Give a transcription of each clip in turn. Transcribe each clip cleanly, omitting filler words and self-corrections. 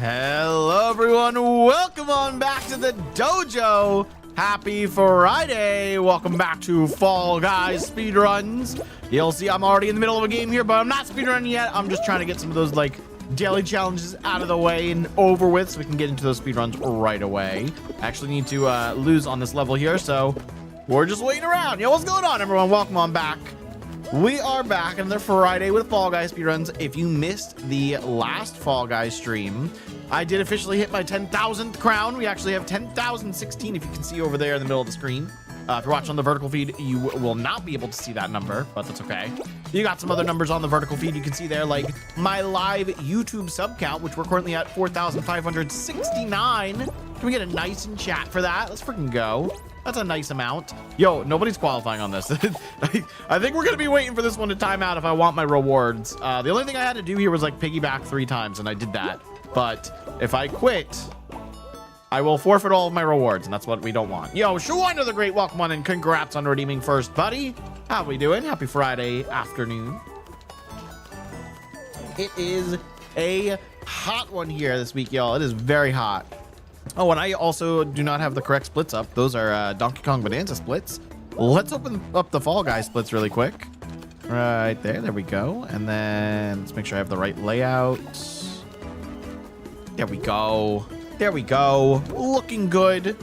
Hello everyone, welcome on back to the dojo. Happy Friday. Welcome back to Fall Guys Speedruns. You'll see I'm already in the middle of a game here, but I'm not speedrunning yet. I'm just trying to get some of those like daily challenges out of the way and over with so we can get into those speedruns right away. I actually need to lose on this level here, so we're just waiting around. Yo, what's going on everyone? Welcome on back. We are back another Friday with Fall Guys Speedruns. If you missed the last Fall Guys stream, I did officially hit my 10,000th crown. We actually have 10,016 if you can see over there in the middle of the screen. If you're watching on the vertical feed, you will not be able to see that number, but that's okay. You got some other numbers on the vertical feed you can see there, like my live YouTube sub count, which we're currently at 4,569. Can we get a nice in chat for that? Let's freaking go. That's a nice amount. Yo, nobody's qualifying on this. I think we're gonna be waiting for this one to time out if I want my rewards. The only thing I had to do here was like piggyback 3 times, and I did that. But if I quit, I will forfeit all of my rewards, and that's what we don't want. Yo, Shawanda the Great, welcome on, and congrats on redeeming first, buddy. How we doing? Happy Friday afternoon. It is a hot one here this week, y'all. It is very hot. Oh, and I also do not have the correct splits up. Those are Donkey Kong Bonanza splits. Let's open up the Fall Guys splits really quick. Right there. There we go. And then let's make sure I have the right layout. There we go. There we go. Looking good.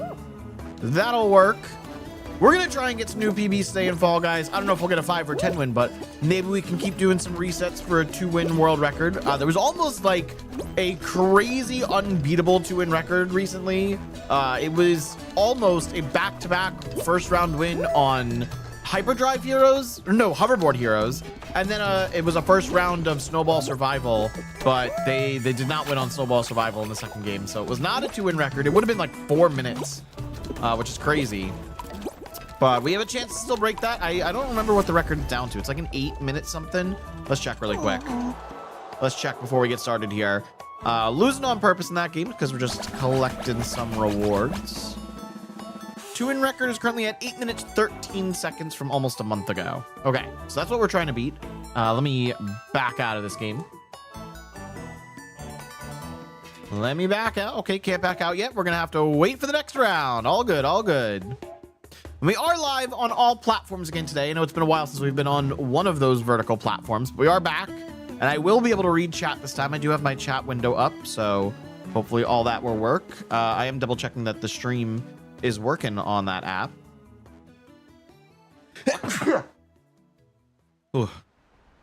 That'll work. We're going to try and get some new PBs today in Fall Guys. I don't know if we'll get a 5 or 10 win, but maybe we can keep doing some resets for a 2-win world record. There was almost like a crazy unbeatable 2-win record recently. It was almost a back-to-back first round win on Hyperdrive Heroes, or no, Hoverboard Heroes. And then it was a first round of Snowball Survival, but they did not win on Snowball Survival in the second game. So it was not a 2-win record. It would have been like 4 minutes, which is crazy. But we have a chance to still break that. I don't remember what the record is down to. It's like an 8-minute something. Let's check really quick. Let's check before we get started here. Losing on purpose in that game because we're just collecting some rewards. 2-win record is currently at 8 minutes 13 seconds from almost a month ago. Okay, so that's what we're trying to beat. Let me back out of this game. Let me back out. Okay, can't back out yet. We're gonna have to wait for the next round. All good, all good. We are live on all platforms again today. I know it's been a while since we've been on one of those vertical platforms, but we are back, and I will be able to read chat this time. I do have my chat window up, so hopefully all that will work. I am double checking that the stream is working on that app. Ooh,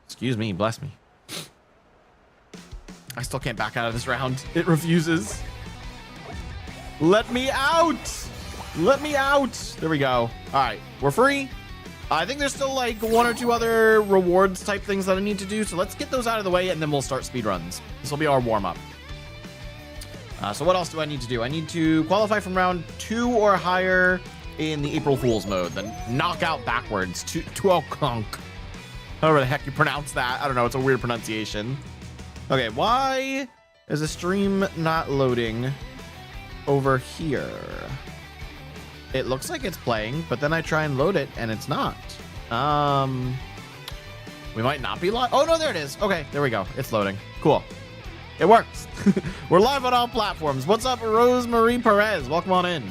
excuse me, bless me. I still can't back out of this round. It refuses. Let me out. Let me out. There we go. All right, we're free. I think there's still like 1 or 2 other rewards type things that I need to do. So let's get those out of the way and then we'll start speedruns. This will be our warm up. So what else do I need to do? I need to qualify from round 2 or higher in the April Fool's mode. Then knock out backwards to Kong. However the heck you pronounce that. I don't know. It's a weird pronunciation. Okay, why is the stream not loading over here? It looks like it's playing, but then I try and load it and it's not. We might not be live. Oh no, there it is. Okay, there we go. It's loading. Cool. It works. We're live on all platforms. What's up, Rosemarie Perez? Welcome on in.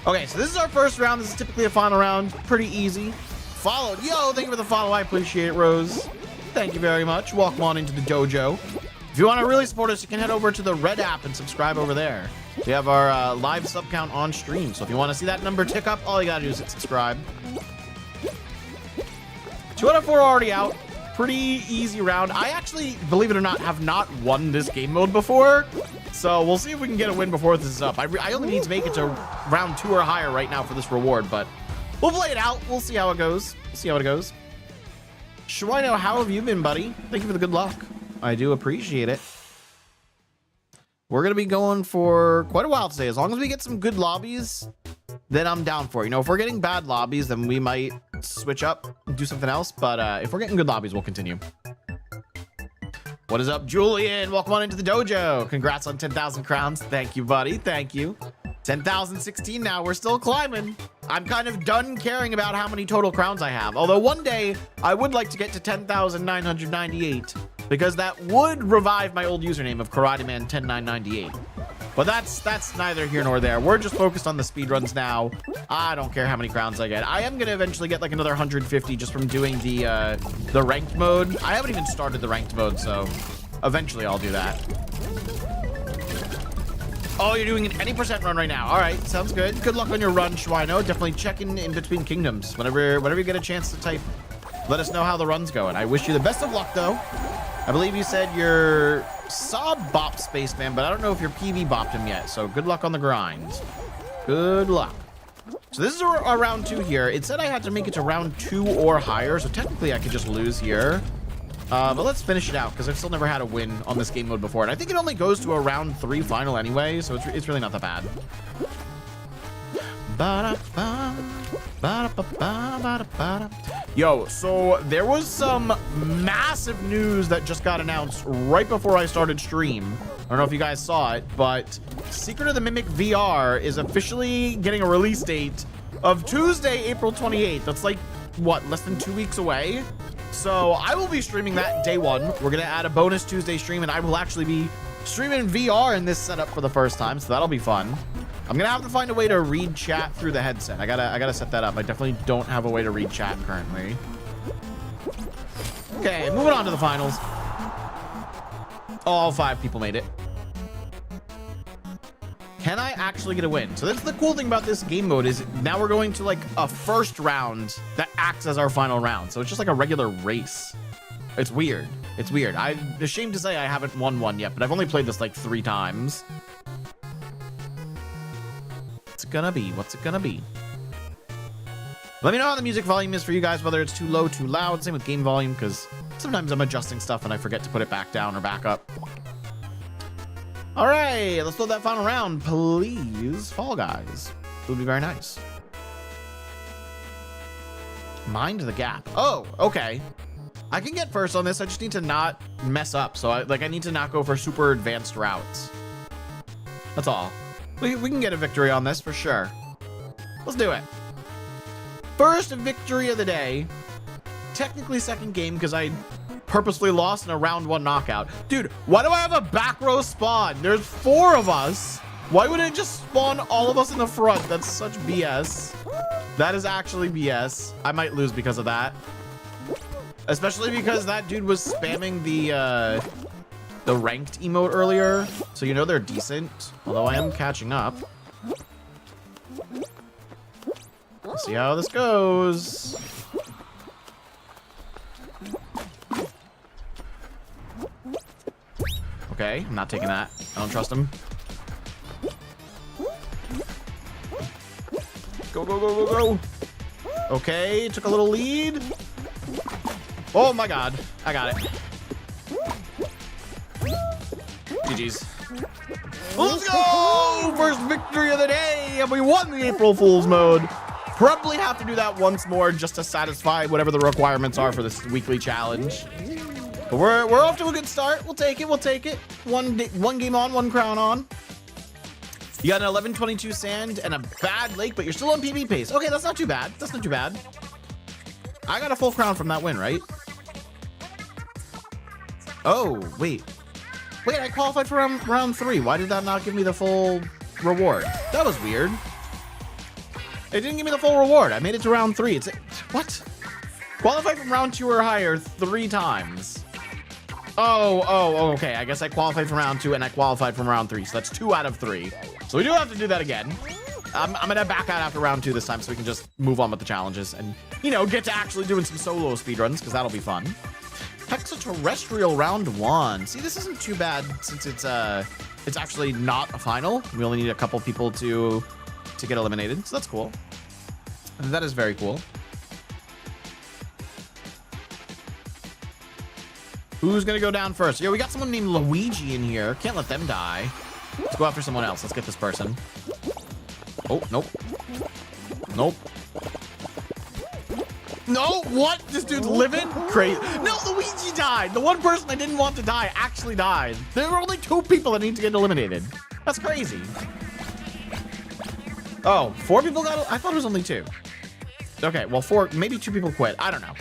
Okay, so this is our first round. This is typically a final round. Pretty easy. Followed. Yo, thank you for the follow. I appreciate it, Rose. Thank you very much. Welcome on into the dojo. If you want to really support us, you can head over to the Red app and subscribe over there. We have our live sub count on stream. So if you want to see that number tick up, all you got to do is hit subscribe. 2 out of 4 already out. Pretty easy round. I actually, believe it or not, have not won this game mode before. So we'll see if we can get a win before this is up. I only need to make it to round 2 or higher right now for this reward, but we'll play it out. We'll see how it goes. We'll see how it goes. Shwino, how have you been, buddy? Thank you for the good luck. I do appreciate it. We're going to be going for quite a while today. As long as we get some good lobbies, then I'm down for it. You know, if we're getting bad lobbies, then we might switch up and do something else. But if we're getting good lobbies, we'll continue. What is up, Julian? Welcome on into the dojo. Congrats on 10,000 crowns. Thank you, buddy. Thank you. 10,016 now. We're still climbing. I'm kind of done caring about how many total crowns I have. Although one day I would like to get to 10,998. because that would revive my old username of Karateman 10998. But that's neither here nor there. We're just focused on the speedruns now. I don't care how many crowns I get. I am gonna eventually get like another 150 just from doing the ranked mode. I haven't even started the ranked mode, so eventually I'll do that. Oh, you're doing an any percent run right now. All right, sounds good. Good luck on your run, Schweino. Definitely check in between kingdoms. Whenever you get a chance to type, let us know how the run's going. I wish you the best of luck, though. I believe you said you're Saab bop Spaceman, but I don't know if you're PV bopped him yet. So good luck on the grind. Good luck. So this is our round 2 here. It said I had to make it to round 2 or higher, so technically I could just lose here. But let's finish it out because I've still never had a win on this game mode before. And I think it only goes to a round 3 final anyway, so it's really not that bad. Yo, so there was some massive news that just got announced right before I started stream. I don't know if you guys saw it, but Secret of the Mimic VR is officially getting a release date of Tuesday, April 28th. That's like, what, less than 2 weeks away? So I will be streaming that day 1. We're going to add a bonus Tuesday stream, and I will actually be streaming VR in this setup for the first time, so that'll be fun. I'm gonna have to find a way to read chat through the headset. I gotta set that up. I definitely don't have a way to read chat currently. Okay, moving on to the finals. All 5 people made it. Can I actually get a win? So that's the cool thing about this game mode is now we're going to like a first round that acts as our final round. So it's just like a regular race. It's weird. It's weird. I'm ashamed to say I haven't won one yet, but I've only played this like 3 times. What's it gonna be? What's it gonna be? Let me know how the music volume is for you guys, whether it's too low, too loud. Same with game volume, because sometimes I'm adjusting stuff and I forget to put it back down or back up. All right, let's load that final round, please. Fall Guys. It would be very nice. Mind the gap. Oh, okay. I can get first on this. I just need to not mess up. So I need to not go for super advanced routes. That's all. We can get a victory on this for sure. Let's do it. First victory of the day. Technically second game because I purposely lost in a round 1 knockout. Dude, why do I have a back row spawn? There's 4 of us. Why would it just spawn all of us in the front? That's such BS. That is actually BS. I might lose because of that. Especially because that dude was spamming the ranked emote earlier, so you know they're decent. Although I am catching up. Let's see how this goes. Okay, I'm not taking that. I don't trust him. Go, go, go, go, go. Okay, took a little lead. Oh my god, I got it. GG's. Let's go! First victory of the day, and we won the April Fool's mode. Probably have to do that once more just to satisfy whatever the requirements are for this weekly challenge. But we're off to a good start. We'll take it. We'll take it. One game on, 1 crown on. You got an 1122 sand and a bad lake, but you're still on PB pace. Okay, that's not too bad. That's not too bad. I got a full crown from that win, right? Oh, wait. Wait, I qualified for round 3. Why did that not give me the full reward? That was weird. It didn't give me the full reward. I made it to round 3. What? Qualified from round 2 or higher 3 times. Oh, okay. I guess I qualified from round 2 and I qualified from round 3. So that's 2 out of 3. So we do have to do that again. I'm going to back out after round 2 this time so we can just move on with the challenges and, you know, get to actually doing some solo speedruns because that'll be fun. Hexaterrestrial round 1. See, this isn't too bad since it's actually not a final. We only need a couple people to get eliminated, so that's cool. And that is very cool. Who's gonna go down first? Yo, we got someone named Luigi in here. Can't let them die. Let's go after someone else. Let's get this person. Oh, nope. Nope. No, what? This dude's living? Crazy. No, Luigi died. The one person I didn't want to die actually died. There were only 2 people that need to get eliminated. That's crazy. Oh, 4 people got... I thought it was only 2. Okay, well, 4... Maybe 2 people quit. I don't know.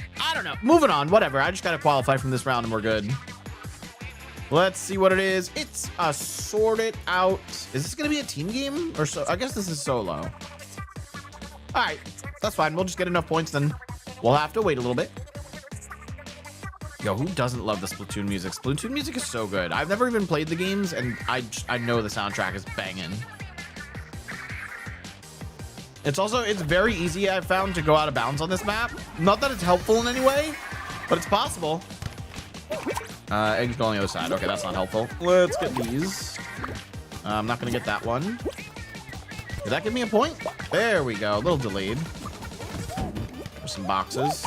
Moving on. Whatever. I just got to qualify from this round and we're good. Let's see what it is. It's a sort it out. Is this going to be a team game or so? I guess this is solo. All right, that's fine. We'll just get enough points, then we'll have to wait a little bit. Yo, who doesn't love the Splatoon music? Splatoon music is so good. I've never even played the games, and I know the soundtrack is banging. It's very easy, I've found, to go out of bounds on this map. Not that it's helpful in any way, but it's possible. Eggs go on the other side. Okay, that's not helpful. Let's get these. I'm not going to get that one. Did that give me a point? There we go. A little delayed. There's some boxes.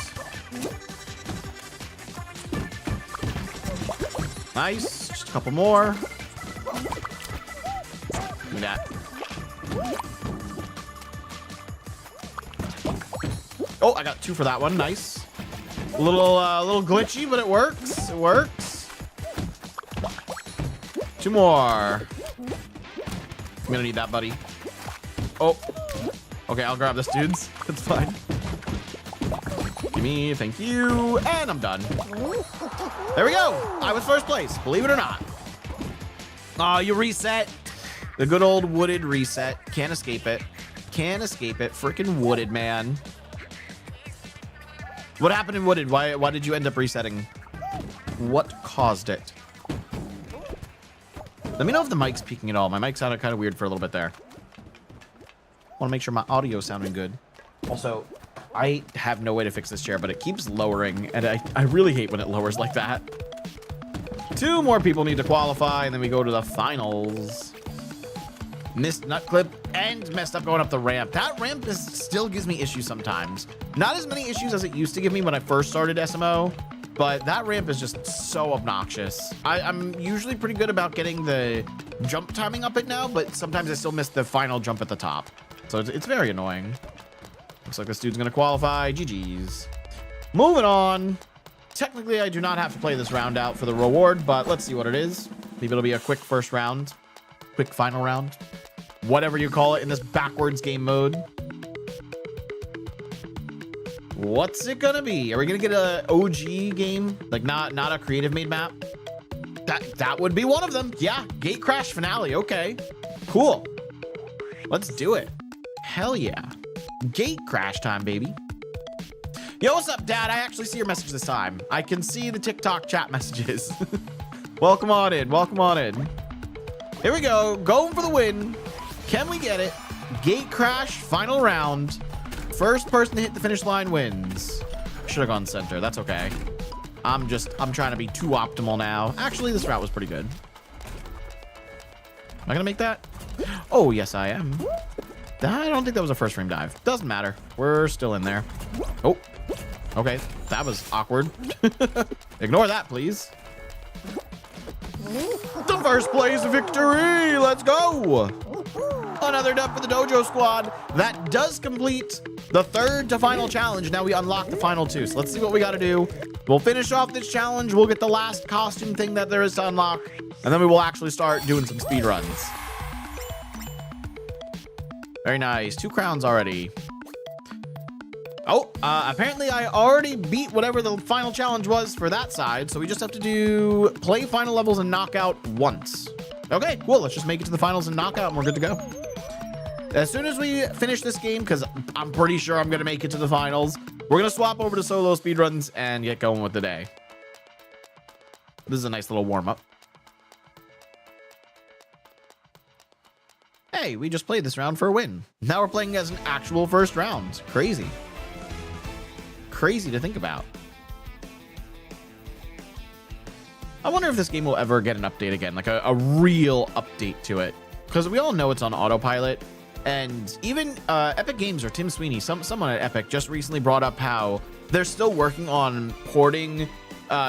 Nice. Just a couple more. Give me that. Oh, I got 2 for that one. Nice. A little glitchy, but it works. It works. 2 more. I'm gonna need that, buddy. Oh. Okay, I'll grab this, dudes. It's fine. Give me, thank you, and I'm done. There we go. I was first place, believe it or not. Oh, you reset. The good old wooded reset. Can't escape it. Can't escape it. Freaking wooded, man. What happened in wooded? Why did you end up resetting? What caused it? Let me know if the mic's peaking at all. My mic sounded kind of weird for a little bit there. Want to make sure my audio is sounding good. Also, I have no way to fix this chair, but it keeps lowering, and I really hate when it lowers like that. 2 more people need to qualify, and then we go to the finals. Missed nut clip and messed up going up the ramp. That ramp still gives me issues sometimes. Not as many issues as it used to give me when I first started SMO, but that ramp is just so obnoxious. I'm usually pretty good about getting the jump timing up it now, but sometimes I still miss the final jump at the top. So it's very annoying. Looks like this dude's gonna qualify. GG's. Moving on. Technically, I do not have to play this round out for the reward, but let's see what it is. Maybe it'll be a quick first round. Quick final round. Whatever you call it in this backwards game mode. What's it gonna be? Are we gonna get a OG game? Like not a creative made map? That would be one of them. Yeah, Gate Crash finale. Okay, cool. Let's do it. Hell yeah. Gate Crash time, baby. Yo, what's up, Dad? I actually see your message this time. I can see the TikTok chat messages. Welcome on in. Welcome on in. Here we go. Going for the win. Can we get it? Gate Crash final round. First person to hit the finish line wins. Should have gone center. That's okay. I'm trying to be too optimal now. Actually, this route was pretty good. Am I gonna make that? Oh, yes, I am. I don't think that was a first frame dive. Doesn't matter. We're still in there. Oh, okay. That was awkward. Ignore that, please. The first place victory. Let's go. Another dub for the Dojo squad. That does complete the 3rd to final challenge. Now we unlock the final 2. So let's see what we got to do. We'll finish off this challenge. We'll get the last costume thing that there is to unlock. And then we will actually start doing some speed runs. Very nice. 2 crowns already. Oh, apparently I already beat whatever the final challenge was for that side. So we just have to play final levels and knock out once. Okay, cool. Let's just make it to the finals and knockout and we're good to go. As soon as we finish this game, because I'm pretty sure I'm going to make it to the finals, we're going to swap over to solo speedruns and get going with the day. This is a nice little warm-up. Hey, we just played this round for a win. Now we're playing as an actual first round. Crazy. Crazy to think about. I wonder if this game will ever get an update again, like a real update to it. Because we all know it's on autopilot. And even Epic Games or Tim Sweeney, someone at Epic just recently brought up how they're still working on porting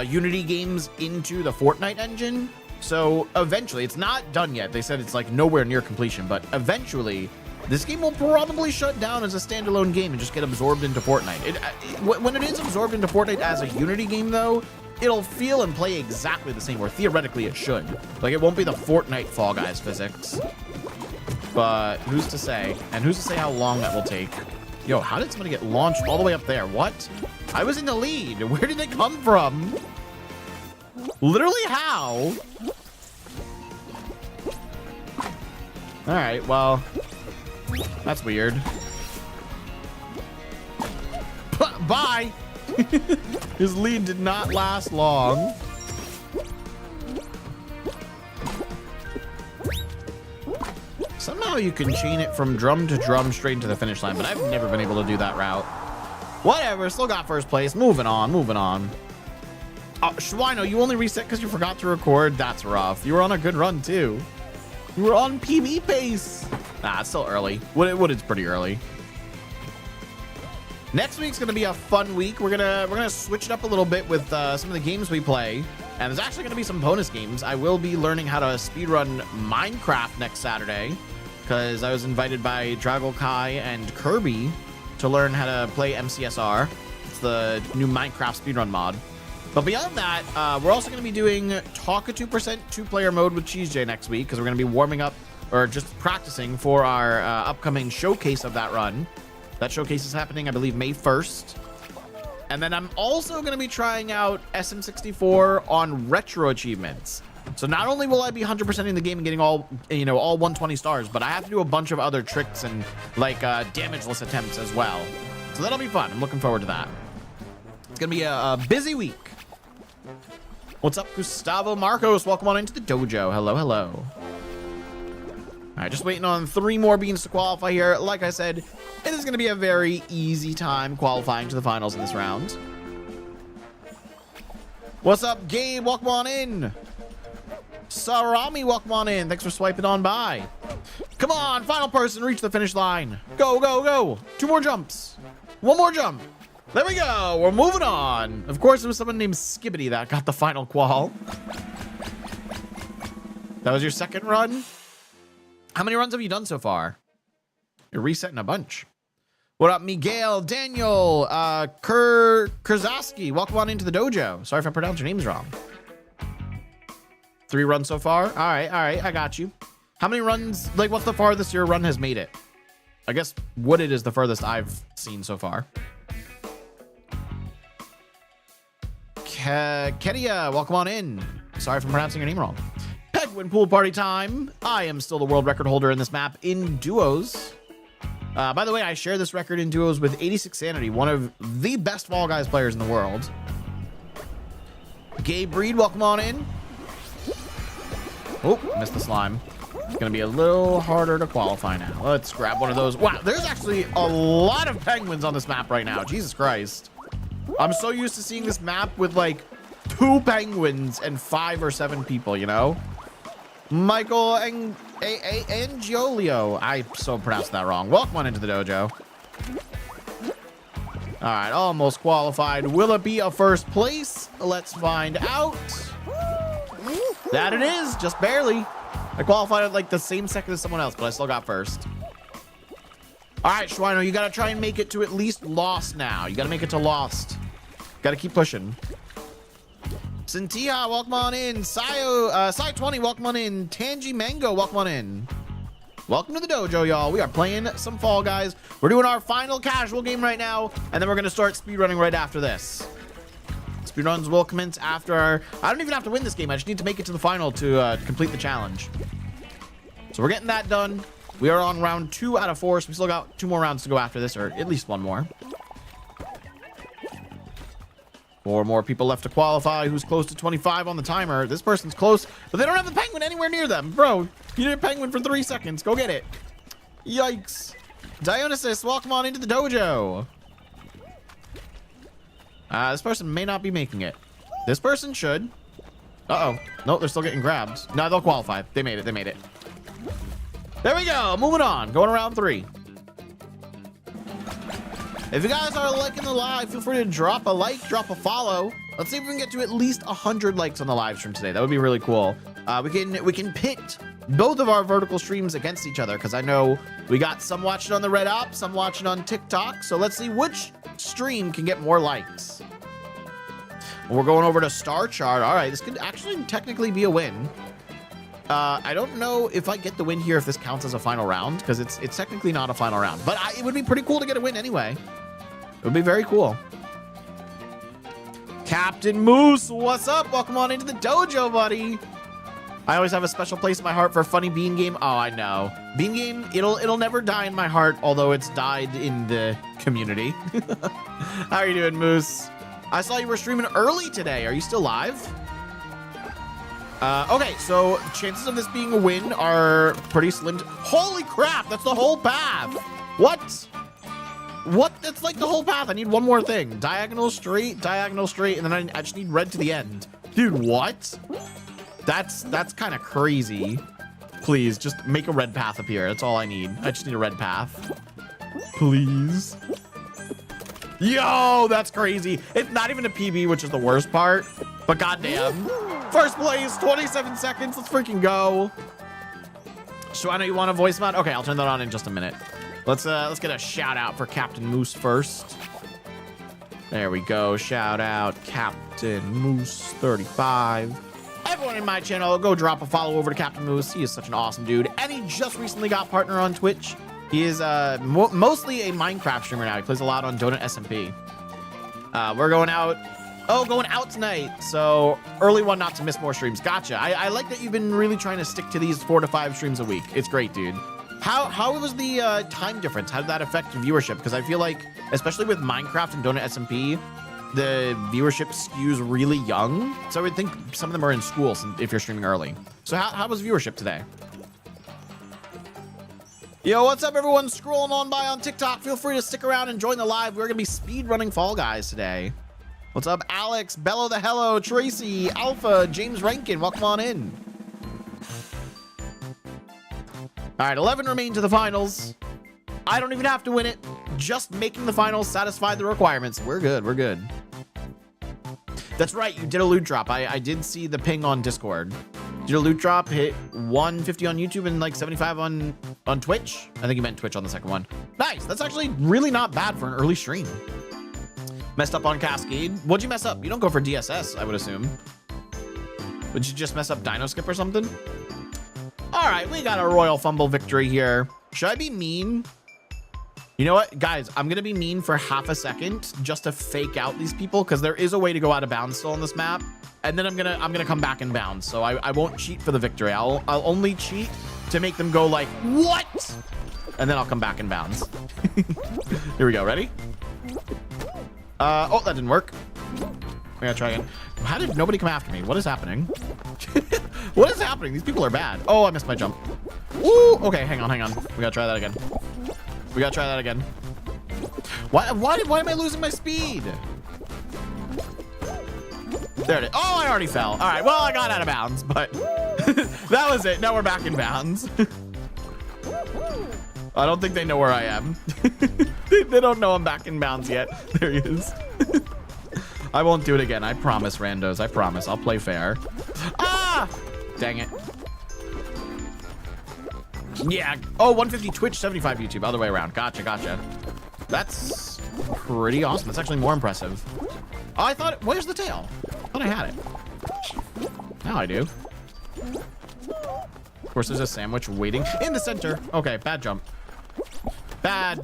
Unity games into the Fortnite engine. So eventually, it's not done yet. They said it's like nowhere near completion, but eventually this game will probably shut down as a standalone game and just get absorbed into Fortnite. When it is absorbed into Fortnite as a Unity game though, it'll feel and play exactly the same, or theoretically it should. Like it won't be the Fortnite Fall Guys physics. But who's to say? And who's to say how long that will take? Yo, how did somebody get launched all the way up there? What? I was in the lead. Where did they come from? Literally how? All right, well, that's weird. Bye. His lead did not last long. Somehow you can chain it from drum to drum straight into the finish line, but I've never been able to do that route. Whatever, still got first place. Moving on, moving on. Oh, Schweino, you only reset because you forgot to record? That's rough. You were on a good run, too. You were on PB pace. Nah, it's still early. Wooded's pretty early. Next week's gonna be a fun week. We're gonna switch it up a little bit with some of the games we play, and there's actually gonna be some bonus games. I will be learning how to speedrun Minecraft next Saturday because I was invited by Drago Kai and Kirby to learn how to play MCSR. It's the new Minecraft speedrun mod. But beyond that, we're also gonna be doing Talk a 2% two-player mode with Cheese J next week because we're gonna be warming up or just practicing for our upcoming showcase of that run. That showcase is happening, I believe, May 1st. And then I'm also going to be trying out SM64 on retro achievements. So not only will I be 100%ing the game and getting all 120 stars, but I have to do a bunch of other tricks and like damageless attempts as well. So that'll be fun. I'm looking forward to that. It's going to be a busy week. What's up, Gustavo Marcos? Welcome on into the dojo. Hello, hello. All right, just waiting on 3 more beans to qualify here. Like I said, it is going to be a very easy time qualifying to the finals in this round. What's up, Gabe? Welcome on in. Sarami, welcome on in. Thanks for swiping on by. Come on, final person, reach the finish line. Go, go, go. 2 more jumps. 1 more jump. There we go. We're moving on. Of course, it was someone named Skibbity that got the final qual. That was your second run? How many runs have you done so far? You're resetting a bunch. What up, Miguel, Daniel, Kurzaski? Welcome on into the dojo. Sorry if I pronounced your names wrong. 3 runs so far? All right, I got you. How many runs, like what's the farthest your run has made it? I guess Wooded is the furthest I've seen so far. Kedia, welcome on in. Sorry if I'm pronouncing your name wrong. Penguin pool party time. I am still the world record holder in this map in duos. By the way, I share this record in duos with 86 Sanity, one of the best Fall Guys players in the world. Gabe Breed, welcome on in. Oh, missed the slime. It's gonna be a little harder to qualify now. Let's grab one of those. Wow, there's actually a lot of penguins on this map right now. Jesus Christ. I'm so used to seeing this map with like 2 penguins and 5 or 7 people, you know? Michael Angiolio. I so pronounced that wrong. Welcome on into the dojo. All right, almost qualified. Will it be a first place? Let's find out. That it is, just barely. I qualified at like the same second as someone else, but I still got first. All right, Schweino, you got to try and make it to at least Lost now. You got to make it to Lost. Got to keep pushing. Cynthia, welcome on in. Sai20, welcome on in. Tangy Mango, welcome on in. Welcome to the dojo, y'all. We are playing some Fall Guys. We're doing our final casual game right now, and then we're going to start speedrunning right after this. Speedruns will commence after our... I don't even have to win this game. I just need to make it to the final to complete the challenge. So we're getting that done. We are on round 2 out of 4, so we still got 2 more rounds to go after this, or at least 1 more. 4 more people left to qualify. Who's close to 25 on the timer? This person's close, but they don't have the penguin anywhere near them. Bro, you need a penguin for 3 seconds. Go get it. Yikes. Dionysus, welcome on into the dojo. This person may not be making it. This person should. Uh-oh. No, they're still getting grabbed. No, they'll qualify. They made it. They made it. There we go. Moving on. Going around 3. If you guys are liking the live, feel free to drop a like, drop a follow. Let's see if we can get to at least 100 likes on the live stream today. That would be really cool. We can pit both of our vertical streams against each other because I know we got some watching on the Red Op, some watching on TikTok. So let's see which stream can get more likes. We're going over to Star Chart. All right, this could actually technically be a win. I don't know if I get the win here if this counts as a final round because it's technically not a final round, but it would be pretty cool to get a win anyway. It would be very cool. Captain Moose, what's up? Welcome on into the dojo, buddy. I always have a special place in my heart for funny Bean Game. Oh, I know. Bean Game, it'll never die in my heart, although it's died in the community. How are you doing, Moose? I saw you were streaming early today. Are you still live? Okay, so chances of this being a win are pretty slim. Holy crap, that's the whole path. What? What? That's like the whole path. I need one more thing. Diagonal straight, and then I just need red to the end. Dude, what? That's kind of crazy. Please, just make a red path appear. That's all I need. I just need a red path. Please. Yo, that's crazy. It's not even a PB, which is the worst part. But goddamn. First place, 27 seconds. Let's freaking go. Shwana, you want a voice mod? Okay, I'll turn that on in just a minute. Let's get a shout out for Captain Moose first. There we go. Shout out Captain Moose 35. Everyone in my channel, go drop a follow over to Captain Moose. He is such an awesome dude. And he just recently got partner on Twitch. He is mostly a Minecraft streamer now. He plays a lot on Donut SMP. We're going out. Oh, going out tonight. So early one, not to miss more streams. Gotcha. I like that you've been really trying to stick to these 4 to 5 streams a week. It's great, dude. How was the time difference? How did that affect viewership? Because I feel like, especially with Minecraft and Donut SMP, the viewership skews really young. So I would think some of them are in school if you're streaming early. So how was viewership today? Yo, what's up, everyone? Scrolling on by on TikTok. Feel free to stick around and join the live. We're going to be speed running Fall Guys today. What's up, Alex, Bello the Hello, Tracy, Alpha, James Rankin? Welcome on in. All right, 11 remain to the finals. I don't even have to win it. Just making the finals satisfied the requirements. We're good. We're good. That's right. You did a loot drop. I did see the ping on Discord. Did a loot drop, hit 150 on YouTube and like 75 on Twitch. I think you meant Twitch on the second one. Nice. That's actually really not bad for an early stream. Messed up on Cascade. What'd you mess up? You don't go for DSS, I would assume. Would you just mess up Dino Skip or something? All right, we got a royal fumble victory here. Should I be mean? You know what, guys? I'm gonna be mean for half a second just to fake out these people because there is a way to go out of bounds still on this map, and then I'm gonna come back in bounds. So I won't cheat for the victory. I'll only cheat to make them go like what, and then I'll come back in bounds. Here we go. Ready? Oh, that didn't work. We gotta try again. How did nobody come after me? What is happening? What is happening? These people are bad. Oh, I missed my jump. Ooh, okay, hang on. We gotta try that again. Why am I losing my speed? There it is. Oh, I already fell. All right, well, I got out of bounds, but that was it. Now we're back in bounds. I don't think they know where I am. They don't know I'm back in bounds yet. There he is. I won't do it again. I promise, randos. I promise. I'll play fair. Ah! Dang it. Yeah. Oh, 150 Twitch, 75 YouTube. Other way around. Gotcha. That's pretty awesome. That's actually more impressive. Oh, I thought... Where's the tail? I thought I had it. Now I do. Of course, there's a sandwich waiting in the center. Okay, bad jump. Bad.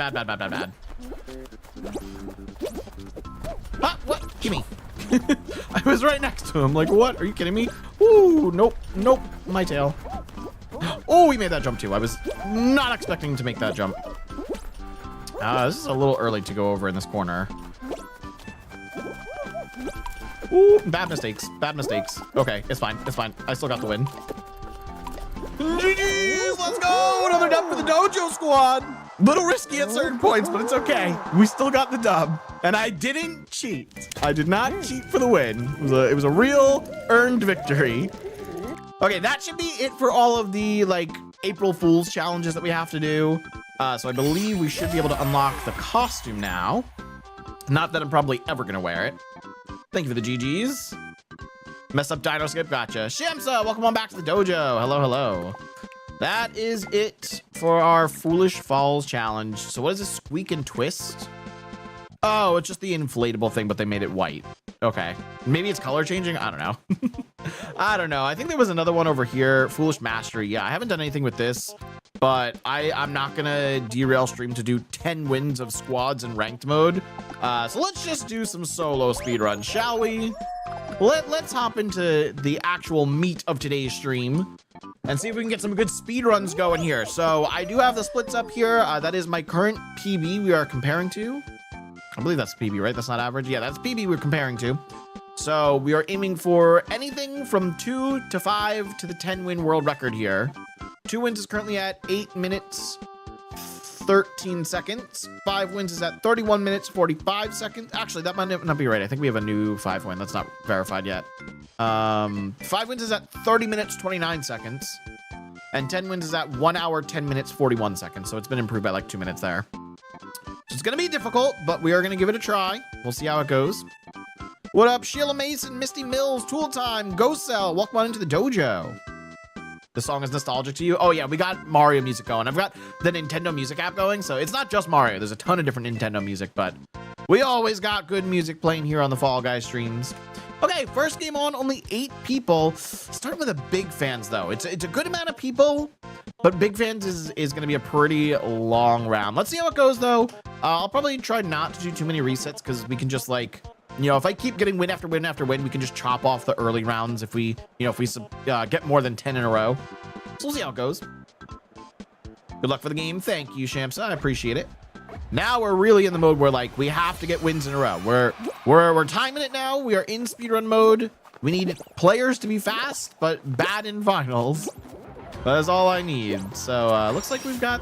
Ah, what? Gimme. I was right next to him. Like, what? Are you kidding me? Ooh, nope. My tail. Oh, we made that jump too. I was not expecting to make that jump. This is a little early to go over in this corner. Ooh, bad mistakes. Okay, it's fine. I still got the win. GG's, let's go. Another dub for the Dojo squad. Little risky at certain points, but it's okay. We still got the dub. And I didn't cheat. I did not cheat for the win. It was a real earned victory. Okay, that should be it for all of the like April Fool's challenges that we have to do. So I believe we should be able to unlock the costume now. Not that I'm probably ever gonna wear it. Thank you for the GGs. Mess up Dino Skip, gotcha. Shamsa, welcome on back to the dojo. Hello. That is it for our Foolish Falls challenge. So what is this, squeak and twist? Oh, it's just the inflatable thing, but they made it white. Okay, maybe it's color changing. I don't know. I think there was another one over here. Foolish Mastery. Yeah, I haven't done anything with this. but I'm not gonna derail stream to do 10 wins of squads in ranked mode. So let's just do some solo speedruns, shall we? Let's hop into the actual meat of today's stream and see if we can get some good speedruns going here. So I do have the splits up here. That is my current PB we are comparing to. I believe that's PB, right? That's not average. Yeah, that's PB we're comparing to. So we are aiming for anything from 2 to 5 to the 10-win world record here. 2 wins is currently at 8 minutes, 13 seconds. 5 wins is at 31 minutes, 45 seconds. Actually, that might not be right. I think we have a new 5 win. That's not verified yet. 5 wins is at 30 minutes, 29 seconds. And 10 wins is at 1 hour, 10 minutes, 41 seconds. So it's been improved by like 2 minutes there. So it's going to be difficult, but we are going to give it a try. We'll see how it goes. What up, Sheila Mason, Misty Mills, Tool Time, Ghost Cell, welcome on into the dojo. The song is nostalgic to you? Oh yeah, we got Mario music going. I've got the Nintendo music app going, so it's not just Mario. There's a ton of different Nintendo music, but we always got good music playing here on the Fall Guys streams. Okay, first game on, only 8 people. Starting with the big fans though. It's a good amount of people, but big fans is gonna be a pretty long round. Let's see how it goes though. I'll probably try not to do too many resets because we can just like, you know, if I keep getting win after win after win, we can just chop off the early rounds if we, you know, if we get more than 10 in a row. So we'll see how it goes. Good luck for the game. Thank you, Shamsa. I appreciate it. Now we're really in the mode where like we have to get wins in a row. We're timing it now. We are in speedrun mode. We need players to be fast, but bad in finals. That's all I need. So looks like we've got,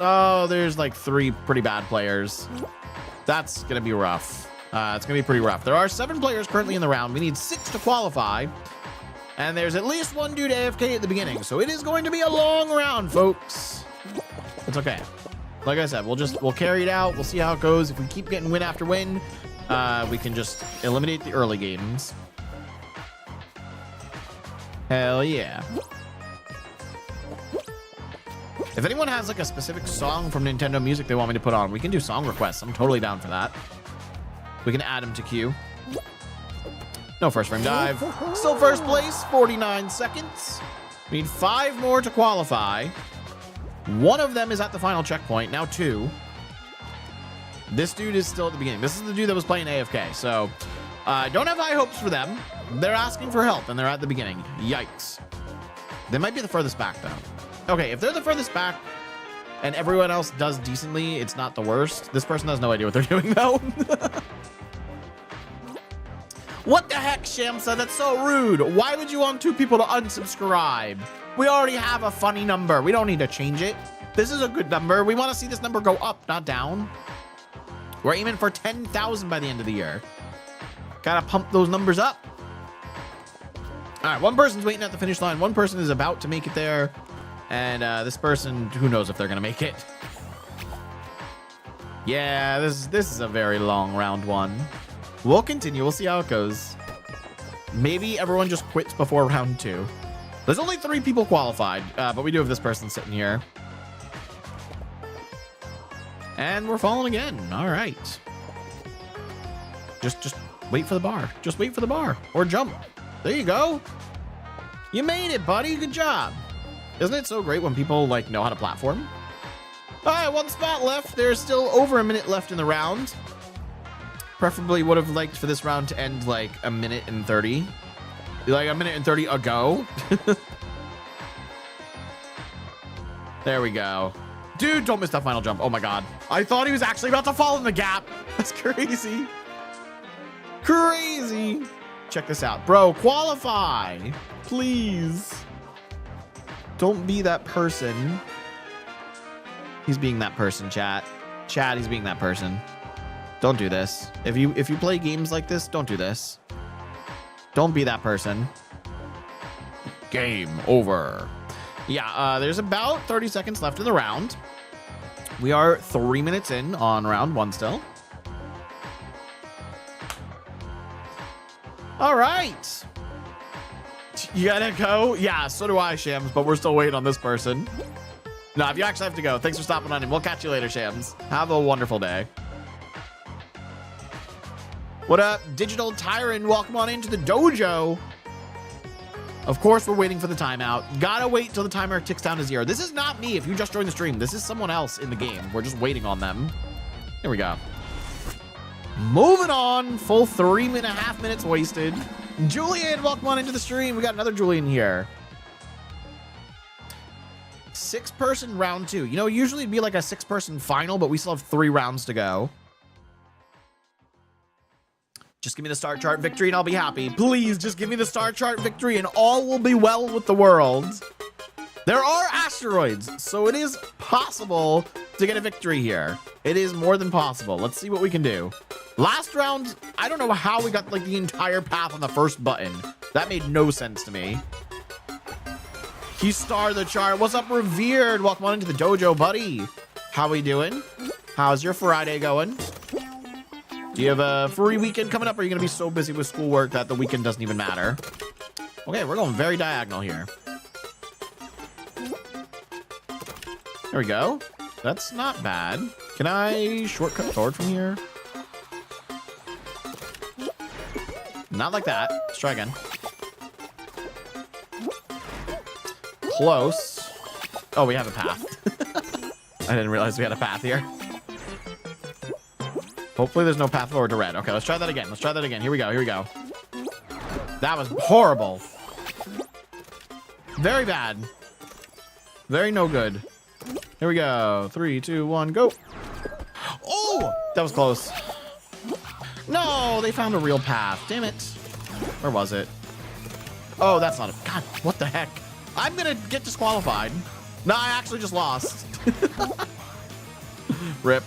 oh, there's like 3 pretty bad players. That's gonna be rough. It's gonna be pretty rough. There are 7 players currently in the round. We need 6 to qualify. And there's at least 1 dude AFK at the beginning. So it is going to be a long round, folks. It's okay. Like I said, we'll carry it out. We'll see how it goes. If we keep getting win after win, we can just eliminate the early games. Hell yeah. If anyone has like a specific song from Nintendo music they want me to put on, we can do song requests. I'm totally down for that. We can add them to queue. No first frame dive. Still first place, 49 seconds. We need 5 more to qualify. 1 of them is at the final checkpoint, now 2. This dude is still at the beginning. This is the dude that was playing AFK, so don't have high hopes for them. They're asking for help, and they're at the beginning. Yikes. They might be the furthest back, though. Okay, if they're the furthest back, and everyone else does decently, it's not the worst. This person has no idea what they're doing, though. What the heck, Shamsa? That's so rude. Why would you want 2 people to unsubscribe? We already have a funny number. We don't need to change it. This is a good number. We want to see this number go up, not down. We're aiming for 10,000 by the end of the year. Gotta pump those numbers up. All right, 1 person's waiting at the finish line. 1 person is about to make it there. And this person, who knows if they're gonna make it. Yeah, this is a very long round 1. We'll continue. We'll see how it goes. Maybe everyone just quits before round 2. There's only 3 people qualified, but we do have this person sitting here. And we're falling again. All right. Just wait for the bar. Just wait for the bar or jump. There you go. You made it, buddy. Good job. Isn't it so great when people like know how to platform? All right, 1 spot left. There's still over a minute left in the round. Preferably would have liked for this round to end like a minute and 30. Like a minute and 30 ago. There we go. Dude, don't miss that final jump. Oh my God. I thought he was actually about to fall in the gap. That's crazy. Crazy. Check this out. Bro, qualify. Please. Don't be that person. He's being that person, chat. Chat, he's being that person. Don't do this. If you play games like this, don't do this. Don't be that person. Game over. Yeah, there's about 30 seconds left in the round. We are 3 minutes in on round 1 still. All right. You gotta go? Yeah, so do I, Shams, but we're still waiting on this person. No, if you actually have to go, thanks for stopping on in. We'll catch you later, Shams. Have a wonderful day. What up, Digital Tyrant? Welcome on into the dojo. Of course, we're waiting for the timeout. Gotta wait till the timer ticks down to 0. This is not me if you just joined the stream. This is someone else in the game. We're just waiting on them. Here we go. Moving on. Full 3.5 minutes wasted. Julian, welcome on into the stream. We got another Julian here. 6-person round 2. You know, usually it'd be like a 6-person final, but we still have 3 rounds to go. Just give me the star chart victory and I'll be happy. Please, just give me the star chart victory and all will be well with the world. There are asteroids, so it is possible to get a victory here. It is more than possible. Let's see what we can do. Last round, I don't know how we got like the entire path on the first button. That made no sense to me. He starred the chart. What's up, Revered? Welcome on into the dojo, buddy. How we doing? How's your Friday going? Do you have a free weekend coming up, or are you going to be so busy with schoolwork that the weekend doesn't even matter? Okay, we're going very diagonal here. There we go. That's not bad. Can I shortcut forward from here? Not like that. Let's try again. Close. Oh, we have a path. I didn't realize we had a path here. Hopefully there's no path forward to red. Okay, let's try that again. Let's try that again. Here we go. Here we go. That was horrible. Very bad. Very no good. Here we go. 3, 2, 1, go. Oh, that was close. No, they found a real path. Damn it. Where was it? Oh, that's not it. God, what the heck? I'm going to get disqualified. No, I actually just lost. Rip.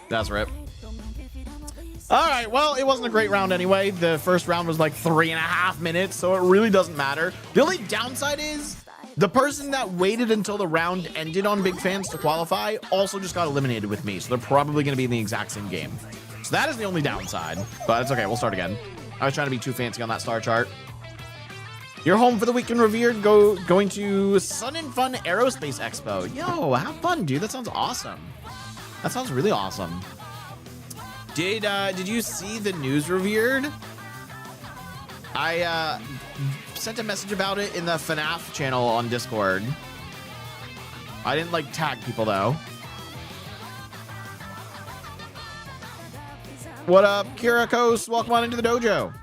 That's rip. All right, well, it wasn't a great round anyway. The first round was like 3.5 minutes, so it really doesn't matter. The only downside is the person that waited until the round ended on Big Fans to qualify also just got eliminated with me, so they're probably going to be in the exact same game. So that is the only downside, but it's okay. We'll start again. I was trying to be too fancy on that star chart. You're home for the weekend, Revered. Going to Sun and Fun Aerospace Expo. Yo, have fun, dude. That sounds awesome. That sounds really awesome. Did you see the news, Revered? I sent a message about it in the FNAF channel on Discord. I didn't like tag people though. What up, Kirakos? Welcome on into the dojo.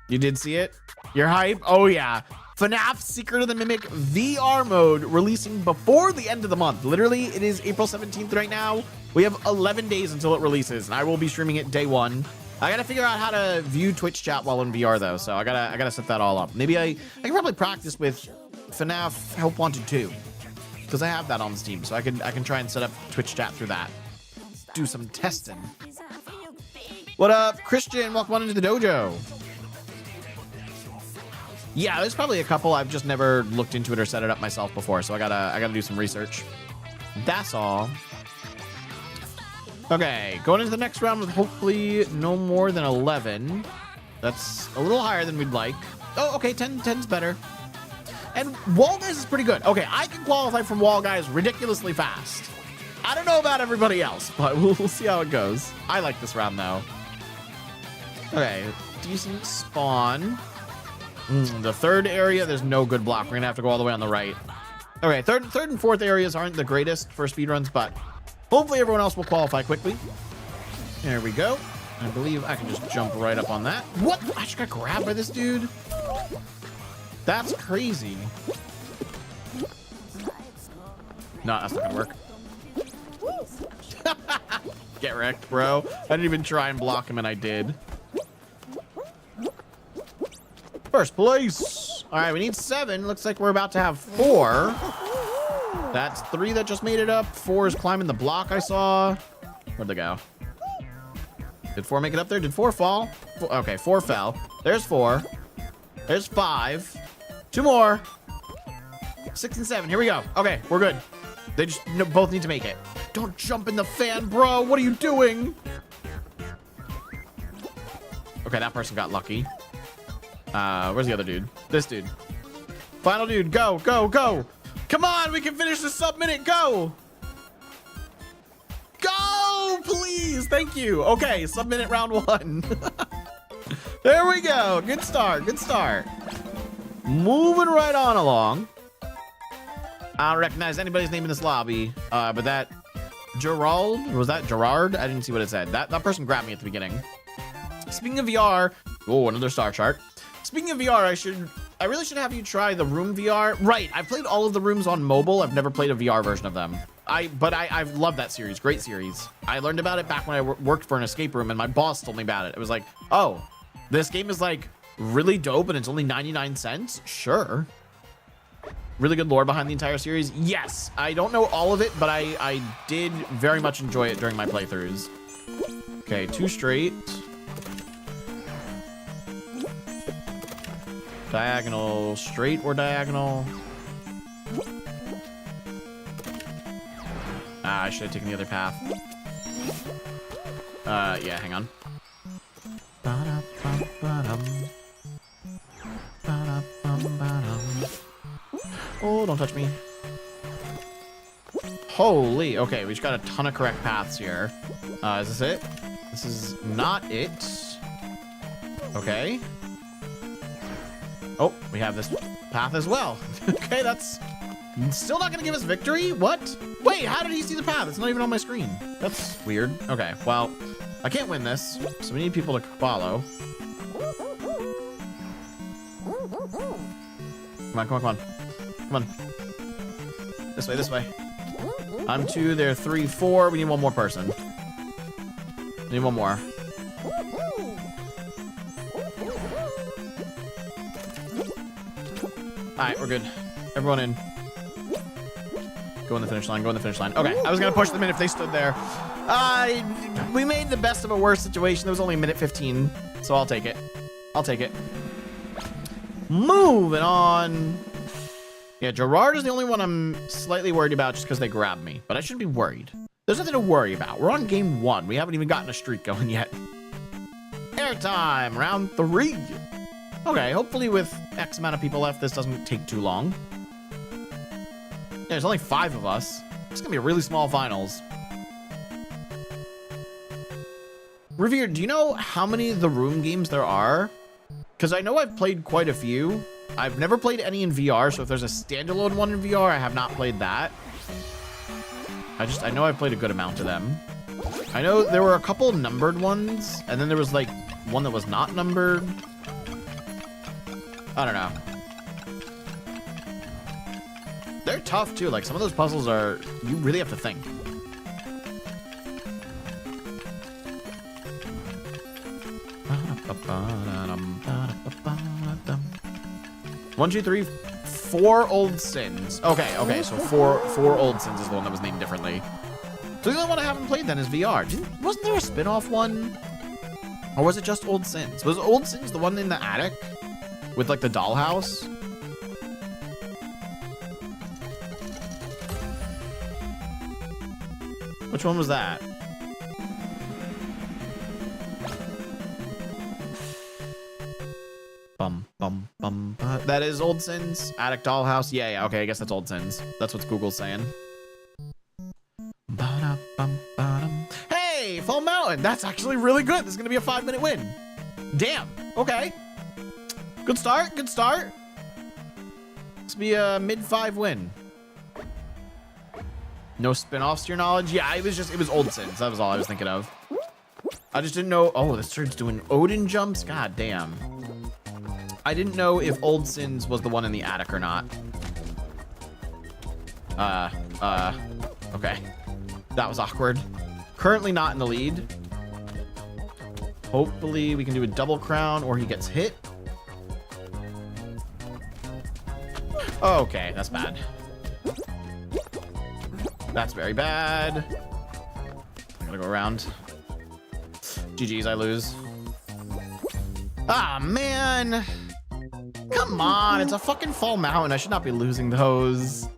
You did see it? You're hype? Oh yeah. FNAF Secret of the Mimic VR mode releasing before the end of the month. Literally, it is April 17th right now. We have 11 days until it releases, and I will be streaming it day 1. I gotta figure out how to view Twitch chat while in VR though, so I gotta set that all up. Maybe I can probably practice with FNAF Help Wanted 2, because I have that on Steam, so I can try and set up Twitch chat through that. Do some testing. What up, Christian? Welcome on into the dojo. Yeah, there's probably a couple. I've just never looked into it or set it up myself before, so I gotta do some research. That's all. Okay, going into the next round with hopefully no more than 11. That's a little higher than we'd like. Oh, okay, 10's better. And Wall Guys is pretty good. Okay, I can qualify from Wall Guys ridiculously fast. I don't know about everybody else, but we'll see how it goes. I like this round though. Okay, decent spawn. The third area, there's no good block. We're gonna have to go all the way on the right. Okay, third and fourth areas aren't the greatest for speedruns, but hopefully everyone else will qualify quickly. There we go. I believe I can just jump right up on that. What? I just got grabbed by this dude. That's crazy. No, that's not gonna work. Get wrecked, bro. I didn't even try and block him, and I did. First place. All right, we need 7. Looks like we're about to have 4. That's 3 that just made it up. 4 is climbing the block I saw. Where'd they go? Did 4 make it up there? Did 4 fall? Okay, 4 fell. There's 4. There's 5. 2 more. 6 and 7. Here we go. Okay, we're good. They just both need to make it. Don't jump in the fan, bro. What are you doing? Okay, that person got lucky. Where's the other dude? This dude. Final dude. Go, go, go. Come on, we can finish the sub-minute. Go. Go, please. Thank you. Okay, sub-minute round 1. There we go. Good start. Good start. moving right on along. I don't recognize anybody's name in this lobby, but that Gerald, was that Gerard? I didn't see what it said. That person grabbed me at the beginning. Speaking of VR, oh, another star chart. Speaking of VR, I really should have you try the Room VR. Right, I've played all of the rooms on mobile. I've never played a VR version of them. But I've loved that series. Great series. I learned about it back when I worked for an escape room, and my boss told me about it. It was like, oh, this game is like really dope, and it's only 99 cents. Sure. Really good lore behind the entire series. Yes, I don't know all of it, but I did very much enjoy it during my playthroughs. Okay, 2 straight. Diagonal, straight or diagonal? Ah, I should have taken the other path. Yeah, hang on. Oh, don't touch me. Holy, okay, we just got a ton of correct paths here. Is this it? This is not it. Okay. Oh, we have this path as well. Okay, that's still not gonna give us victory? What? Wait, how did he see the path? It's not even on my screen. That's weird. Okay, well, I can't win this, so we need people to follow. Come on, come on, come on. Come on. This way, this way. I'm 2, they're 3, 4. We need one more person. We need one more. Alright, we're good. Everyone in. Go in the finish line, go in the finish line. Okay, I was gonna push them in if they stood there. We made the best of a worse situation. There was only a minute 15, so I'll take it. I'll take it. Moving on. Yeah, Gerard is the only one I'm slightly worried about just because they grabbed me, but I shouldn't be worried. There's nothing to worry about. We're on game 1. We haven't even gotten a streak going yet. Airtime, round 3. Okay, hopefully with X amount of people left, this doesn't take too long. Yeah, there's only 5 of us. It's gonna be a really small finals. Revere, do you know how many of the Room games there are? Because I know I've played quite a few. I've never played any in VR, so if there's a standalone one in VR, I have not played that. I know I've played a good amount of them. I know there were a couple numbered ones, and then there was like one that was not numbered. I don't know. They're tough too. Like some of those puzzles are, you really have to think. One, two, three, 4 old sins. Okay, so four old sins is the one that was named differently. So the only one I haven't played then is VR. Wasn't there a spin-off one? Or was it just Old Sins? Was Old Sins the one in the attic? With like the dollhouse? Which one was that? That is Old Sins. Attic dollhouse. Yeah, okay, I guess that's Old Sins. That's what Google's saying. Hey, Fall Mountain. That's actually really good. This is gonna be a 5-minute win. Damn. Okay. Good start. Good start. This will be a mid-5 win. No spin-offs to your knowledge? Yeah, it was Old Sins. That was all I was thinking of. I just didn't know. Oh, this dude's doing Odin jumps. God damn. I didn't know if Old Sins was the one in the attic or not. Okay. That was awkward. Currently not in the lead. Hopefully we can do a double crown or he gets hit. Okay, that's bad. That's very bad. I'm gonna go around. GG's, I lose. Ah, man. Come on, it's a fucking Fall Mountain. I should not be losing those.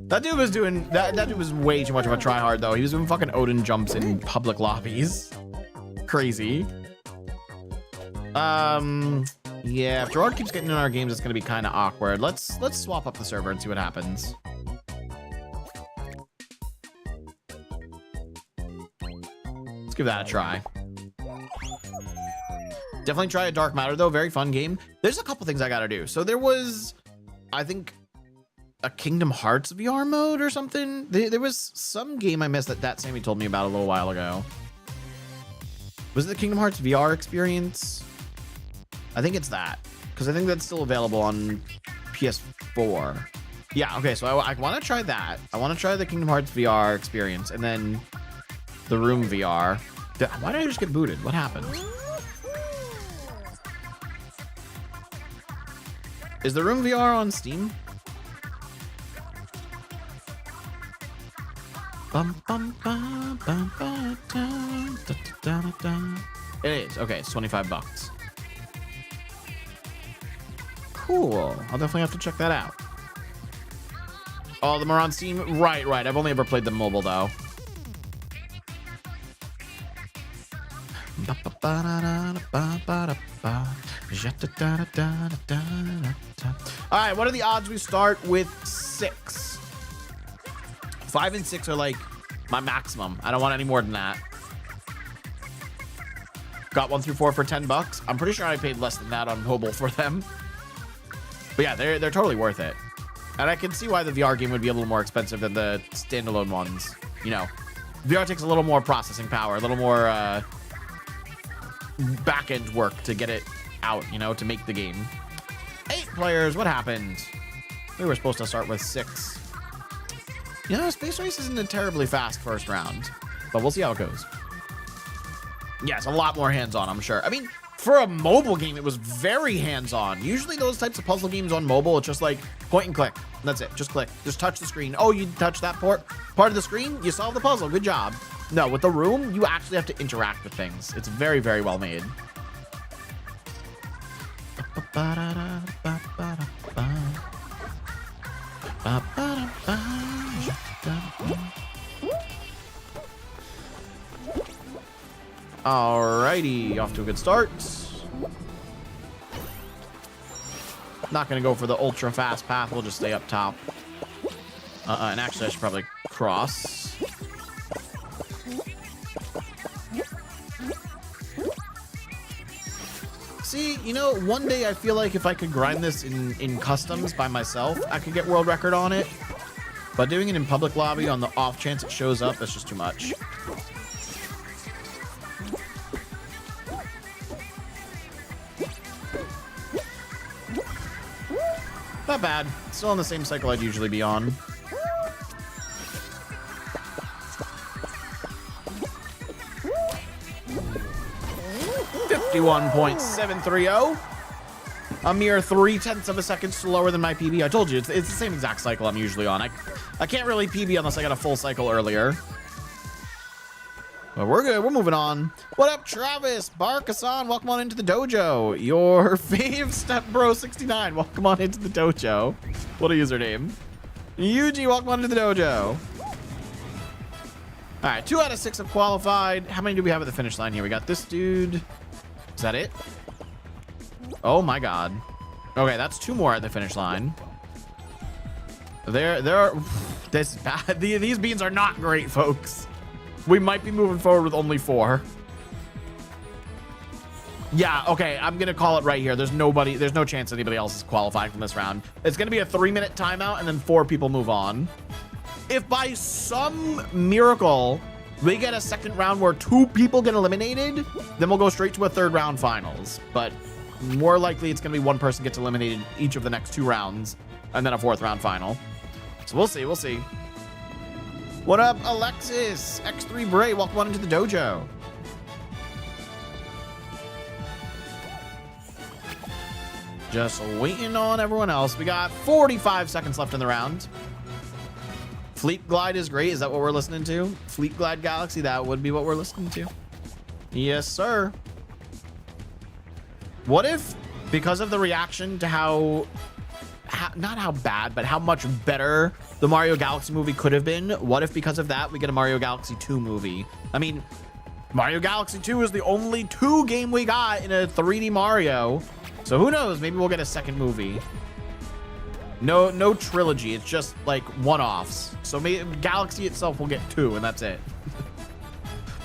That dude was doing, that dude was way too much of a tryhard though. He was doing fucking Odin jumps in public lobbies. Crazy. Yeah, if Gerard keeps getting in our games, it's gonna be kind of awkward. Let's swap up the server and see what happens. Let's give that a try. Definitely try a Dark Matter though. Very fun game. There's a couple things I gotta do. So there was, I think, a Kingdom Hearts VR mode or something. There was some game I missed that Sammy told me about a little while ago. Was it the Kingdom Hearts VR experience? I think it's that, because I think that's still available on PS4. Yeah, okay, so I want to try that. I want to try the Kingdom Hearts VR experience, and then the Room VR. Why did I just get booted? What happened? Is the Room VR on Steam? It is. Okay, it's 25 bucks. Cool. I'll definitely have to check that out. All of them are on Steam? Right. I've only ever played them mobile, though. All right, what are the odds we start with 6? 5 and 6 are like my maximum. I don't want any more than that. Got 1 through 4 for 10 bucks. I'm pretty sure I paid less than that on mobile for them. But yeah, they're totally worth it. And I can see why the VR game would be a little more expensive than the standalone ones. You know, VR takes a little more processing power, a little more back-end work to get it out, you know, to make the game. 8 players, what happened? We were supposed to start with 6. You know, Space Race isn't a terribly fast first round, but we'll see how it goes. Yeah, it's a lot more hands-on, I'm sure. I mean, for a mobile game, it was very hands-on. Usually those types of puzzle games on mobile, it's just like point and click. That's it. Just click. Just touch the screen. Oh, you touch that part of the screen? You solve the puzzle. Good job. No, with the Room, you actually have to interact with things. It's very, very well made. Alrighty, off to a good start. Not gonna go for the ultra fast path. We'll just stay up top. And actually, I should probably cross. See, you know, one day I feel like if I could grind this in customs by myself, I could get world record on it. But doing it in public lobby on the off chance it shows up, that's just too much. Not bad. Still on the same cycle I'd usually be on. .730. A mere 0.3 of a second slower than my PB. I told you, it's the same exact cycle I'm usually on. I can't really PB unless I got a full cycle earlier. But we're good. We're moving on. What up, Travis? Barkasan, welcome on into the dojo. Your fave step bro 69. Welcome on into the dojo. What a username. Yuji, welcome on into the dojo. All right, 2 out of 6 have qualified. How many do we have at the finish line here? We got this dude. Is that it? Oh my God. Okay, that's 2 more at the finish line. There are. This is bad. These beans are not great, folks. We might be moving forward with only 4. Yeah, okay, I'm gonna call it right here. There's no chance anybody else is qualifying from this round. It's gonna be a 3-minute timeout and then 4 people move on. If by some miracle we get a second round where 2 people get eliminated, then we'll go straight to a 3rd round finals. But more likely it's gonna be 1 person gets eliminated each of the next 2 rounds and then a 4th round final. So we'll see, we'll see. What up, Alexis? X3 Bray, welcome on into the dojo. Just waiting on everyone else. We got 45 seconds left in the round. Fleet Glide is great. Is that what we're listening to? Fleet Glide Galaxy, that would be what we're listening to. Yes, sir. What if, because of the reaction to how not how bad, but how much better the Mario Galaxy movie could have been, what if because of that we get a Mario Galaxy 2 movie? I mean, Mario Galaxy 2 is the only 2 game we got in a 3D Mario. So who knows? Maybe we'll get a second movie. No trilogy. It's just like one-offs. So maybe Galaxy itself will get 2 and that's it.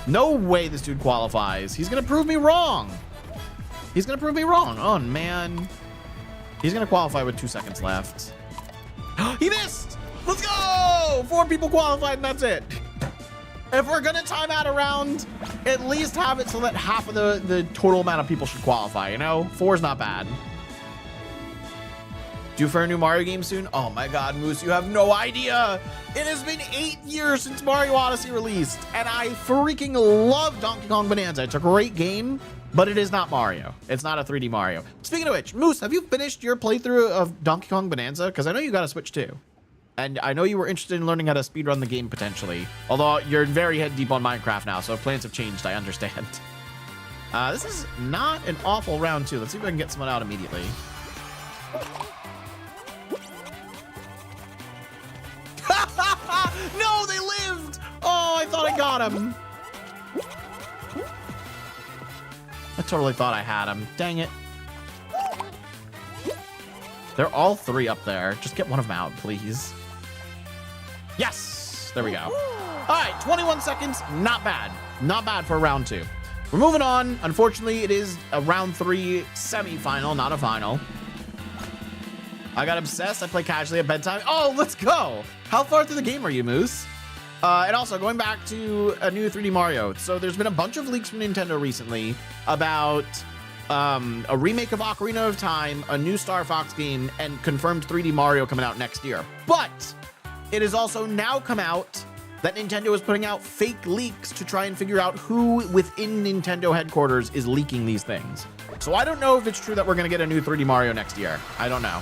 No way this dude qualifies. He's gonna prove me wrong. He's gonna prove me wrong. Oh man. He's gonna qualify with 2 seconds left. He missed! Let's go! 4 people qualified and that's it. If we're gonna time out a round, at least have it so that half of the total amount of people should qualify, you know? 4 is not bad. Due for a new Mario game soon? Oh my God, Moose, you have no idea. It has been 8 years since Mario Odyssey released, and I freaking love Donkey Kong Bonanza. It's a great game, but it is not Mario. It's not a 3D Mario. Speaking of which, Moose, have you finished your playthrough of Donkey Kong Bonanza? Because I know you got a Switch too. And I know you were interested in learning how to speedrun the game potentially. Although you're very head deep on Minecraft now, so if plans have changed, I understand. This is not an awful round two. Let's see if I can get someone out immediately. No, they lived! Oh, I thought I got him. I totally thought I had him. Dang it. They're all 3 up there. Just get one of them out, please. Yes! There we go. All right, 21 seconds. Not bad. Not bad for round 2. We're moving on. Unfortunately, it is a round 3 semi-final, not a final. I got obsessed. I play casually at bedtime. Oh, let's go. How far through the game are you, Moose? And also, going back to a new 3D Mario. So there's been a bunch of leaks from Nintendo recently about a remake of Ocarina of Time, a new Star Fox game, and confirmed 3D Mario coming out next year. But it has also now come out that Nintendo is putting out fake leaks to try and figure out who within Nintendo headquarters is leaking these things. So I don't know if it's true that we're going to get a new 3D Mario next year. I don't know.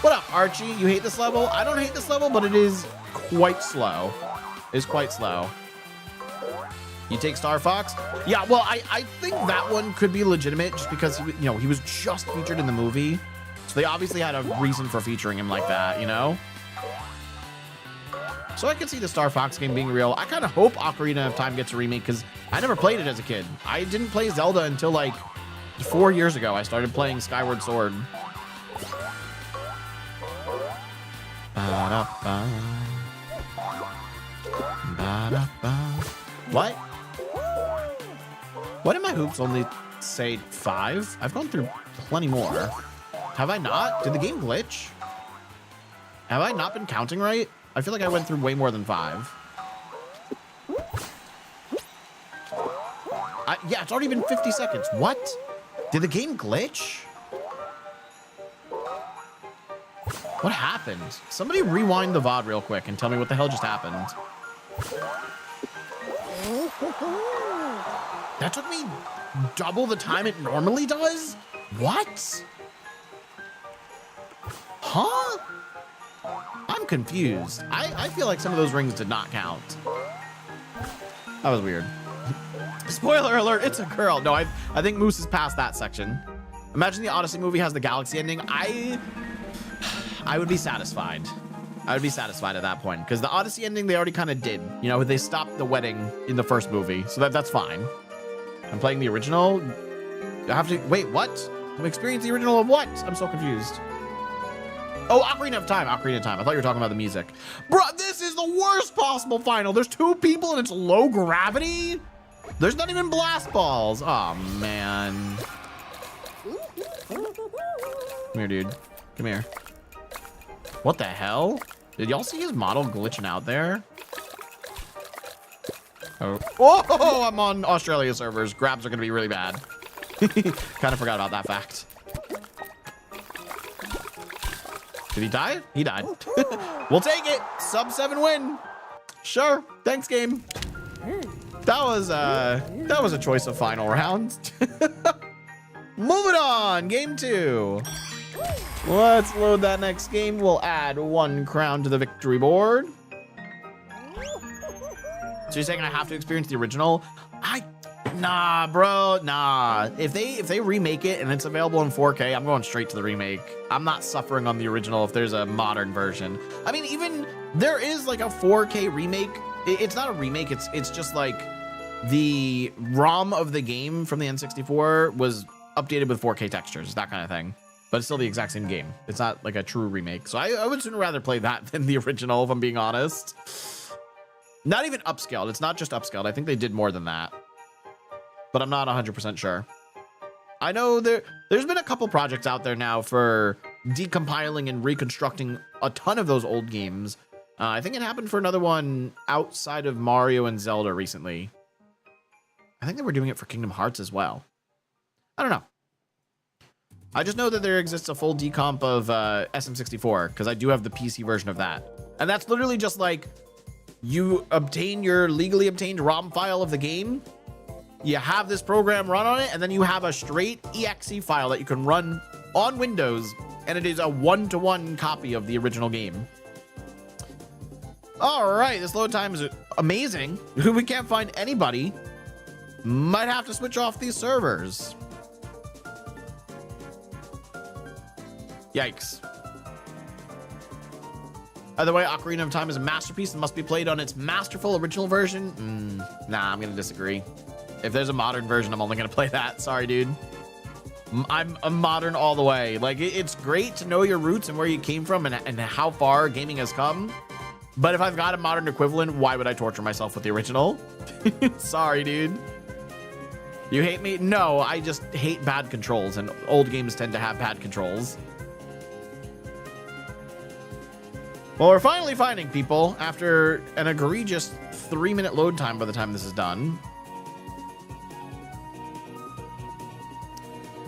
What up, Archie? You hate this level? I don't hate this level, but it is quite slow. It is quite slow. You take Star Fox? Yeah, well, I think that one could be legitimate just because, he was just featured in the movie. So they obviously had a reason for featuring him like that, you know? So I could see the Star Fox game being real. I kind of hope Ocarina of Time gets a remake because I never played it as a kid. I didn't play Zelda until like 4 years ago. I started playing Skyward Sword. Ba-da-ba. Ba-da-ba. What? Why did my hoops only say 5? I've gone through plenty more. Have I not? Did the game glitch? Have I not been counting right? I feel like I went through way more than 5. Yeah, it's already been 50 seconds. What? Did the game glitch? What happened? Somebody rewind the VOD real quick and tell me what the hell just happened. That took me double the time it normally does? What? Huh? I'm confused. I feel like some of those rings did not count. That was weird. Spoiler alert, it's a girl. No, I think Moose is past that section. Imagine the Odyssey movie has the galaxy ending. I would be satisfied. I would be satisfied at that point because the Odyssey ending they already kind of did. You know, they stopped the wedding in the first movie, so that's fine. I'm playing the original. I have to wait. What? I'm experiencing the original of what? I'm so confused. Oh, Ocarina of Time. Ocarina of Time. I thought you were talking about the music. Bro, this is the worst possible final. There's 2 people and it's low gravity. There's not even blast balls. Oh man. Come here, dude. Come here. What the hell? Did y'all see his model glitching out there? Oh, whoa, I'm on Australia servers. Grabs are gonna be really bad. Kind of forgot about that fact. Did he die? He died. We'll take it. Sub 7 win. Sure. Thanks, game. That was a choice of final round. Moving on. Game 2. Let's load that next game. We'll add 1 crown to the victory board. So you're saying I have to experience the original? Nah, bro, nah. If they remake it and it's available in 4K, I'm going straight to the remake. I'm not suffering on the original if there's a modern version. I mean, even there is like a 4K remake. It's not a remake. It's just like the ROM of the game from the N64 was updated with 4K textures, that kind of thing. But it's still the exact same game. It's not like a true remake. So I would sooner rather play that than the original, if I'm being honest. Not even upscaled. It's not just upscaled. I think they did more than that. But I'm not 100% sure. I know there's been a couple projects out there now for decompiling and reconstructing a ton of those old games. I think it happened for another one outside of Mario and Zelda recently. I think they were doing it for Kingdom Hearts as well. I don't know. I just know that there exists a full decomp of SM64 because I do have the PC version of that. And that's literally just like you obtain your legally obtained ROM file of the game. You have this program run on it, and then you have a straight exe file that you can run on Windows, and it is a one-to-one copy of the original game. All right, this load time is amazing. We can't find anybody. Might have to switch off these servers. Yikes. By the way, Ocarina of Time is a masterpiece and must be played on its masterful original version. Nah, I'm gonna disagree. If there's a modern version, I'm only gonna play that. Sorry, dude. I'm a modern all the way. Like, it's great to know your roots and where you came from and how far gaming has come. But if I've got a modern equivalent, why would I torture myself with the original? Sorry, dude. You hate me? No, I just hate bad controls, and old games tend to have bad controls. Well, we're finally finding people after an egregious 3-minute load time by the time this is done.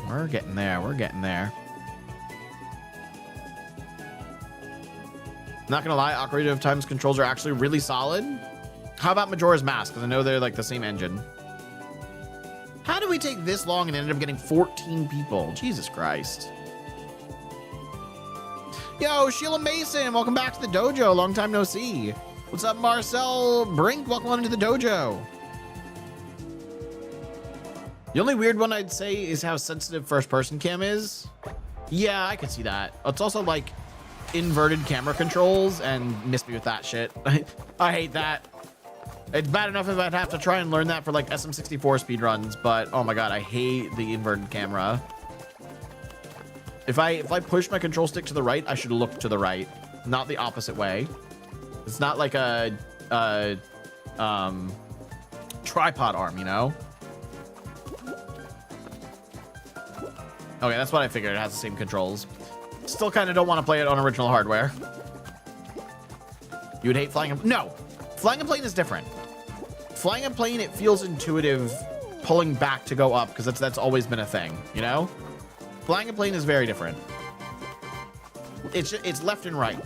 We're getting there. We're getting there. Not gonna lie, Ocarina of Time's controls are actually really solid. How about Majora's Mask? Because I know they're like the same engine. How did we take this long and ended up getting 14 people? Jesus Christ. Yo, Sheila Mason, welcome back to the dojo. Long time no see. What's up, Marcel Brink? Welcome on into the dojo. The only weird one I'd say is how sensitive first-person cam is. Yeah, I could see that. It's also like inverted camera controls, and miss me with that shit. I hate that. It's bad enough if I'd have to try and learn that for like SM64 speedruns, but oh my god, I hate the inverted camera. If I push my control stick to the right, I should look to the right, not the opposite way. It's not like a tripod arm, you know? Okay, that's what I figured. It has the same controls. Still kind of don't want to play it on original hardware. You would hate flying and... No! Flying and plane is different. Flying and plane, it feels intuitive pulling back to go up, because that's always been a thing, you know? Flying and plane is very different. It's left and right.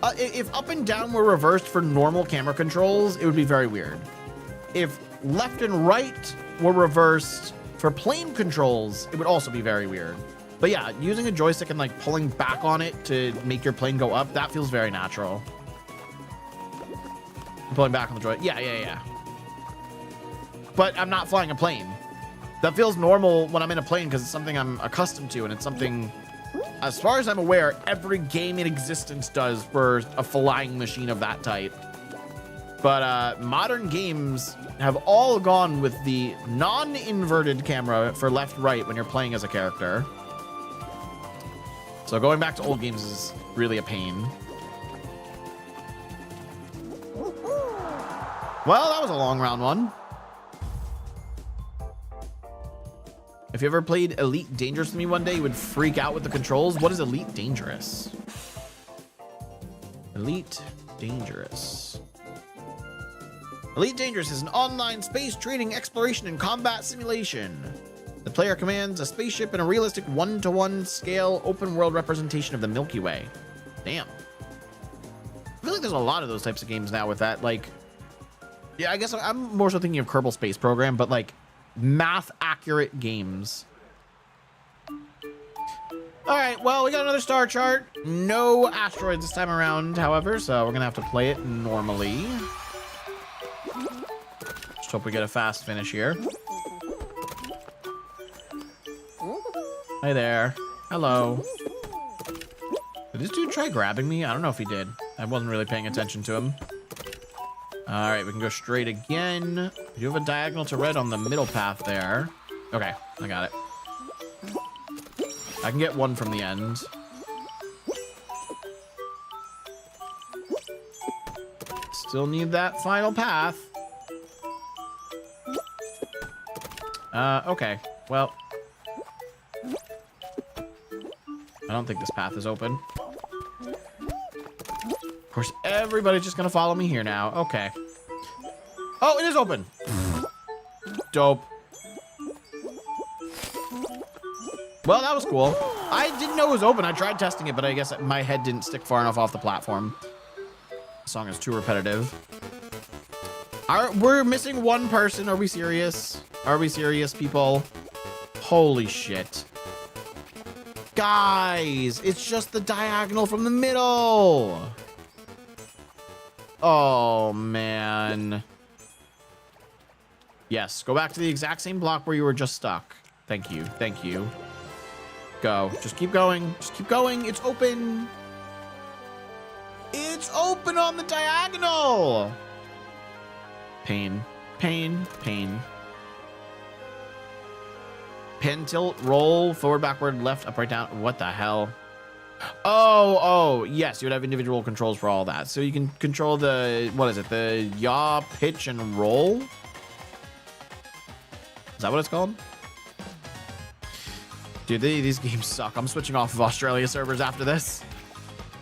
If up and down were reversed for normal camera controls, it would be very weird. If left and right were reversed for plane controls, it would also be very weird. But yeah, using a joystick and like pulling back on it to make your plane go up, that feels very natural. Pulling back on the joystick. Yeah. But I'm not flying a plane. That feels normal when I'm in a plane because it's something I'm accustomed to, and it's something, as far as I'm aware, every game in existence does for a flying machine of that type. But modern games have all gone with the non-inverted camera for left-right when you're playing as a character. So going back to old games is really a pain. Well, that was a long round one. If you ever played Elite Dangerous with me one day, you would freak out with the controls. What is Elite Dangerous? Elite Dangerous. Elite Dangerous is an online space training, exploration, and combat simulation. The player commands a spaceship in a realistic one-to-one scale open world representation of the Milky Way. Damn. I feel like there's a lot of those types of games now with that, like... Yeah, I guess I'm more so thinking of Kerbal Space Program, but like math-accurate games. All right, well, we got another star chart. No asteroids this time around, however, so we're gonna have to play it normally. Just hope we get a fast finish here. Hi there. Hello. Did this dude try grabbing me? I don't know if he did. I wasn't really paying attention to him. All right, we can go straight again. We do have a diagonal to red on the middle path there. Okay, I got it. I can get one from the end. Still need that final path. Okay, well, I don't think this path is open. Of course, everybody's just gonna follow me here now. Okay. Oh, it is open. Dope. Well, that was cool. I didn't know it was open. I tried testing it, but I guess my head didn't stick far enough off the platform. The song is too repetitive. We're missing one person. Are we serious? Are we serious, people? Holy shit. Guys, it's just the diagonal from the middle. Oh, man. Yes, go back to the exact same block where you were just stuck. Thank you. Thank you. Go. Just keep going. Just keep going. It's open. It's open on the diagonal. Pain. Pain. Pain. Pin, tilt, roll, forward, backward, left, up, right, down. What the hell? Oh, yes. You would have individual controls for all that. So you can control the, what is it? The yaw, pitch, and roll? Is that what it's called? Dude, these games suck. I'm switching off of Australia servers after this.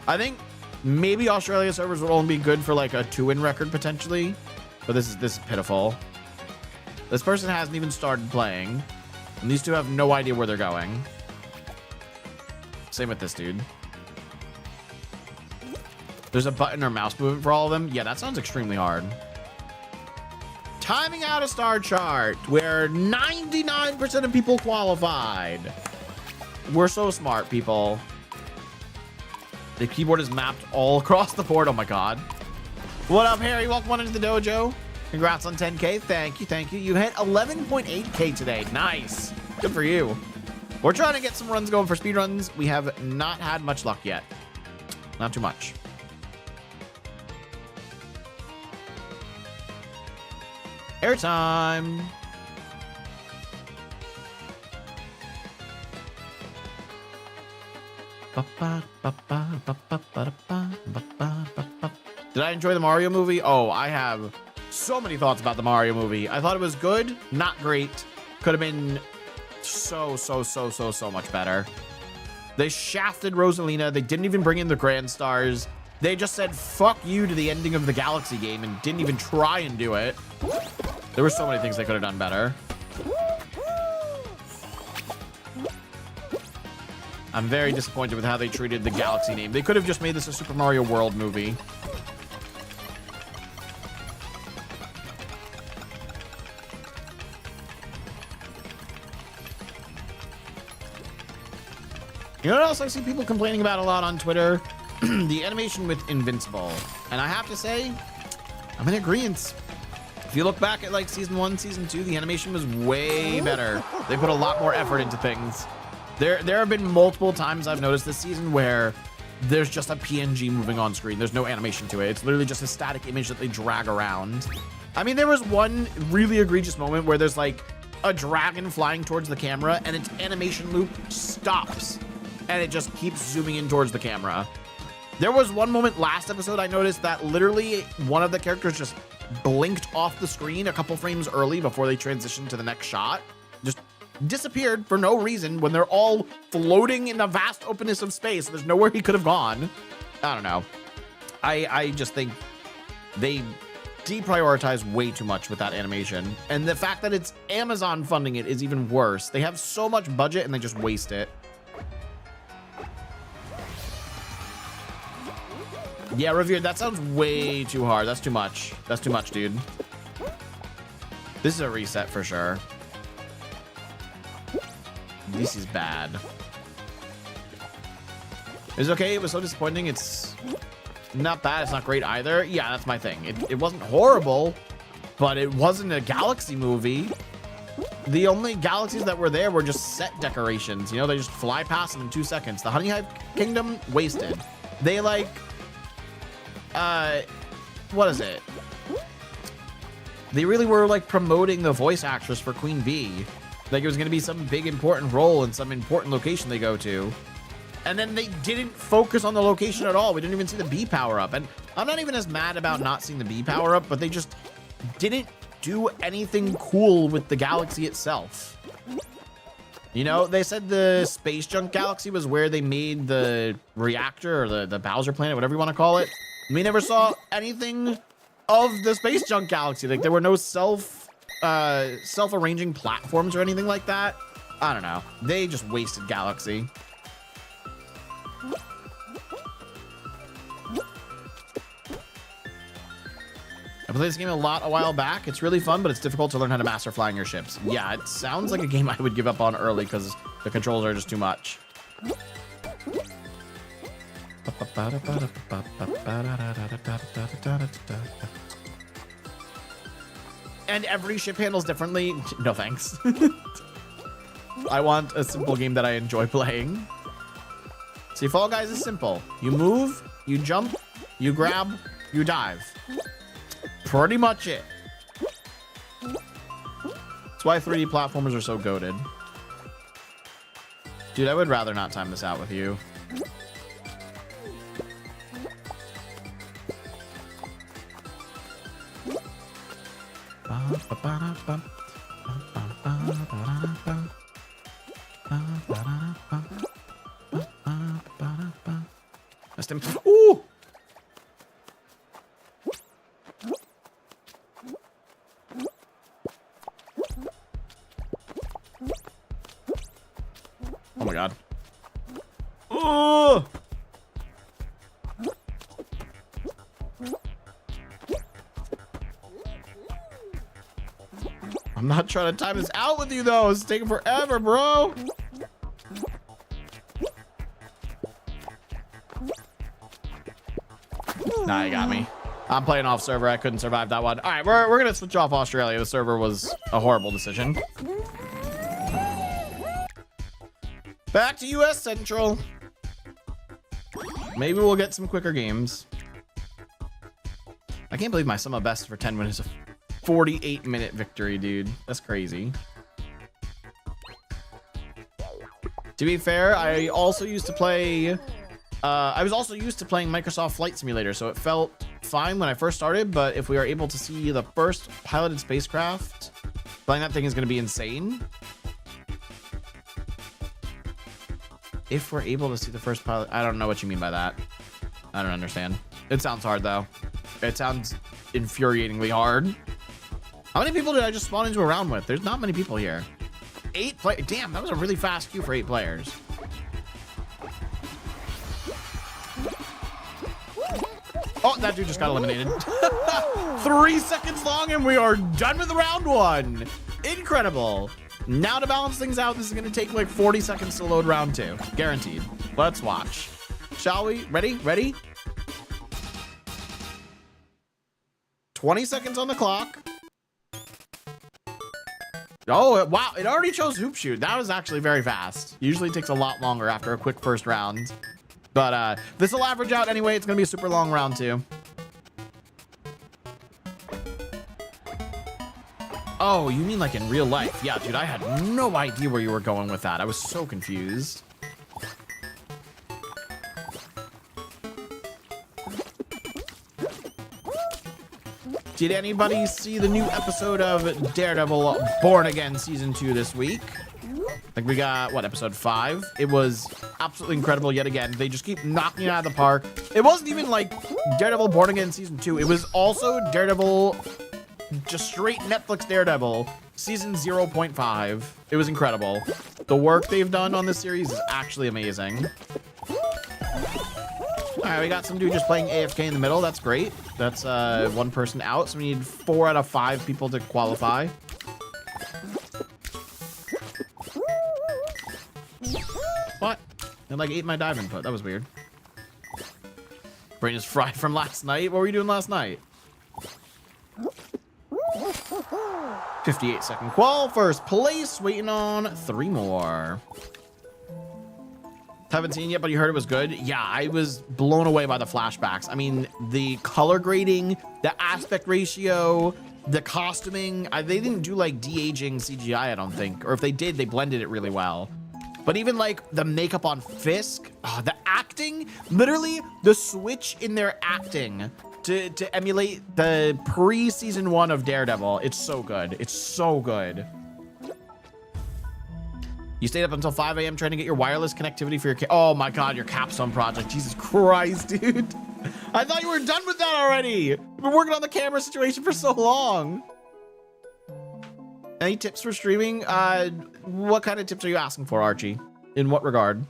I think maybe Australia servers would only be good for like a 2-win record potentially. But this is pitiful. This person hasn't even started playing. And these two have no idea where they're going. Same with this dude. There's a button or mouse movement for all of them. Yeah, that sounds extremely hard. Timing out a star chart where 99% of people qualified. We're so smart, people. The keyboard is mapped all across the board. Oh my God. What up, Harry? Welcome on into the dojo. Congrats on 10K. Thank you. Thank you. You hit 11.8K today. Nice. Good for you. We're trying to get some runs going for speedruns. We have not had much luck yet. Not too much. Airtime. Did I enjoy the Mario movie? Oh, I have so many thoughts about the Mario movie. I thought it was good, not great. Could have been so much better. They shafted Rosalina. They didn't even bring in the Grand Stars. They just said, fuck you to the ending of the Galaxy game and didn't even try and do it. There were so many things they could have done better. I'm very disappointed with how they treated the Galaxy name. They could have just made this a Super Mario World movie. You know what else I see people complaining about a lot on Twitter? The animation with Invincible. And I have to say, I'm in agreement. If you look back at like season 1, season 2, the animation was way better. They put a lot more effort into things. There have been multiple times I've noticed this season where there's just a PNG moving on screen. There's no animation to it. It's literally just a static image that they drag around. I mean, there was one really egregious moment where there's like a dragon flying towards the camera and its animation loop stops and it just keeps zooming in towards the camera. There was one moment last episode I noticed that literally one of the characters just blinked off the screen a couple frames early before they transitioned to the next shot. Just disappeared for no reason when they're all floating in the vast openness of space. There's nowhere he could have gone. I don't know. I just think they deprioritize way too much with that animation. And the fact that it's Amazon funding it is even worse. They have so much budget and they just waste it. Yeah, Revered, that sounds way too hard. That's too much. That's too much, dude. This is a reset for sure. This is bad. It's okay. It was so disappointing. It's not bad. It's not great either. Yeah, that's my thing. It wasn't horrible, but it wasn't a Galaxy movie. The only galaxies that were there were just set decorations. You know, they just fly past them in 2 seconds. The Honey Hive Kingdom, wasted. They like... what is it? They really were like promoting the voice actress for Queen Bee. Like it was going to be some big important role in some important location they go to. And then they didn't focus on the location at all. We didn't even see the bee power up. And I'm not even as mad about not seeing the bee power up, but they just didn't do anything cool with the galaxy itself. You know, they said the Space Junk Galaxy was where they made the reactor or the Bowser planet, whatever you want to call it. We never saw anything of the Space Junk Galaxy. Like there were no self-arranging platforms or anything like that. I don't know. They just wasted Galaxy. I played this game a while back. It's really fun, but it's difficult to learn how to master flying your ships. Yeah, it sounds like a game I would give up on early because the controls are just too much. And every ship handles differently. No thanks. I want a simple game that I enjoy playing. See, Fall Guys is simple. You move, you jump, you grab, you dive. Pretty much it. That's why 3D platformers are so goated. Dude, I would rather not time this out with you. Missed him. Ooh! Oh my god. Oh! I'm not trying to time this out with you though. It's taking forever, bro. Nah, you got me. I'm playing off server. I couldn't survive that one. All right, we're gonna switch off Australia. The server was a horrible decision. Back to US Central. Maybe we'll get some quicker games. I can't believe my sum of best for 10 minutes of 48-minute victory, dude. That's crazy. To be fair, I also used to play I was also used to playing Microsoft Flight Simulator, so it felt fine when I first started, but if we are able to see the first piloted spacecraft, playing that thing is going to be insane. If we're able to see the first pilot, I don't know what you mean by that. I don't understand. It sounds hard, though. It sounds infuriatingly hard. How many people did I just spawn into a round with? There's not many people here. 8 players. Damn, that was a really fast queue for 8 players. Oh, that dude just got eliminated. 3 seconds long and we are done with round 1. Incredible. Now to balance things out, this is going to take like 40 seconds to load round 2. Guaranteed. Let's watch. Shall we? Ready? Ready? 20 seconds on the clock. Oh, wow. It already chose Hoop Shoot. That was actually very fast. Usually takes a lot longer after a quick first round. But this will average out anyway. It's going to be a super long round 2. Oh, you mean like in real life? Yeah, dude, I had no idea where you were going with that. I was so confused. Did anybody see the new episode of Daredevil Born Again Season 2 this week? Like we got, what, episode 5? It was absolutely incredible yet again. They just keep knocking it out of the park. It wasn't even like Daredevil Born Again Season 2. It was also Daredevil, just straight Netflix Daredevil, Season 0.5. It was incredible. The work they've done on this series is actually amazing. All right, we got some dude just playing AFK in the middle. That's great. That's 1 person out, so we need 4 out of 5 people to qualify. What? It like ate my dive input. That was weird. Brain is fried from last night. What were you doing last night? 58-second qual. First place. Waiting on 3 more. Haven't seen it yet, but you heard it was good. Yeah, I was blown away by the flashbacks. I mean, the color grading, the aspect ratio, the costuming. They didn't do like de-aging CGI, I don't think. Or if they did, they blended it really well. But even like the makeup on Fisk, the acting, literally the switch in their acting to emulate the pre-season 1 of Daredevil. It's so good. It's so good. You stayed up until 5 a.m. trying to get your wireless connectivity for your oh my god, your capstone project. Jesus Christ, dude. I thought you were done with that already. You've been working on the camera situation for so long. Any tips for streaming? What kind of tips are you asking for, Archie? In what regard?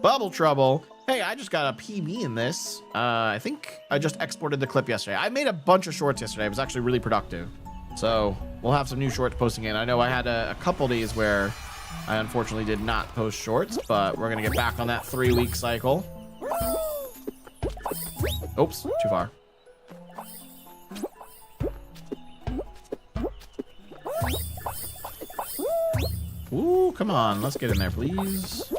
Bubble trouble. Hey, I just got a PB in this. I think I just exported the clip yesterday. I made a bunch of shorts yesterday. It was actually really productive. So we'll have some new shorts posting in. I know I had a couple days where I unfortunately did not post shorts, but we're gonna get back on that 3-week cycle. Oops, too far. Ooh, come on, let's get in there, please.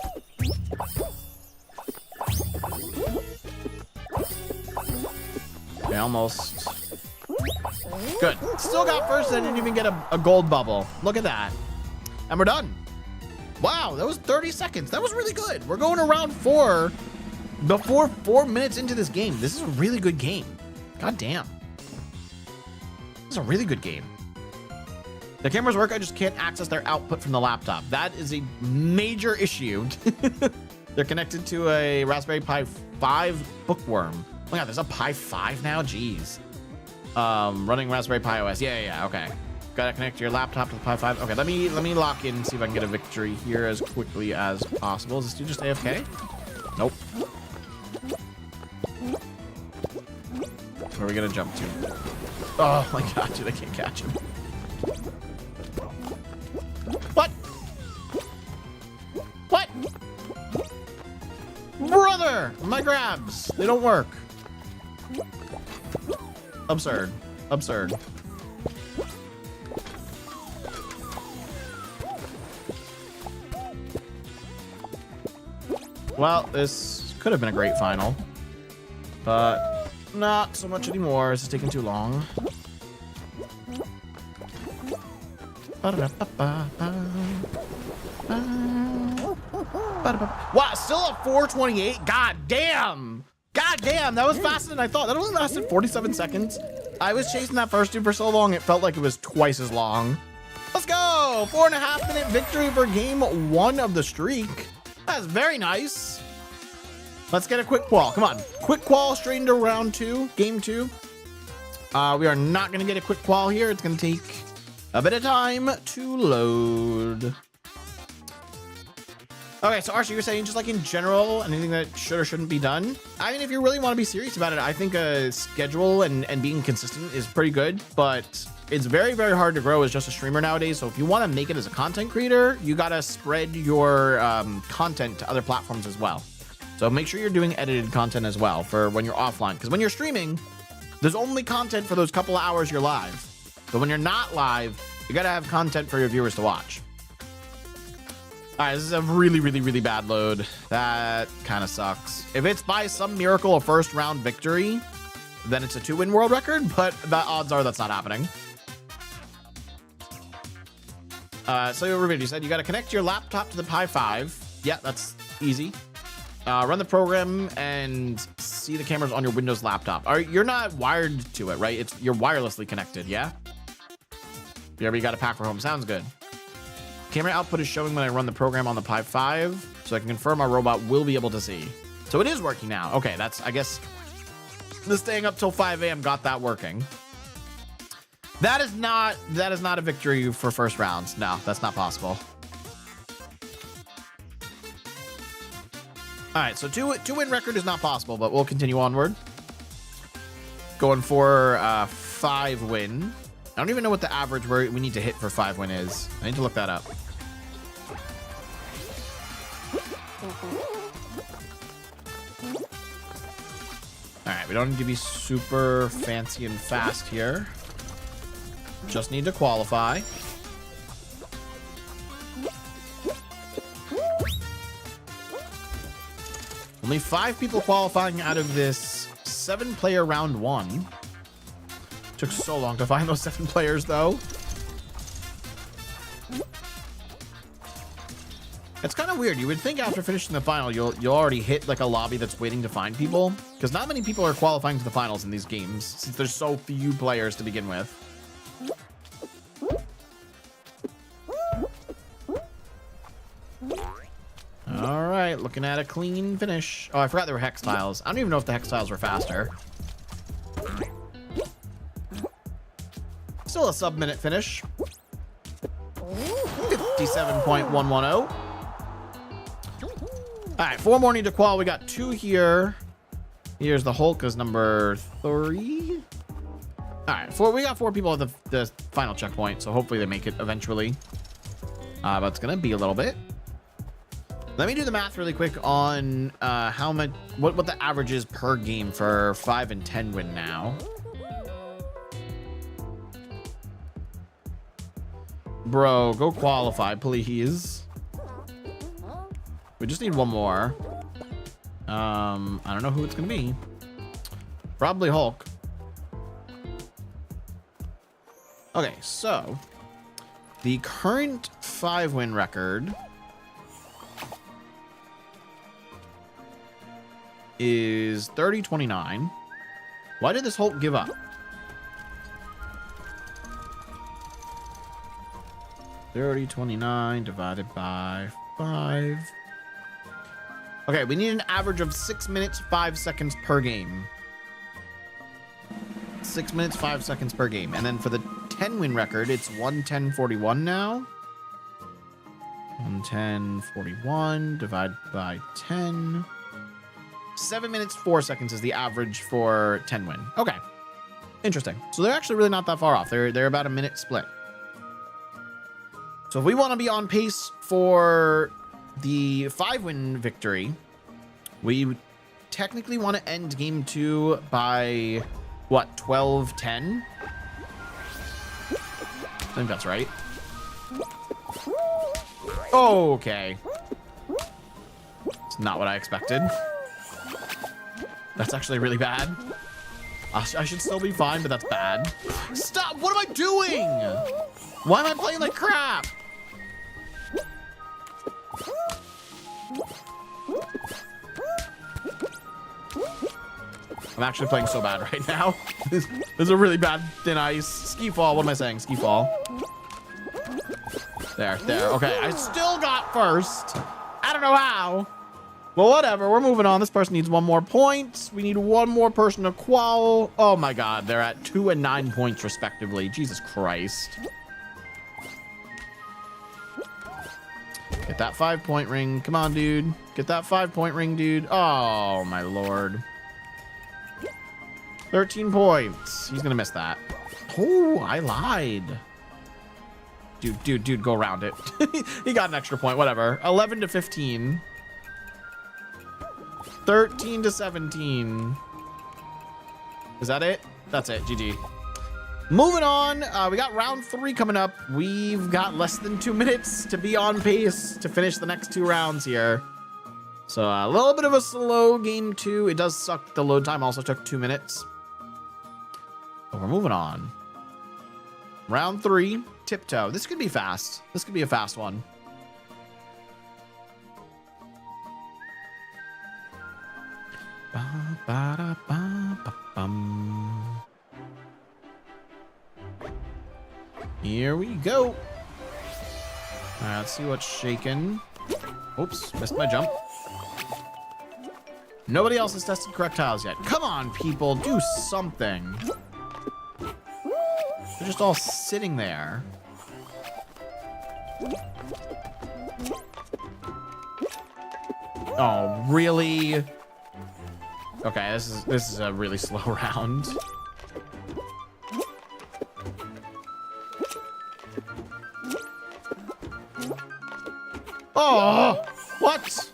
Okay, almost. Good. Still got first, I didn't even get a gold bubble. Look at that. And we're done. Wow, that was 30 seconds. That was really good. We're going to round 4 before 4 minutes into this game. This is a really good game. God damn. This is a really good game. The cameras work, I just can't access their output from the laptop. That is a major issue. They're connected to a Raspberry Pi 5 bookworm. Oh my god, there's a Pi 5 now? Jeez. Running Raspberry Pi OS. Yeah, okay. Gotta connect your laptop to the Pi 5. Okay, let me lock in and see if I can get a victory here as quickly as possible. Is this dude just AFK? Nope. Where are we gonna jump to? Oh my god, dude, I can't catch him. What? What? Brother! My grabs! They don't work. Absurd. Absurd. Well, this could have been a great final, but not so much anymore. This is taking too long. Wow, still at 4:28? God damn! God damn, that was faster than I thought. That only lasted 47 seconds. I was chasing that first dude for so long, it felt like it was twice as long. Let's go! 4.5-minute victory for game 1 of the streak. That's very nice. Let's get a quick qual. Come on. Quick qual straight into round 2, game 2. We are not going to get a quick qual here. It's going to take a bit of time to load. Okay, so Archie, you're saying just like in general, anything that should or shouldn't be done? I mean, if you really want to be serious about it, I think a schedule and being consistent is pretty good, but it's very, very hard to grow as just a streamer nowadays. So if you want to make it as a content creator, you got to spread your content to other platforms as well. So make sure you're doing edited content as well for when you're offline. Because when you're streaming, there's only content for those couple of hours you're live. But when you're not live, you got to have content for your viewers to watch. All right, this is a really, really, really bad load. That kind of sucks. If it's by some miracle a first round victory, then it's a 2-win world record, but the odds are that's not happening. So Ruben, you said you got to connect your laptop to the Pi 5. Yeah, that's easy. Run the program and see the cameras on your Windows laptop. You're not wired to it, right? You're wirelessly connected, yeah? You already got a pack for home. Sounds good. Camera output is showing when I run the program on the Pi 5, so I can confirm our robot will be able to see. So it is working now. Okay, that's, I guess, the staying up till 5 a.m. got that working. That is not a victory for first rounds. No, that's not possible. All right, so two-win record is not possible, but we'll continue onward. Going for 5-win. I don't even know what the average we need to hit for 5-win is. I need to look that up. All right, we don't need to be super fancy and fast here. Just need to qualify. Only 5 people qualifying out of this 7-player round 1. Took so long to find those 7 players, though. It's kind of weird. You would think after finishing the final, you'll already hit like a lobby that's waiting to find people, because not many people are qualifying to the finals in these games since there's so few players to begin with. looking at a clean finish. Oh, I forgot there were hex tiles. I don't even know if the hex tiles were faster. Still a sub-minute finish. 57.110. All right, 4 more need to qual. We got 2 here. Here's the Hulk as number 3. All right, we got 4 people at the final checkpoint, so hopefully they make it eventually. But it's gonna be a little bit. Let me do the math really quick on how much, what the average is per game for 5 and 10 win now. Bro, go qualify, please. We just need 1 more. I don't know who it's gonna be. Probably Hulk. Okay, so the current 5 win record is 30-29. Why did this Hulk give up? 30-29 divided by 5. Okay, we need an average of 6 minutes, 5 seconds per game. 6 minutes, 5 seconds per game. And then for the 10 win record, it's 1:10:41 now. 1:10:41 divided by 10. 7 minutes, 4 seconds is the average for 10 win. Okay. Interesting. So they're actually really not that far off. They're about a minute split. So if we want to be on pace for the 5 win victory, we technically want to end game 2 by what, 12:10? I think that's right. Okay. It's not what I expected. That's actually really bad. I should still be fine, but that's bad. Stop! What am I doing? Why am I playing like crap? I'm actually playing so bad right now. This is a really bad thin ice. Ski fall. What am I saying? Ski fall. There. Okay, I still got first. I don't know how. Well, whatever. We're moving on. This person needs 1 more point. We need 1 more person to qual. Oh my God. They're at 2 and 9 points respectively. Jesus Christ. Get that 5-point ring. Come on, dude. Get that 5-point ring, dude. Oh, my Lord. 13 points. He's going to miss that. Oh, I lied. Dude, go around it. He got an extra point. Whatever. 11-15. 13-17. Is that it? That's it. GG. Moving on. We got round 3 coming up. We've got less than 2 minutes to be on pace to finish the next 2 rounds here. So a little bit of a slow game 2. It does suck. The load time also took 2 minutes. But we're moving on. Round 3. Tiptoe. This could be fast. This could be a fast one. Here we go. All right, let's see what's shaking. Oops, missed my jump. Nobody else has tested correct tiles yet. Come on, people, do something. They're just all sitting there. Oh, really? Okay, this is a really slow round. Oh, what?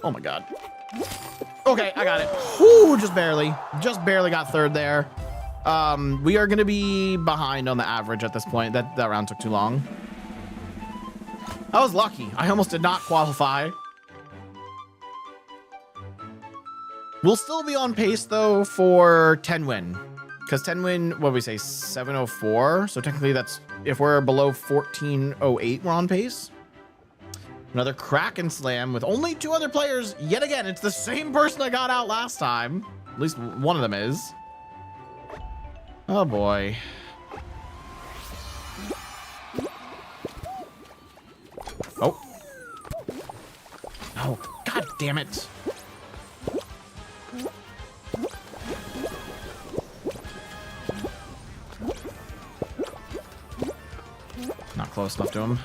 Oh my God. Okay, I got it. Whew, just barely got third there. We are gonna be behind on the average at this point. That round took too long. I was lucky. I almost did not qualify. We'll still be on pace though for 10 win. Because 10 win, what do we say, 7:04? So technically that's, if we're below 14:08, we're on pace. Another Kraken Slam with only 2 other players. Yet again, it's the same person I got out last time. At least one of them is. Oh boy. Oh. Oh, god damn it. Not close enough to him.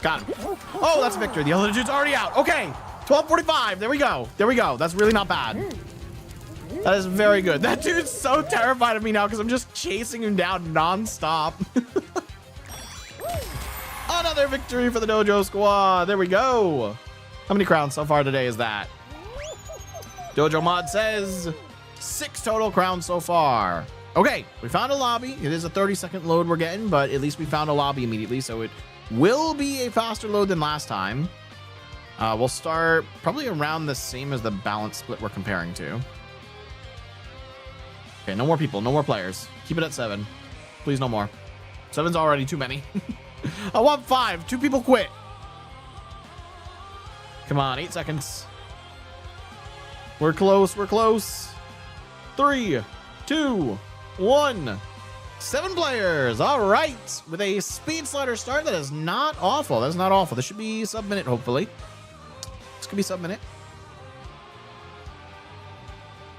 Got him. Oh, that's a victory. The other dude's already out. Okay. 12:45. There we go. There we go. That's really not bad. That is very good. That dude's so terrified of me now because I'm just chasing him down nonstop. Another victory for the Dojo Squad. There we go. How many crowns so far today is that? Dojo Mod says 6 total crowns so far. Okay, we found a lobby. It is a 30-second load we're getting, but at least we found a lobby immediately, so it will be a faster load than last time. We'll start probably around the same as the balance split we're comparing to. Okay, no more people, no more players. Keep it at 7. Please, no more. 7's already too many. I want 5. 2 people quit. Come on, 8 seconds. We're close, we're close. 3, 2, 1. 7 players. All right. With a speed slider start, that is not awful. That is not awful. This should be sub-minute, hopefully. This could be sub-minute.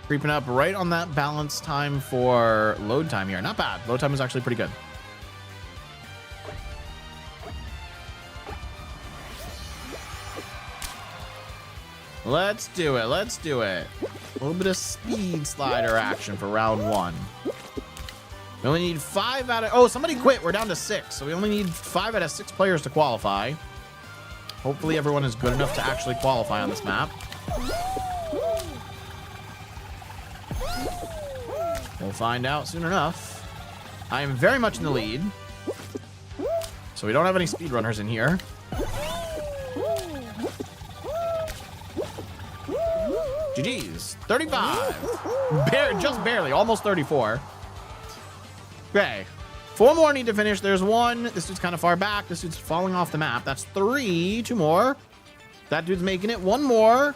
Creeping up right on that balance time for load time here. Not bad. Load time is actually pretty good. Let's do it. Let's do it. A little bit of speed slider action for round 1. We only need 5 out of... Oh, somebody quit. We're down to 6. So we only need 5 out of 6 players to qualify. Hopefully everyone is good enough to actually qualify on this map. We'll find out soon enough. I am very much in the lead. So we don't have any speedrunners in here. GG's. 35. Just barely. Almost 34. Okay. 4 more need to finish. There's 1. This dude's kind of far back. This dude's falling off the map. That's 3. 2 more. That dude's making it. 1 more.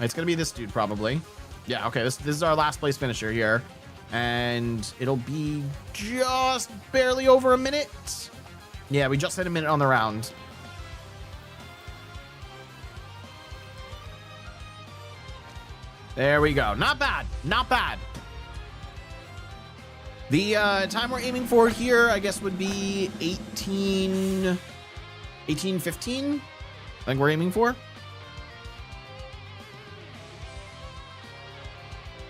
It's going to be this dude probably. Yeah, okay. This is our last place finisher here. And it'll be just barely over a minute. Yeah, we just hit a minute on the round. There we go. Not bad. Not bad. The time we're aiming for here, I guess, would be 18:15. I think we're aiming for.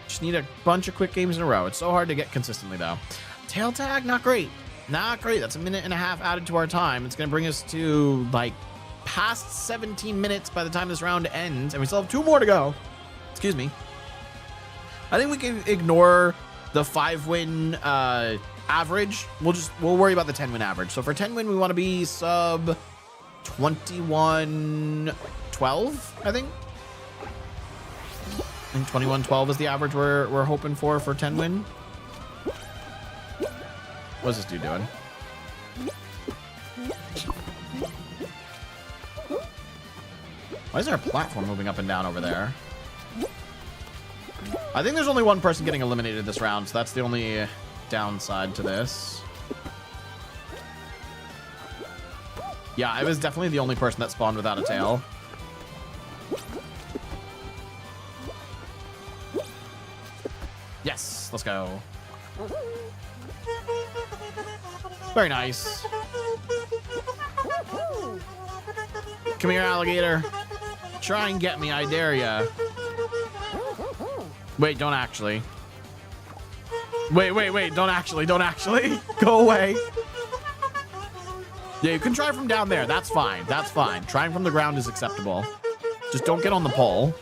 Just need a bunch of quick games in a row. It's so hard to get consistently, though. Tail tag, not great. Not great. That's a minute and a half added to our time. It's going to bring us to, like, past 17 minutes by the time this round ends. And we still have 2 more to go. Excuse me. I think we can ignore the 5-win average. We'll worry about the 10-win average. So for 10-win, we want to be sub 21:12, I think. I think 21:12 is the average we're hoping for 10-win. What's this dude doing? Why is there a platform moving up and down over there? I think there's only 1 person getting eliminated this round, so that's the only downside to this. Yeah, I was definitely the only person that spawned without a tail. Yes, let's go. Very nice. Come here, alligator. Try and get me, I dare ya. Wait, don't actually. Wait, don't actually. Go away. Yeah, you can try from down there. That's fine. That's fine. Trying from the ground is acceptable. Just don't get on the pole.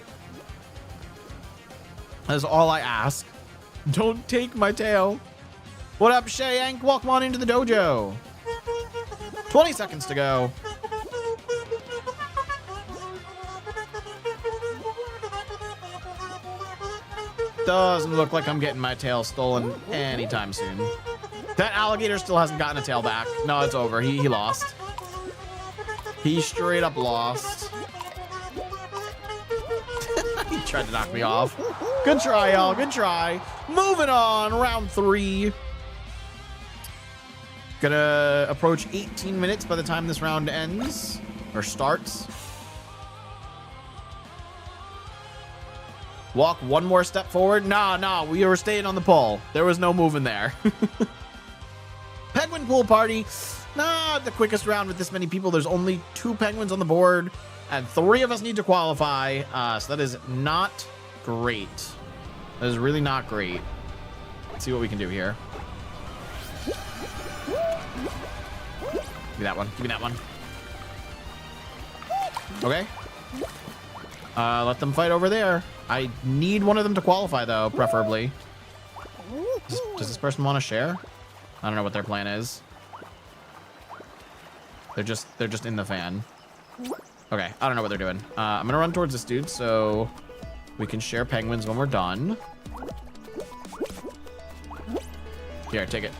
That's all I ask. Don't take my tail. What up, Shayank? Welcome on into the dojo. 20 seconds to go. Doesn't look like I'm getting my tail stolen anytime soon. That alligator still hasn't gotten a tail back. No, it's over. He lost. He straight up lost. He tried to knock me off. Good try, y'all. Good try. Moving on. Round 3. Gonna approach 18 minutes by the time this round ends. Or starts. Walk one more step forward. Nah. We were staying on the pole. There was no moving there. Penguin pool party. Not the quickest round with this many people. There's only 2 penguins on the board. And 3 of us need to qualify. So that is not great. That is really not great. Let's see what we can do here. Give me that one. Give me that one. Okay. Let them fight over there. I need one of them to qualify, though, preferably. Does this person want to share? I don't know what their plan is. They're just in the fan. Okay, I don't know what they're doing. I'm gonna run towards this dude so we can share penguins when we're done. Here, take it.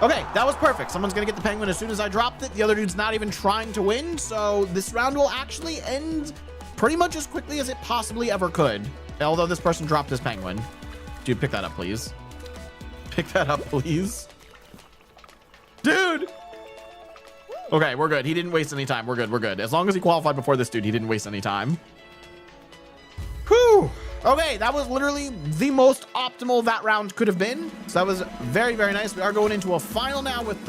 Okay, that was perfect. Someone's gonna get the penguin as soon as I dropped it. The other dude's not even trying to win, so this round will actually end pretty much as quickly as it possibly ever could. Although this person dropped his penguin. Dude, pick that up, please. Pick that up, please. Dude! Okay, we're good. He didn't waste any time. We're good. We're good. As long as he qualified before this dude, he didn't waste any time. Whew. Okay, that was literally the most optimal that round could have been. So that was very, very nice. We are going into a final now with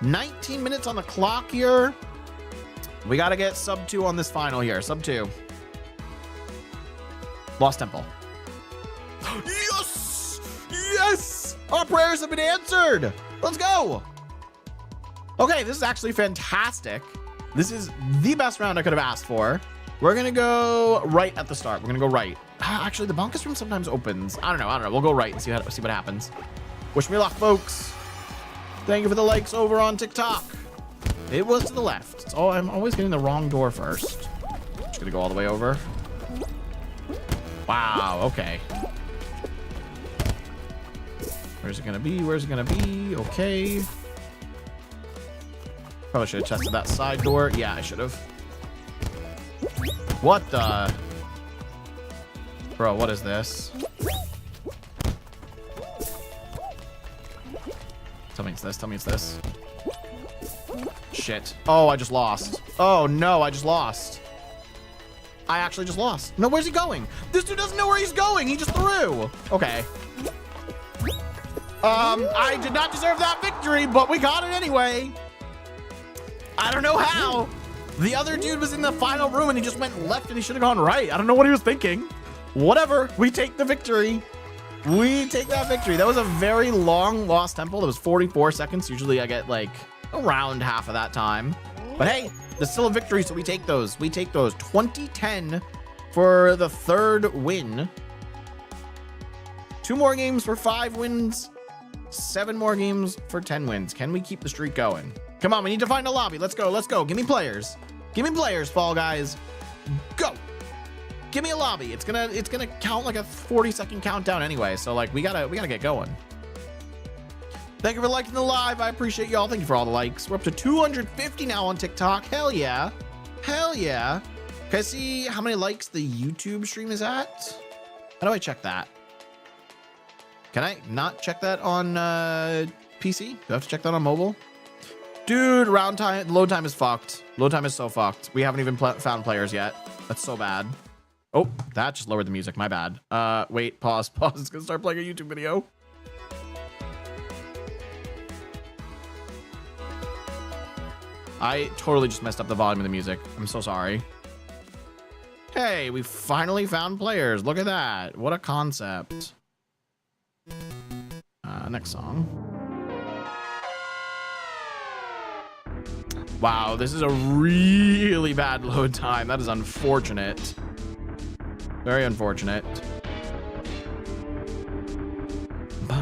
19 minutes on the clock here. We got to get sub 2 on this final here. Sub 2. Lost Temple. Yes! Yes! Our prayers have been answered. Let's go. Okay, this is actually fantastic. This is the best round I could have asked for. We're going to go right at the start. We're going to go right. Actually, the Bonkus room sometimes opens. I don't know. We'll go right and see what happens. Wish me luck, folks. Thank you for the likes over on TikTok. It was to the left. Oh, I'm always getting the wrong door first. Just going to go all the way over. Wow, okay. Where's it going to be? Where's it going to be? Okay. Probably should have tested that side door. Yeah, I should have. What the? Bro, what is this? Tell me it's this. Tell me it's this. Shit. Oh, I just lost. Oh, no, I just lost. I actually just lost. No, where's he going? This dude doesn't know where he's going. He just threw. Okay. I did not deserve that victory, but we got it anyway. I don't know how. The other dude was in the final room and he just went left and he should have gone right. I don't know what he was thinking. Whatever. We take the victory. We take that victory. That was a very long lost temple. That was 44 seconds. Usually I get like around half of that time. But hey, there's still a victory, so we take those. We take those. 2010 for the 3rd win. 2 more games for 5 wins. 7 more games for 10 wins. Can we keep the streak going? Come on, we need to find a lobby. Let's go. Let's go. Give me players. Give me players, Fall Guys. Go. Give me a lobby. It's gonna count like a 40-second countdown anyway. So like we gotta get going. Thank you for liking the live. I appreciate y'all. Thank you for all the likes. We're up to 250 now on TikTok. Hell yeah. Hell yeah. Can I see how many likes the YouTube stream is at? How do I check that? Can I not check that on PC? Do I have to check that on mobile? Dude, load time is fucked. Load time is so fucked. We haven't even found players yet. That's so bad. Oh, that just lowered the music. My bad. Wait, pause. It's gonna start playing a YouTube video. I totally just messed up the volume of the music. I'm so sorry. Hey, we finally found players. Look at that. What a concept. Next song. Wow, this is a really bad load time. That is unfortunate. Very unfortunate. I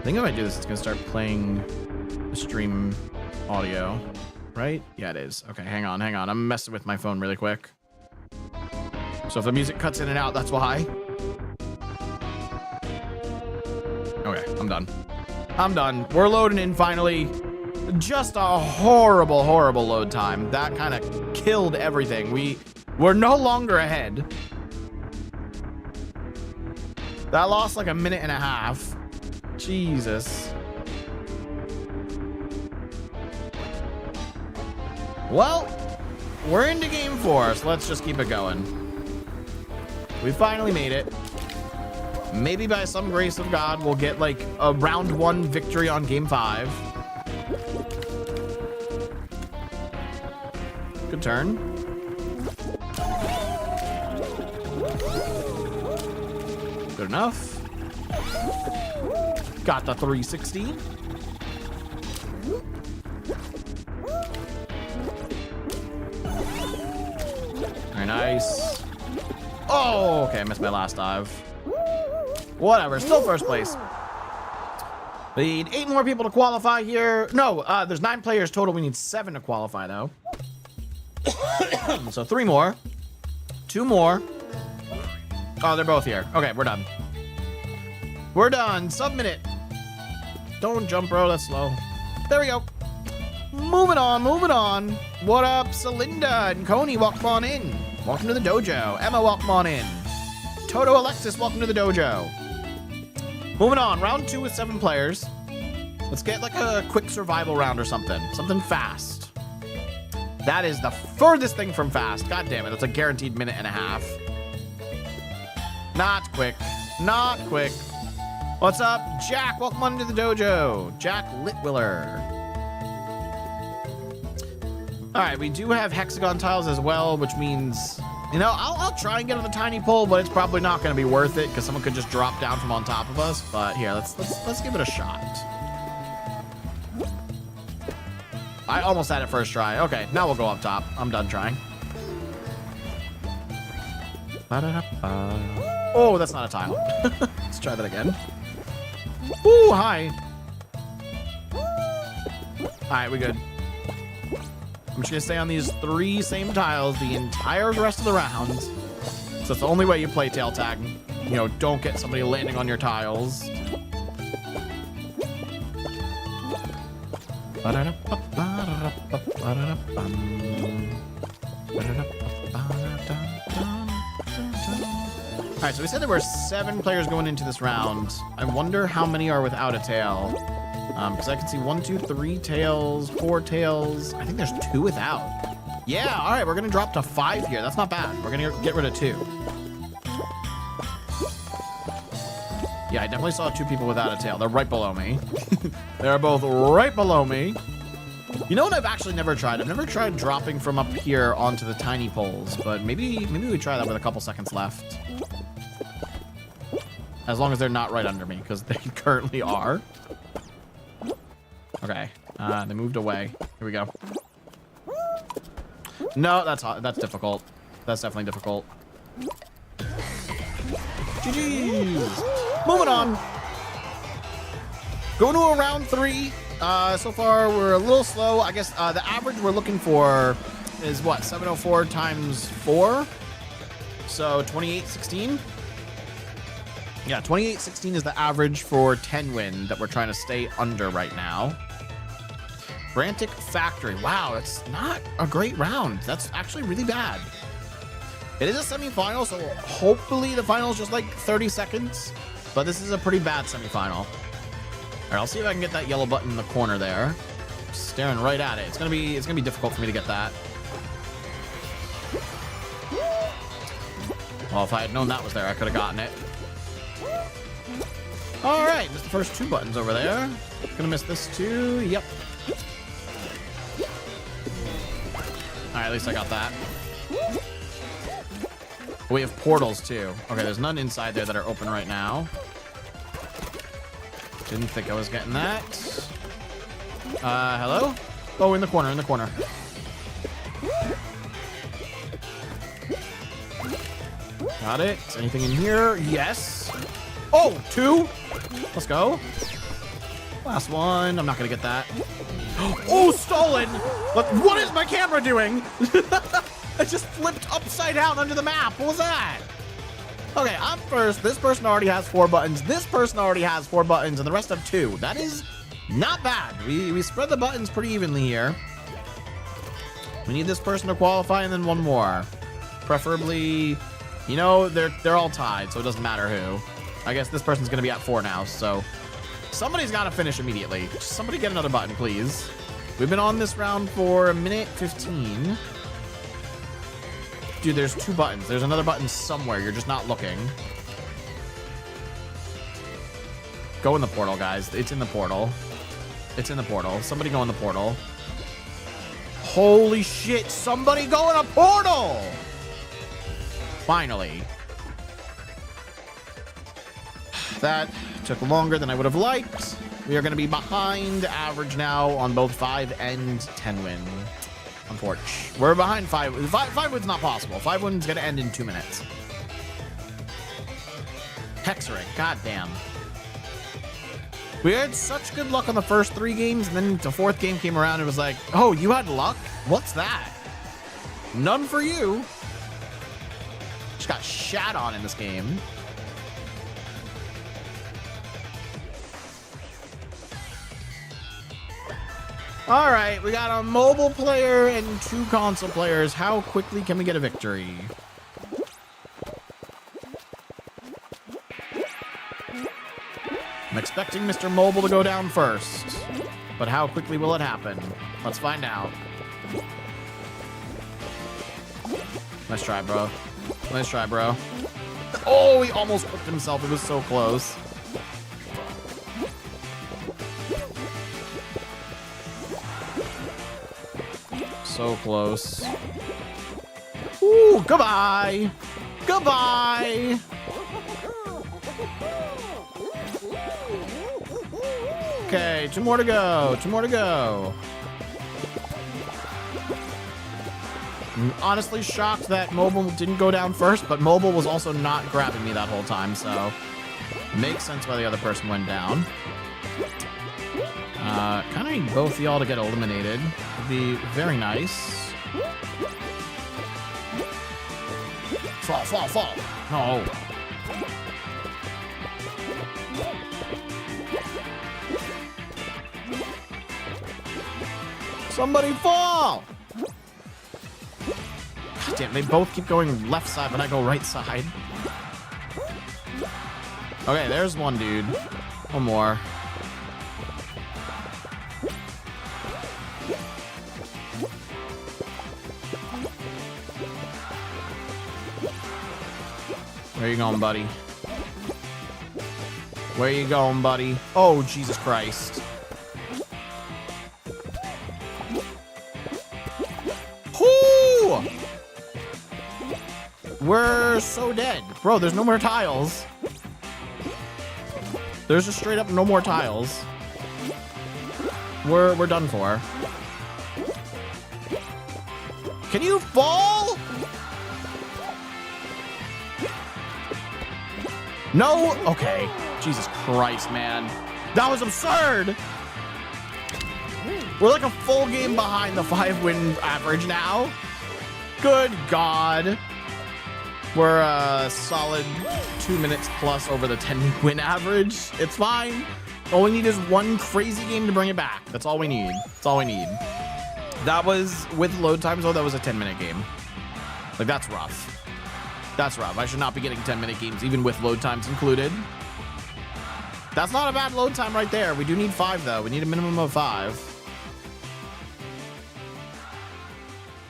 think if I do this, it's gonna start playing the stream audio, right? Yeah, it is. Okay, hang on. I'm messing with my phone really quick. So if the music cuts in and out, that's why. Okay, I'm done. I'm done. We're loading in finally. Just a horrible, horrible load time. That kind of killed everything. We're no longer ahead. That lost like a minute and a half. Jesus. Well, we're into game 4, so let's just keep it going. We finally made it. Maybe by some grace of God, we'll get like a round 1 victory on game 5. Good turn. Good enough. Got the 360. Very nice. Oh, okay, I missed my last dive. Whatever, still first place. We need 8 more people to qualify here. No, there's 9 players total. We need 7 to qualify, though. So 3 more. 2 more. Oh, they're both here. Okay, we're done. We're done. Submit it. Don't jump, bro. That's slow. There we go. Moving on, moving on. What up, Celinda and Coney? Welcome on in. Welcome to the dojo. Emma, welcome on in. Toto Alexis, welcome to the dojo. Moving on. Round 2 with 7 players. Let's get like a quick survival round or something. Something fast. That is the furthest thing from fast. God damn it. That's a guaranteed minute and a half. Not quick. Not quick. What's up, Jack? Welcome on to the dojo. Jack Litwiller. All right, we do have hexagon tiles as well, which means, you know, I'll try and get on the tiny pole, but it's probably not going to be worth it because someone could just drop down from on top of us. But here, let's give it a shot. I almost had it first try. Okay, now we'll go up top. I'm done trying. Oh, that's not a tile. Let's try that again. Ooh, hi. All right, we good. I'm just gonna stay on these 3 same tiles the entire rest of the round. So it's the only way you play tail tag. You know, don't get somebody landing on your tiles. All right, so we said there were 7 players going into this round. I wonder how many are without a tail. Because I can see 1, 2, 3 tails, 4 tails. I think there's 2 without. Yeah, all right, we're gonna drop to 5 here. That's not bad. We're gonna get rid of 2. Yeah, I definitely saw 2 people without a tail. They're right below me. They're both right below me. You know what I've actually never tried? I've never tried dropping from up here onto the tiny poles, but maybe we try that with a couple seconds left. As long as they're not right under me, because they currently are. Okay, they moved away. Here we go. No, that's difficult. That's definitely difficult. GG's. Moving on. Going to a round 3. So far, we're a little slow. I guess the average we're looking for is what? 704 times 4? So 2816? Yeah, 2816 is the average for 10 win that we're trying to stay under right now. Frantic Factory. Wow, that's not a great round. That's actually really bad. It is a semifinal, so hopefully the final is just like 30 seconds. But this is a pretty bad semifinal. All right, I'll see if I can get that yellow button in the corner there. Just staring right at it. It's gonna be difficult for me to get that. Well, if I had known that was there, I could have gotten it. All right, missed the first 2 buttons over there. Gonna miss this too. Yep. All right, at least I got that. We have portals too. Okay, there's none inside there that are open right now. Didn't think I was getting that. Hello? Oh, in the corner, in the corner. Got it. Is anything in here? Yes. Oh, 2. Let's go. Last one. I'm not gonna get that. Oh, stolen! What is my camera doing? I just flipped upside down under the map. What was that? Okay, I'm first. This person already has 4 buttons. This person already has 4 buttons, and the rest have 2. That is not bad. We spread the buttons pretty evenly here. We need this person to qualify and then 1 more. Preferably, you know, they're all tied, so it doesn't matter who. I guess this person's gonna be at 4 now, so somebody's gotta finish immediately. Just somebody get another button, please. We've been on this round for 1:15. Dude, there's 2 buttons. There's another button somewhere. You're just not looking. Go in the portal, guys. It's in the portal. It's in the portal. Somebody go in the portal. Holy shit. Somebody go in a portal. Finally. That took longer than I would have liked. We are going to be behind average now on both 5 and 10 win. Unfortunately. We're behind 5. 5 win's not possible. 5 win's going to end in 2 minutes. Hexering. God damn. We had such good luck on the first 3 games, and then the 4th game came around and it was like, oh, you had luck? What's that? None for you. Just got shat on in this game. All right, we got a mobile player and 2 console players. How quickly can we get a victory? I'm expecting Mr. Mobile to go down first, but how quickly will it happen? Let's find out. Nice try, bro. Nice try, bro. Oh, he almost hooked himself. It was so close. So close. Ooh, goodbye. Goodbye. Okay, 2 more to go. 2 more to go. I'm honestly shocked that Mobile didn't go down first, but Mobile was also not grabbing me that whole time, so makes sense why the other person went down. Kind of need both of y'all to get eliminated. Would be very nice. Fall, fall, fall. No. Somebody fall! God damn, they both keep going left side, but I go right side. Okay, there's one dude. 1 more. Where you going, buddy? Where you going, buddy? Oh, Jesus Christ. Whoo! We're so dead. Bro, there's no more tiles. There's just straight up no more tiles. We're done for. Can you fall? No? Okay. Jesus Christ, man. That was absurd. We're like a full game behind the 5-win average now. Good God. We're a solid 2 minutes plus over the 10-win average. It's fine. All we need is 1 crazy game to bring it back. That's all we need. That's all we need. That was, with load times, though, that was a 10-minute game. Like, that's rough. That's rough. I should not be getting 10-minute games, even with load times included. That's not a bad load time right there. We do need 5, though. We need a minimum of 5.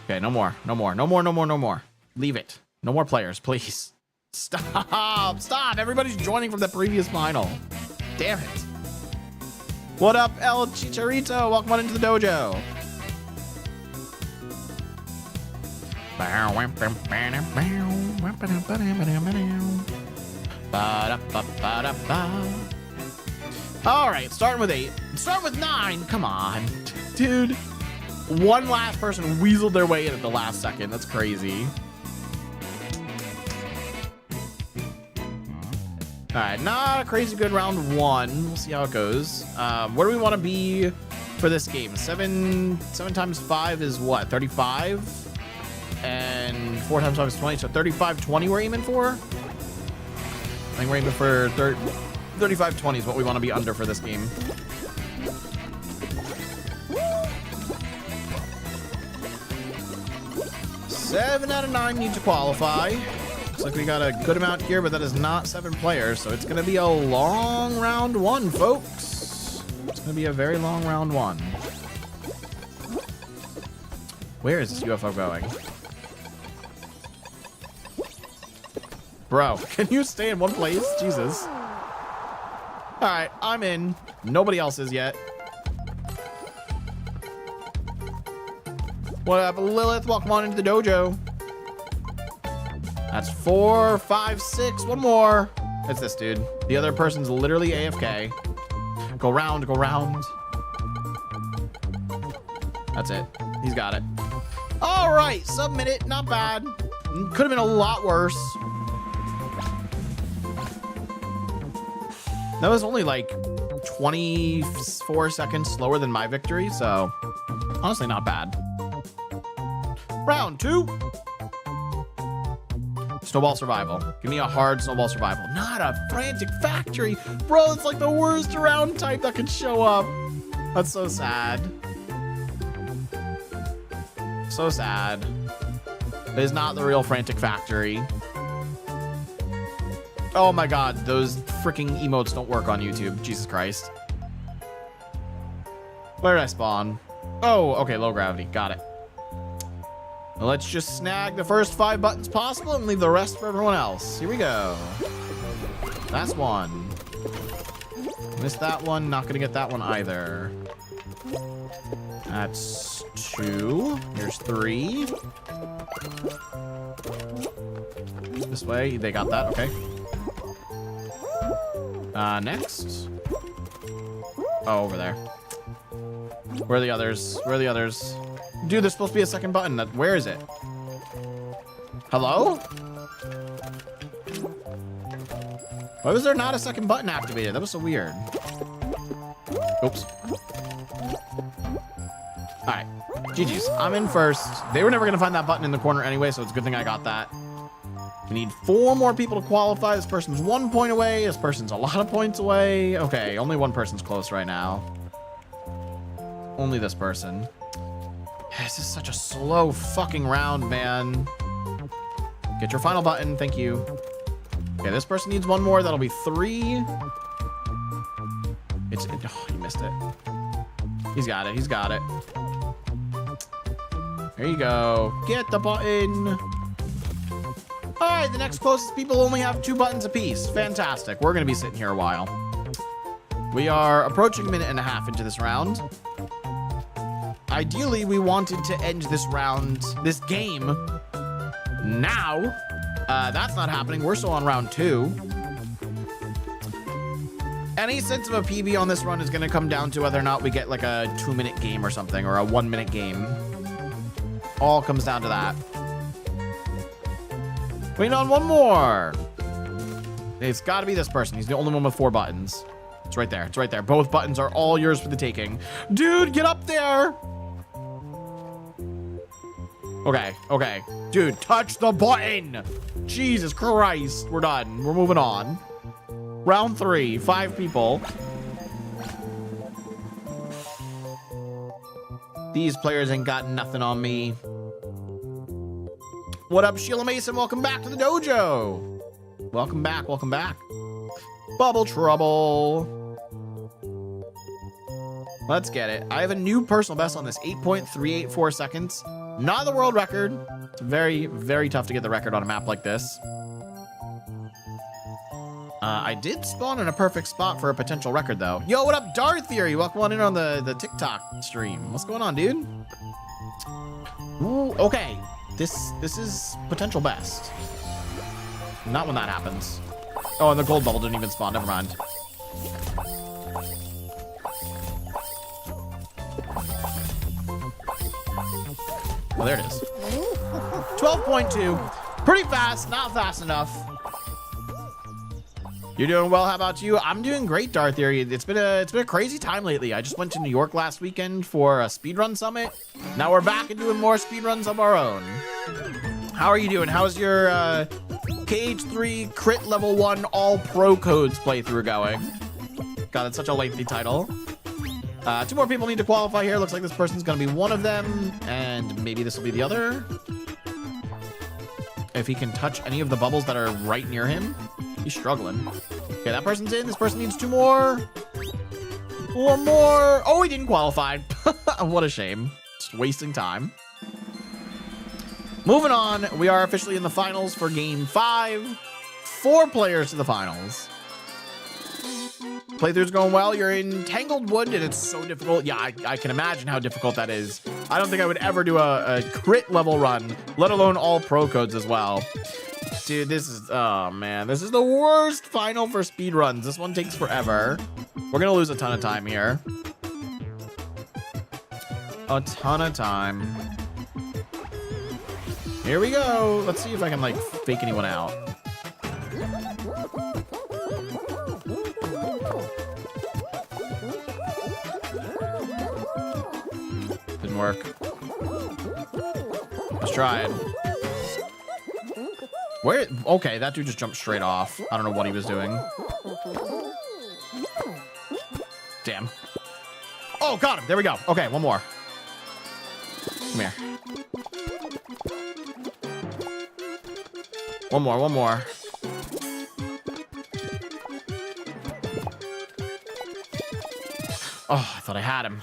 Okay, no more. No more. No more, no more, no more. Leave it. No more players, please. Stop. Stop. Everybody's joining from the previous final. Damn it. What up, El Chicharito? Welcome on into the dojo. All right, starting with 8. Start with 9. Come on, dude. 1 last person weaseled their way in at the last second. That's crazy. All right, not a crazy good round 1. We'll see how it goes. Where do we want to be for this game? 7 times 5 is what? 35? And 4 times 5 is 20, so 35, 20 we're aiming for? I think we're aiming for 35-20 is what we want to be under for this game. Seven out of 9 need to qualify. Looks like we got a good amount here, but that is not 7 players, so it's going to be a long round 1, folks. It's going to be a very long round 1. Where is this UFO going? Bro, can you stay in one place? Jesus. All right, I'm in. Nobody else is yet. What up, Lilith? Welcome on into the dojo. That's 4, 5, 6. One more. It's this dude. The other person's literally AFK. Go round, go round. That's it. He's got it. All right, submit it. Not bad. Could have been a lot worse. That was only like 24 seconds slower than my victory, so honestly not bad. Round 2. Snowball survival. Give me a hard snowball survival. Not a frantic factory. Bro, it's like the worst round type that could show up. That's so sad. So sad. It is not the real frantic factory. Oh my god, those freaking emotes don't work on YouTube. Jesus Christ. Where did I spawn? Oh, okay, low gravity. Got it. Well, let's just snag the first 5 buttons possible and leave the rest for everyone else. Here we go. That's 1. Missed that one. Not gonna get that one either. That's 2. Here's 3. This way. They got that. Okay. Next. Oh, over there. Where are the others? Where are the others? Dude, there's supposed to be a second button. Where is it? Hello? Why was there not a second button activated? That was so weird. Oops. All right. GG's. I'm in first. They were never going to find that button in the corner anyway, so it's a good thing I got that. We need 4 more people to qualify. This person's 1 point away. This person's a lot of points away. Okay, only 1 person's close right now. Only this person. This is such a slow fucking round, man. Get your final button. Thank you. Okay, this person needs 1 more. That'll be 3. Oh, he missed it. He's got it. He's got it. There you go. Get the button. All right, the next closest people only have 2 buttons apiece. Fantastic. We're going to be sitting here a while. We are approaching a minute and a half into this round. Ideally, we wanted to end this round, this game, now. That's not happening. We're still on round 2. Any sense of a PB on this run is going to come down to whether or not we get like a 2-minute game or something, or a 1-minute game. All comes down to that. Waiting on 1 more. It's got to be this person. He's the only one with 4 buttons. It's right there. It's right there. Both buttons are all yours for the taking. Dude, get up there. Okay, okay. Dude, touch the button. Jesus Christ. We're done. We're moving on. Round 3. 5 people. These players ain't got nothing on me. What up, Sheila Mason? Welcome back to the dojo. Welcome back. Welcome back. Bubble trouble. Let's get it. I have a new personal best on this. 8.384 seconds. Not the world record. It's very, very tough to get the record on a map like this. I did spawn in a perfect spot for a potential record, though. Yo, what up, Dar Theory? Welcome on in on the TikTok stream. What's going on, dude? Ooh, okay. This is potential best. Not when that happens. Oh, and the gold bubble didn't even spawn. Never mind. Well, there it is. 12.2. Pretty fast. Not fast enough. You're doing well. How about you? I'm doing great, Dar Theory. It's been a crazy time lately. I just went to New York last weekend for a speedrun summit. Now we're back and doing more speedruns of our own. How are you doing? How's your KH3 Crit Level 1 All Pro Codes playthrough going. God, that's such a lengthy title. 2 more people need to qualify here. Looks like this person's gonna be one of them, and maybe this will be the other. If he can touch any of the bubbles that are right near him. He's struggling. Okay, that person's in. This person needs 2 more. 1 more. Oh, he didn't qualify. What a shame. Just wasting time. Moving on, we are officially in the finals for game 5. 4 players to the finals. Playthrough's going well. You're in Tangled Wood, and it's so difficult. Yeah, I can imagine how difficult that is. I don't think I would ever do a crit level run, let alone all pro codes as well. Dude, this is, oh man, this is the worst final for speedruns. This one takes forever. We're gonna lose a ton of time here. A ton of time. Here we go. Let's see if I can, like, fake anyone out. Didn't work. Let's try it. Where? Okay, that dude just jumped straight off. I don't know what he was doing. Damn. Oh, got him. There we go. Okay, 1 more. Come here. 1 more, 1 more. Oh, I thought I had him.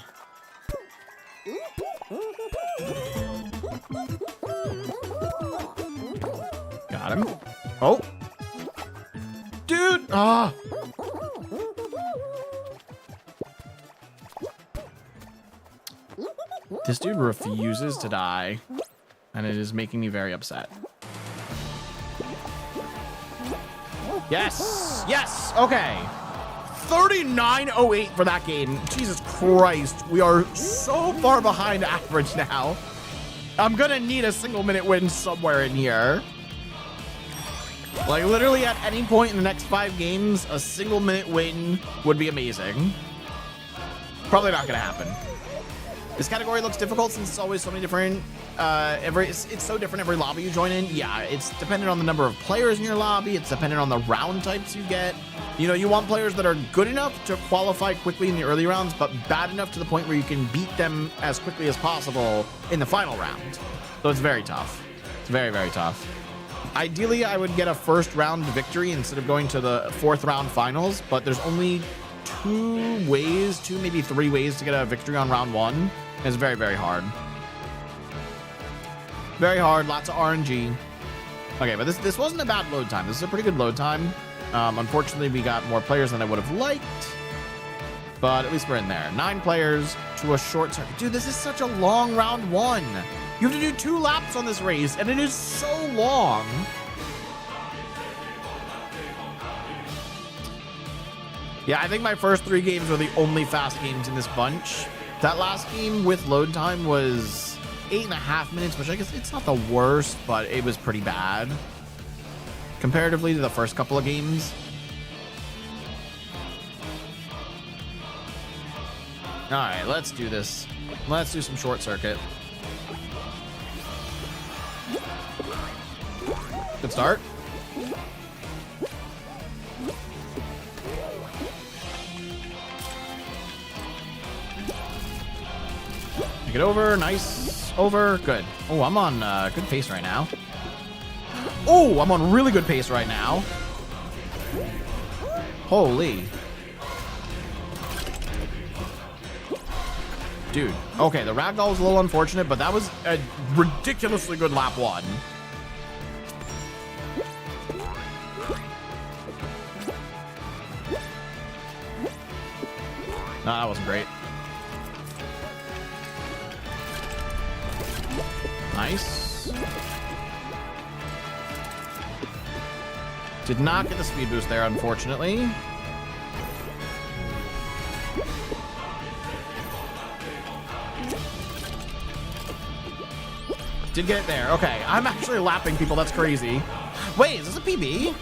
Got him. Oh. Dude. Ah. This dude refuses to die, and it is making me very upset. Yes. Yes. Okay. 39.08 for that game. Jesus Christ. We are so far behind average now. I'm going to need a single-minute win somewhere in here. Like, literally at any point in the next 5 games, a single-minute win would be amazing. Probably not going to happen. This category looks difficult since it's always so many different, it's so different every lobby you join in. Yeah, it's dependent on the number of players in your lobby. It's dependent on the round types you get. You know, you want players that are good enough to qualify quickly in the early rounds, but bad enough to the point where you can beat them as quickly as possible in the final round. So it's very tough. It's very, very tough. Ideally, I would get a first round victory instead of going to the 4th round finals, but there's only 2 ways, 2, maybe 3 ways to get a victory on round 1. It's very, very hard. Very hard, lots of RNG. Okay, but this wasn't a bad load time. This is a pretty good load time. Unfortunately, we got more players than I would have liked, but at least we're in there. 9 players to a short circuit. Dude, this is such a long round 1. You have to do 2 laps on this race, and it is so long. Yeah, I think my first 3 games were the only fast games in this bunch. That last game with load time was 8.5 minutes, which I guess it's not the worst, but it was pretty bad comparatively to the first couple of games. All right, let's do this. Let's do some short circuit. Good start. Make it over. Nice. Over. Good. Oh, I'm on good pace right now. Oh, I'm on really good pace right now. Holy. Dude. Okay, the ragdoll was a little unfortunate, but that was a ridiculously good lap 1. No, that wasn't great. Nice. Did not get the speed boost there, unfortunately. Did get it there. Okay, I'm actually lapping people. That's crazy. Wait, is this a PB?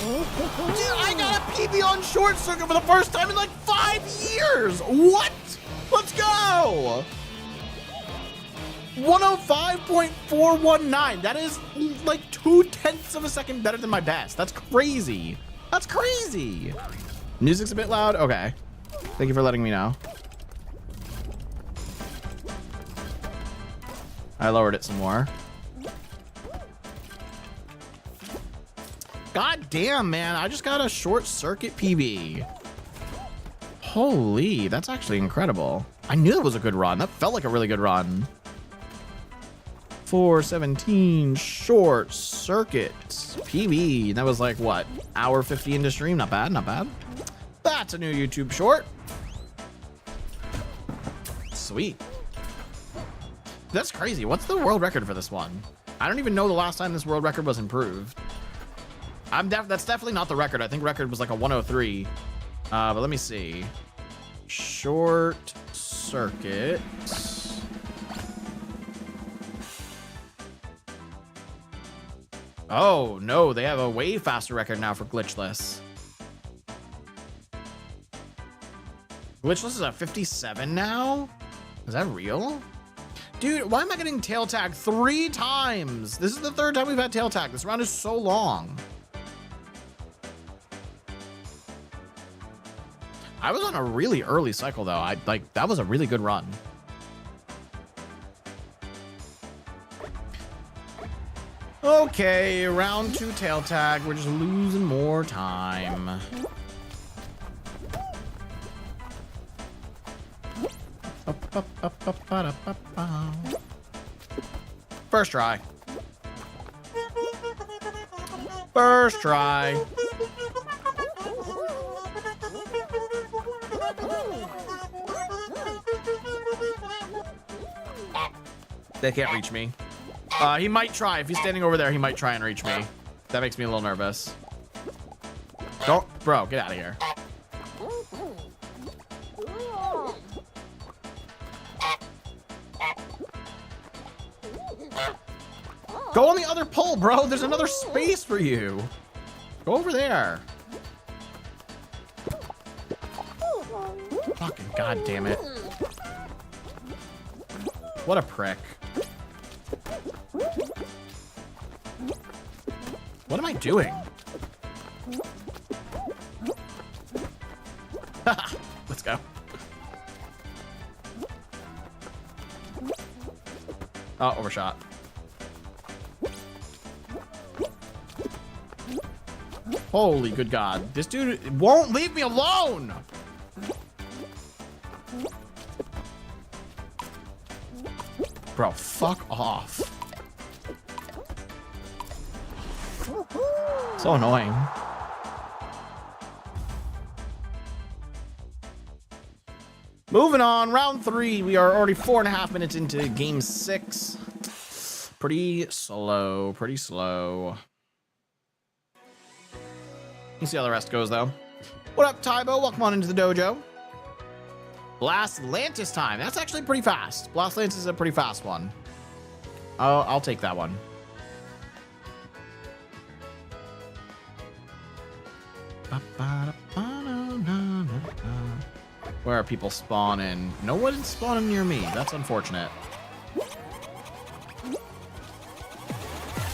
Dude, I got a PB on short circuit for the first time in like 5 years. What? Let's go. 105.419. That is like 2/10 of a second better than my best. That's crazy. That's crazy. Music's a bit loud. Okay. Thank you for letting me know. I lowered it some more. God damn, man. I just got a short circuit PB. Holy, that's actually incredible. I knew it was a good run. That felt like a really good run. 4:17 short circuit PB. That was like what? Hour 50 into stream. Not bad, not bad. That's a new YouTube short. Sweet. That's crazy. What's the world record for this one? I don't even know the last time this world record was improved. That's definitely not the record. I think record was like a 103. But let me see. Short circuit. Oh, no. They have a way faster record now for glitchless. Glitchless is at 57 now? Is that real? Dude, why am I getting tail tag 3 times? This is the 3rd time we've had tail tag. This round is so long. I was on a really early cycle though. That was a really good run. Okay, round 2 tail tag. We're just losing more time. First try. First try. They can't reach me. He might try. If he's standing over there, he might try and reach me. That makes me a little nervous. Don't, bro, get out of here. Go on the other pole, bro. There's another space for you. Go over there. Fucking goddamn it. What a prick. What am I doing? Let's go. Oh, overshot. Holy good God. This dude won't leave me alone. Bro, fuck off. So annoying. Moving on, round 3. We are already 4.5 minutes into game 6. Pretty slow, pretty slow. We'll see how the rest goes, though. What up, Tybo? Welcome on into the dojo. Blast Lantis time. That's actually pretty fast. Blast Lantis is a pretty fast one. I'll take that one. Where are people spawning? No one's spawning near me. That's unfortunate.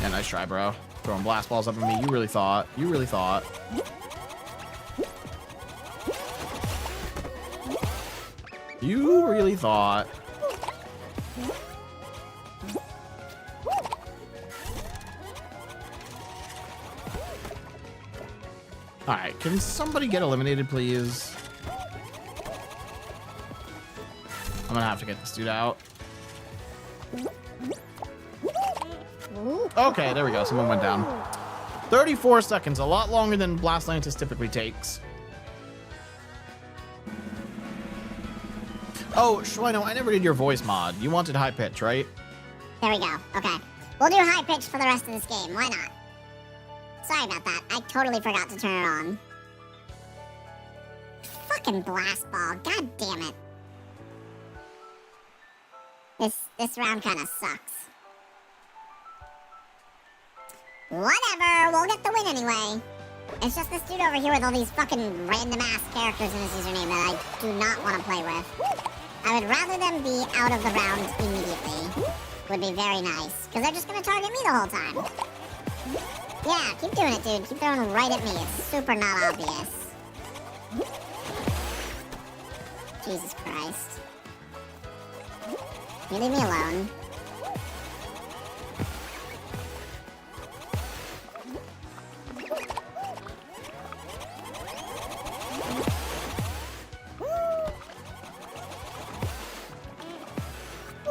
Yeah, nice try, bro. Throwing blast balls up at me. You really thought. You really thought. You really thought. All right, can somebody get eliminated, please? I'm gonna have to get this dude out. Okay, there we go. Someone went down. 34 seconds, a lot longer than Blast Lantis typically takes. Oh, Schweino, I never did your voice mod. You wanted high pitch, right? There we go. Okay. We'll do high pitch for the rest of this game. Why not? Sorry about that. I totally forgot to turn it on. Fucking blast ball. God damn it. This round kind of sucks. Whatever. We'll get the win anyway. It's just this dude over here with all these fucking random-ass characters in his username that I do not want to play with. I would rather them be out of the round immediately. Would be very nice. Because they're just going to target me the whole time. Yeah, keep doing it, dude. Keep throwing right at me. It's super not obvious. Jesus Christ. You leave me alone.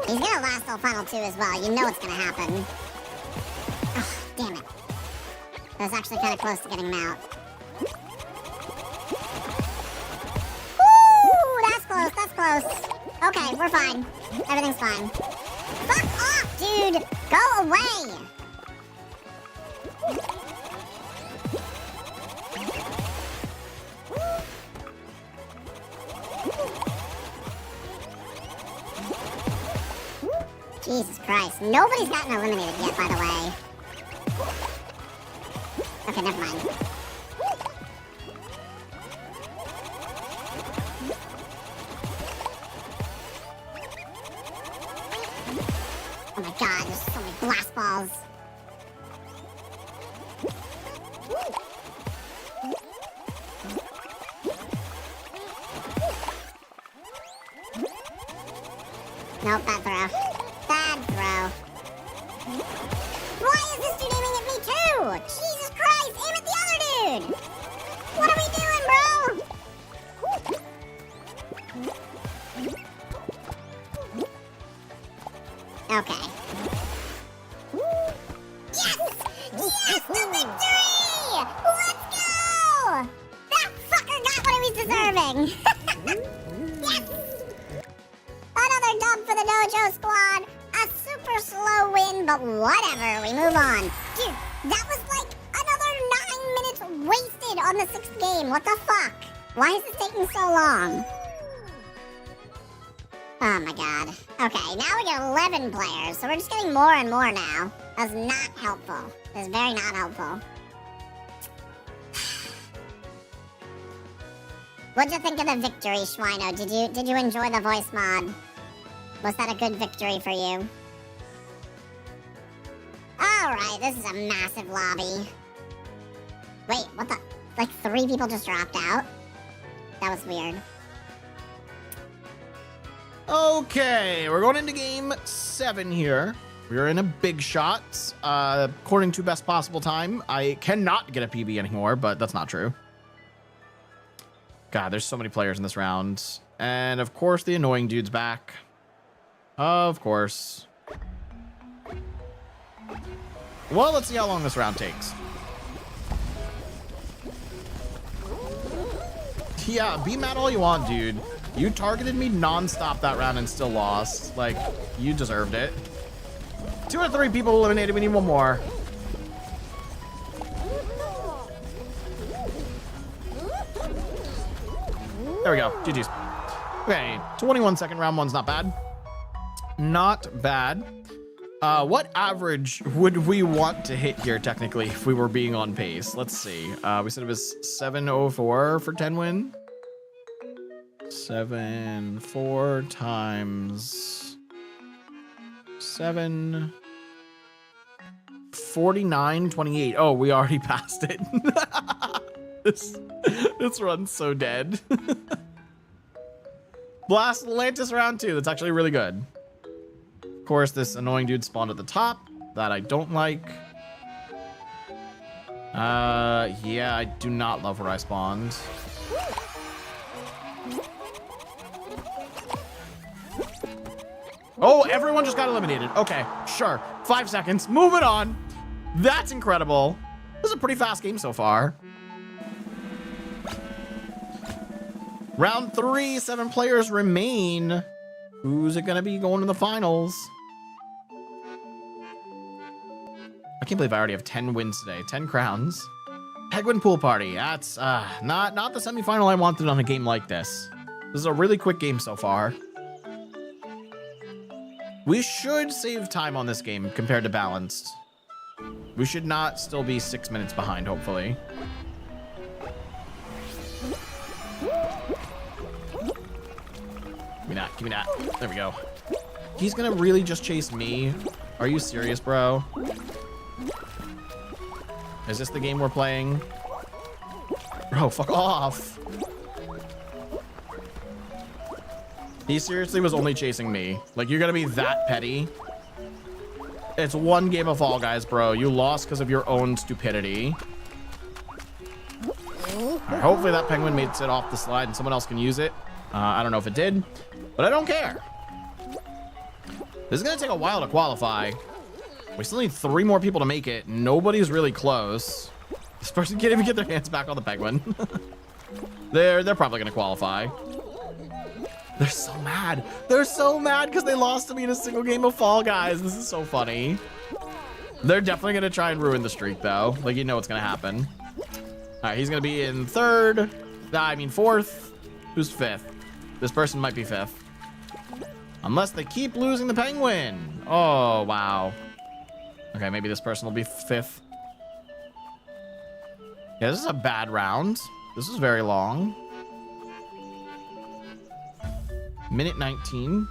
He's gonna last till final 2 as well. You know what's gonna happen. Oh, damn it. I was actually kind of close to getting him out. Woo! That's close, that's close. Okay, we're fine. Everything's fine. Fuck off, dude! Go away! Jesus Christ. Nobody's gotten eliminated yet, by the way. Okay, never mind. Oh my god, there's so many blast balls. Nope, bad throw. Bad throw. Why is this dude aiming at me too? Jesus Christ, aim at the other dude! What are we doing, bro? Okay. Yes! Yes, the victory! Let's go! That fucker got what he was deserving! Yes! Another dub for the Dojo squad. A super slow win, but whatever. We move on. Dude, that was like another 9 minutes wasted on the 6th game. What the fuck? Why is this taking so long? Oh my god. Okay, now we got 11 players, so we're just getting more and more now. That's not helpful. That's very not helpful. What'd you think of the victory, Schweino? Did you enjoy the voice mod? Was that a good victory for you? Alright, this is a massive lobby. Wait, what the? Like 3 people just dropped out? That was weird. Okay, we're going into game 7 here. We're in a big shot. According to best possible time, I cannot get a PB anymore, but that's not true. God, there's so many players in this round. And of course, the annoying dude's back. Of course. Well, let's see how long this round takes. Yeah, be mad all you want, dude. You targeted me non-stop that round and still lost. Like, you deserved it. 2 out of 3 people eliminated. We need 1 more. There we go. GG's. Okay, 21-second round 1's not bad. Not bad. What average would we want to hit here, technically, if we were being on pace? Let's see. We said it was 704 for 10 win. 4 times 7. 49.28. Oh, we already passed it. This run's so dead. Blast Atlantis round 2. That's actually really good. Of course, this annoying dude spawned at the top. That I don't like. Yeah, I do not love where I spawned. Oh, everyone just got eliminated. Okay, sure. 5 seconds. Moving on. That's incredible. This is a pretty fast game so far. Round 3, 7 players remain. Who's it gonna be going to the finals? I can't believe I already have 10 wins today. 10 crowns. Penguin Pool Party. That's not the semifinal I wanted on a game like this. This is a really quick game so far. We should save time on this game compared to Balanced. We should not still be 6 minutes behind, hopefully. Give me that. Give me that. There we go. He's gonna really just chase me. Are you serious, bro? Is this the game we're playing? Bro, fuck off. He seriously was only chasing me. Like, you're gonna be that petty? It's one game of Fall Guys, bro. You lost because of your own stupidity. Right, hopefully that penguin made it off the slide and someone else can use it. I don't know if it did, but I don't care. This is gonna take a while to qualify. We still need 3 more people to make it. Nobody's really close. This person can't even get their hands back on the penguin. They're probably gonna qualify. They're so mad. They're so mad because they lost to me in a single game of Fall Guys. This is so funny. They're definitely gonna try and ruin the streak though. Like, you know what's gonna happen. All right, he's gonna be in 3rd. I mean 4th. Who's 5th? This person might be 5th. Unless they keep losing the penguin. Oh, wow. Okay, maybe this person will be 5th. Yeah, this is a bad round. This is very long. Minute 19.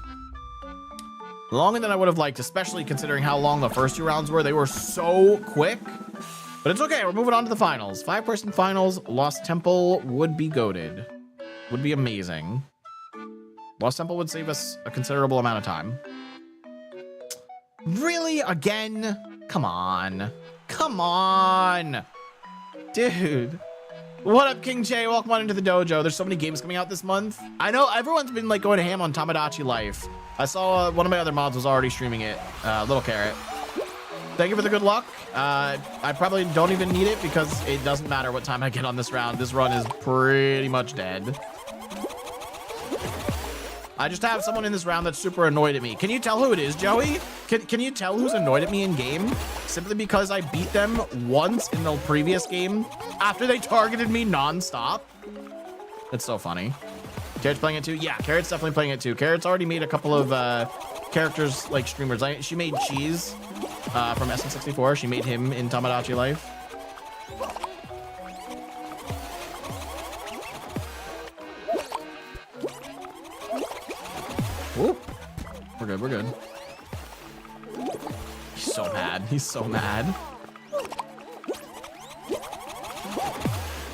Longer than I would have liked, especially considering how long the first 2 rounds were. They were so quick. But it's okay. We're moving on to the finals. 5-person finals. Lost Temple would be goated. Would be amazing. Lost Temple would save us a considerable amount of time. Really? Again? Come on. Come on. Dude. What up, King Jay? Welcome on into the dojo. There's so many games coming out this month. I know everyone's been like going ham on Tamagotchi Life. I saw one of my other mods was already streaming it. Little Carrot. Thank you for the good luck. I probably don't even need it because it doesn't matter what time I get on this round. This run is pretty much dead. I just have someone in this round that's super annoyed at me. Can you tell who it is, Joey? Can you tell who's annoyed at me in game? Simply because I beat them once in the previous game after they targeted me non-stop. It's so funny. Carrot's playing it too? Yeah, Carrot's definitely playing it too. Carrot's already made a couple of characters, like streamers. She made Cheese from SM64. She made him in Tamagotchi Life. Whoop. We're good, we're good. He's so mad. He's so mad.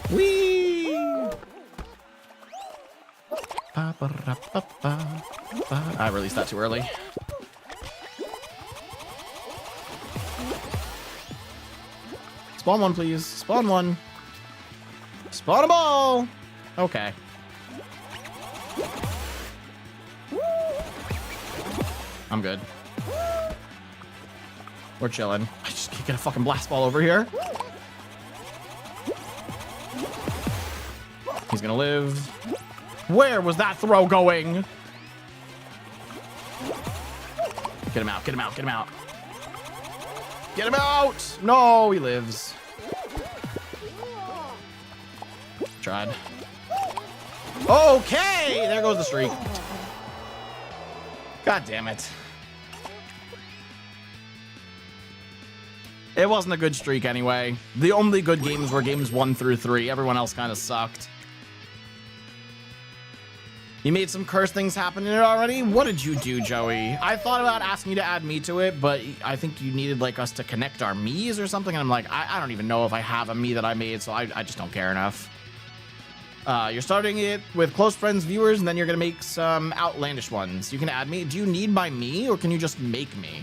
Whee! I released that too early. Spawn one, please. Spawn one. Spawn a ball. Okay. I'm good. We're chilling. I just can't get a fucking blast ball over here. He's gonna live. Where was that throw going? Get him out, get him out, get him out. Get him out! No, he lives. Tried. Okay, there goes the streak. God damn it. It wasn't a good streak anyway. The only good games were games 1 through 3. Everyone else kind of sucked. You made some curse things happen in it already? What did you do, Joey? I thought about asking you to add me to it, but I think you needed like us to connect our me's or something. And I'm like, I don't even know if I have a me that I made, so I just don't care enough. You're starting it with close friends, viewers, and then you're gonna make some outlandish ones. You can add me. Do you need my me, or can you just make me?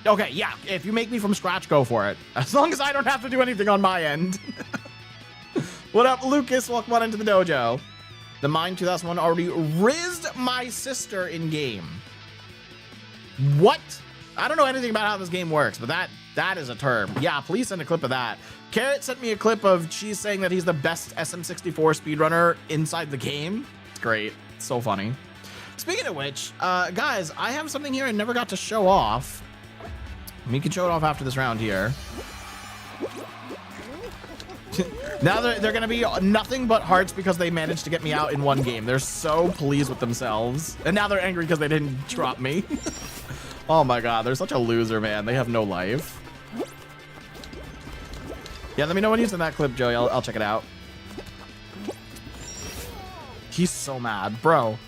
Okay, yeah, if you make me from scratch, go for it. As long as I don't have to do anything on my end. What up, Lucas? Welcome on into the dojo. The Mine 2001 already rizzed my sister in game. What? I don't know anything about how this game works, but that is a term. Yeah, please send a clip of that. Carrot sent me a clip of Cheese saying that he's the best SM64 speedrunner inside the game. It's great. It's so funny. Speaking of which, guys, I have something here I never got to show off. We can show it off after this round here. Now they're going to be nothing but hearts because they managed to get me out in one game. They're so pleased with themselves. And now they're angry because they didn't drop me. Oh my god, they're such a loser, man. They have no life. Yeah, let me know when you're in that clip, Joey. I'll check it out. He's so mad. Bro,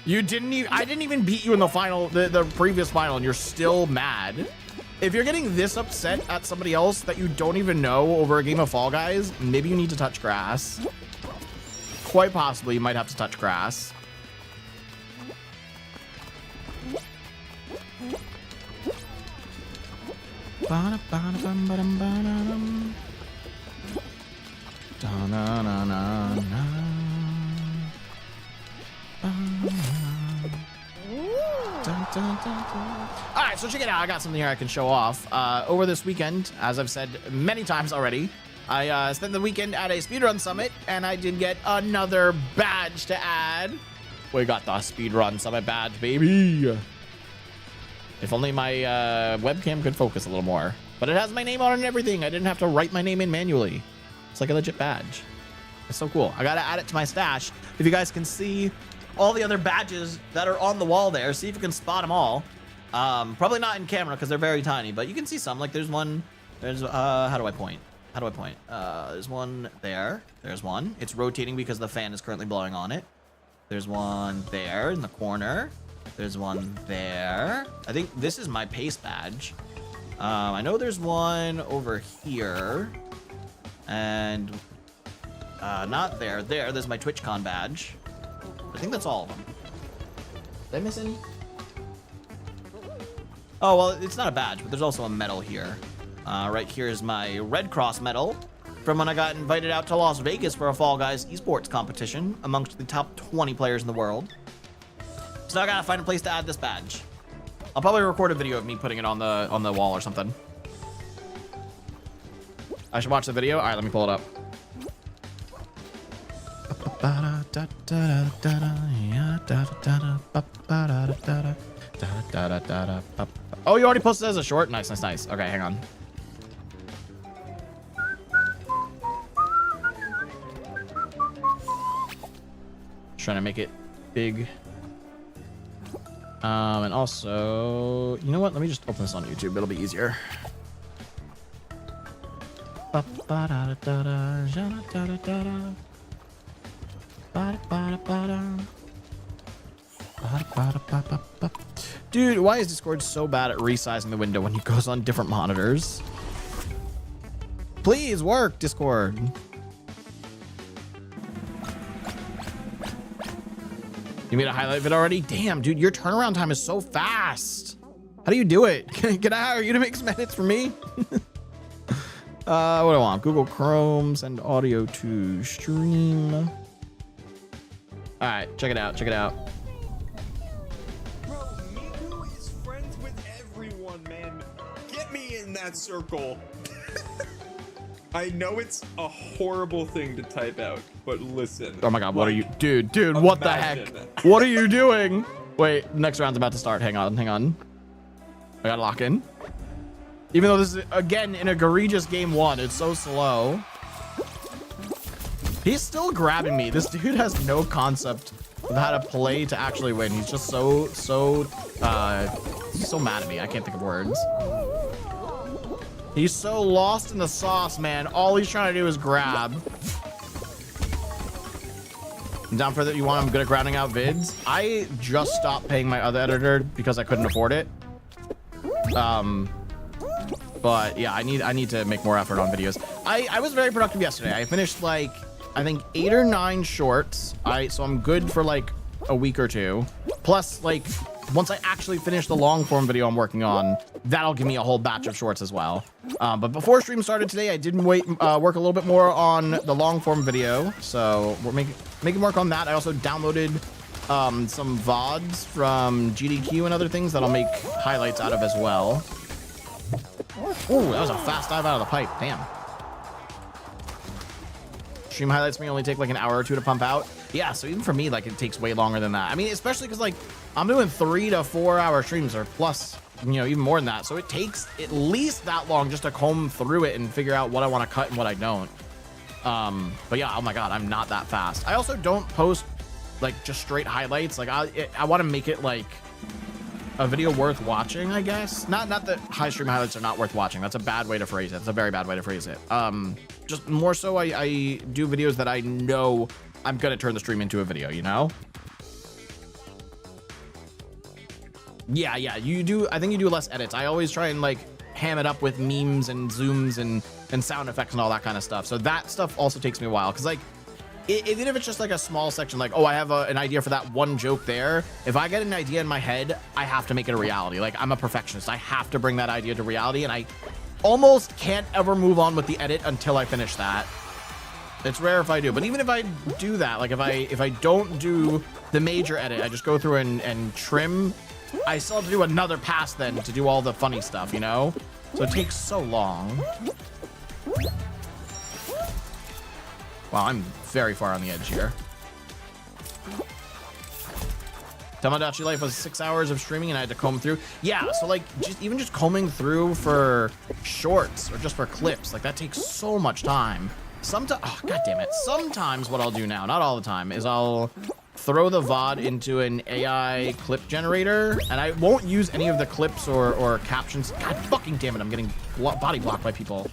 you didn't even... I didn't even beat you in the final, the previous final, and you're still mad. If you're getting this upset at somebody else that you don't even know over a game of Fall Guys, maybe you need to touch grass. Quite possibly, you might have to touch grass. All right, so check it out. I got something here I can show off. Over this weekend, as I've said many times already, I spent the weekend at a speedrun summit, and I did get another badge to add. We got the speedrun summit badge, baby. If only my webcam could focus a little more. But it has my name on it and everything. I didn't have to write my name in manually. It's like a legit badge. It's so cool. I gotta add it to my stash. If you guys can see all the other badges that are on the wall there, see if you can spot them all. Probably not in camera because they're very tiny, but you can see some. Like there's one. There's how do I point? How do I point? There's one there. There's one. It's rotating because the fan is currently blowing on it. There's one there in the corner. There's one there. I think this is my pace badge. I know there's one over here. And not there. There's my TwitchCon badge. I think that's all of them. Did I miss any? Oh, well, it's not a badge, but there's also a medal here. Right here is my Red Cross medal from when I got invited out to Las Vegas for a Fall Guys esports competition amongst the top 20 players in the world. So I gotta find a place to add this badge. I'll probably record a video of me putting it on the wall or something. I should watch the video. All right, let me pull it up. Oh, you already posted it as a short? Nice, nice, nice. Okay, hang on. Trying to make it big. And also, you know what? Let me just open this on YouTube. It'll be easier. Dude, why is Discord so bad at resizing the window when it goes on different monitors? Please work, Discord. You made a highlight of it already? Damn, dude, your turnaround time is so fast. How do you do it? Can I hire you to make some edits for me? What do I want? Google Chrome, send audio to stream. All right, check it out, check it out. Bro, Miku is friends with everyone, man. Get me in that circle. I know it's a horrible thing to type out, but listen. Oh my god, what are you? Dude, what the heck? What are you doing? Wait, next round's about to start. Hang on, hang on. I gotta lock in. Even though this is, again, an egregious game one, it's so slow. He's still grabbing me. This dude has no concept of how to play to actually win. He's just so mad at me. I can't think of words. He's so lost in the sauce, man. All he's trying to do is grab. I'm down for that. You want him good at grounding out vids? I just stopped paying my other editor because I couldn't afford it. But yeah, I need to make more effort on videos. I was very productive yesterday. I finished like, I think 8 or 9 shorts. So I'm good for like a week or two. Plus, like, once I actually finish the long form video I'm working on, that'll give me a whole batch of shorts as well. But before stream started today, I did work a little bit more on the long form video. So we're making work on that. I also downloaded some VODs from GDQ and other things that I'll make highlights out of as well. Ooh, that was a fast dive out of the pipe. Damn. Stream highlights may only take like an hour or 2 to pump out. Yeah, so even for me, like, it takes way longer than that. I mean, especially because, like, I'm doing 3 to 4 hour streams or plus, you know, even more than that. So it takes at least that long just to comb through it and figure out what I want to cut and what I don't. But yeah, oh my God, I'm not that fast. I also don't post like just straight highlights. Like I want to make it like a video worth watching, I guess. Not that high stream highlights are not worth watching. That's a bad way to phrase it. That's a very bad way to phrase it. Just more so I do videos that I know I'm gonna turn the stream into a video, you know? Yeah, you do. I think you do less edits. I always try and like ham it up with memes and zooms and sound effects and all that kind of stuff. So that stuff also takes me a while, because like, even if it's just like a small section, like, oh, I have an idea for that one joke there. If I get an idea in my head, I have to make it a reality. Like, I'm a perfectionist. I have to bring that idea to reality, and I almost can't ever move on with the edit until I finish that. It's rare if I do, but even if I do that, like if I don't do the major edit, I just go through and trim, I still have to do another pass then to do all the funny stuff, you know? So it takes so long. Wow, I'm very far on the edge here. Tomodachi Life was 6 hours of streaming and I had to comb through. Yeah, so like even just combing through for shorts or just for clips, like that takes so much time. Sometimes, oh, God damn it. Sometimes what I'll do now, not all the time, is I'll throw the VOD into an AI clip generator, and I won't use any of the clips or captions. God fucking damn it, I'm getting body blocked by people.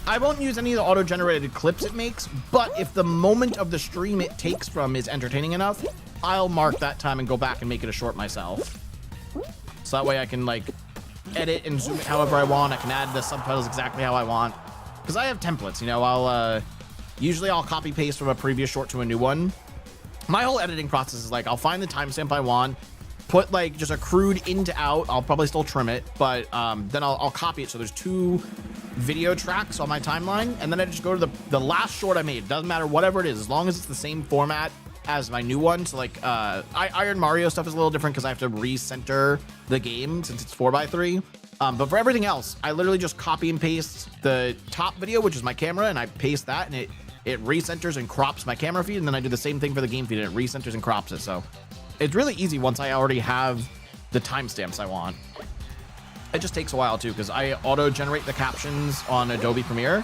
I won't use any of the auto-generated clips it makes, but if the moment of the stream it takes from is entertaining enough, I'll mark that time and go back and make it a short myself. So that way I can like edit and zoom it however I want. I can add the subtitles exactly how I want. Because I have templates, you know, usually I'll copy paste from a previous short to a new one. My whole editing process is like, I'll find the timestamp I want, put like just a crude in to out. I'll probably still trim it, but then I'll copy it. So there's 2 video tracks on my timeline, and then I just go to the last short I made. Doesn't matter whatever it is, as long as it's the same format as my new one. So like Iron Mario stuff is a little different because I have to recenter the game since it's 4x3. But for everything else, I literally just copy and paste the top video, which is my camera, and I paste that, and it recenters and crops my camera feed, and then I do the same thing for the game feed, and it recenters and crops it. So it's really easy once I already have the timestamps I want. It just takes a while too, because I auto-generate the captions on Adobe Premiere.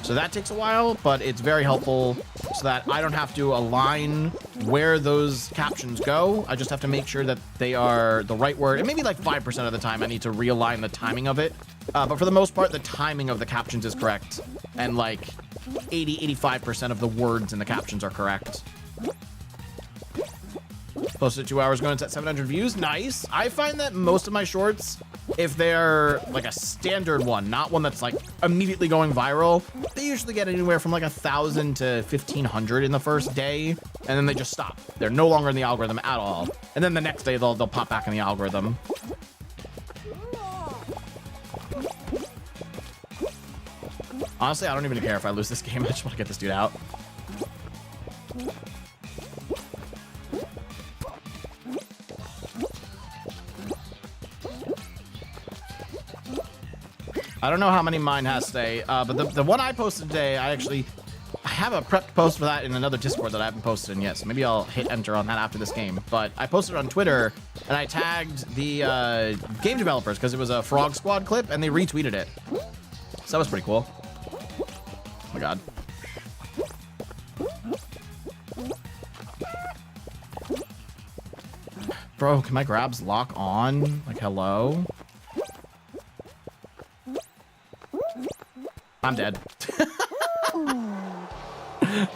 So that takes a while, but it's very helpful so that I don't have to align where those captions go. I just have to make sure that they are the right word. And maybe like 5% of the time I need to realign the timing of it. But for the most part, the timing of the captions is correct. And like 85% of the words in the captions are correct. Posted 2 hours ago, it's at 700 views. Nice. I find that most of my shorts, if they're like a standard one, not one that's like immediately going viral, they usually get anywhere from like 1,000 to 1,500 in the first day, and then they just stop. They're no longer in the algorithm at all. And then the next day they'll pop back in the algorithm. Honestly, I don't even care if I lose this game. I just want to get this dude out. I don't know how many mine has today, but the one I posted today, I have a prepped post for that in another Discord that I haven't posted in yet, so maybe I'll hit enter on that after this game. But I posted it on Twitter, and I tagged the game developers because it was a Frog Squad clip, and they retweeted it. So that was pretty cool. Oh my god. Bro, can my grabs lock on? Like, hello? I'm dead.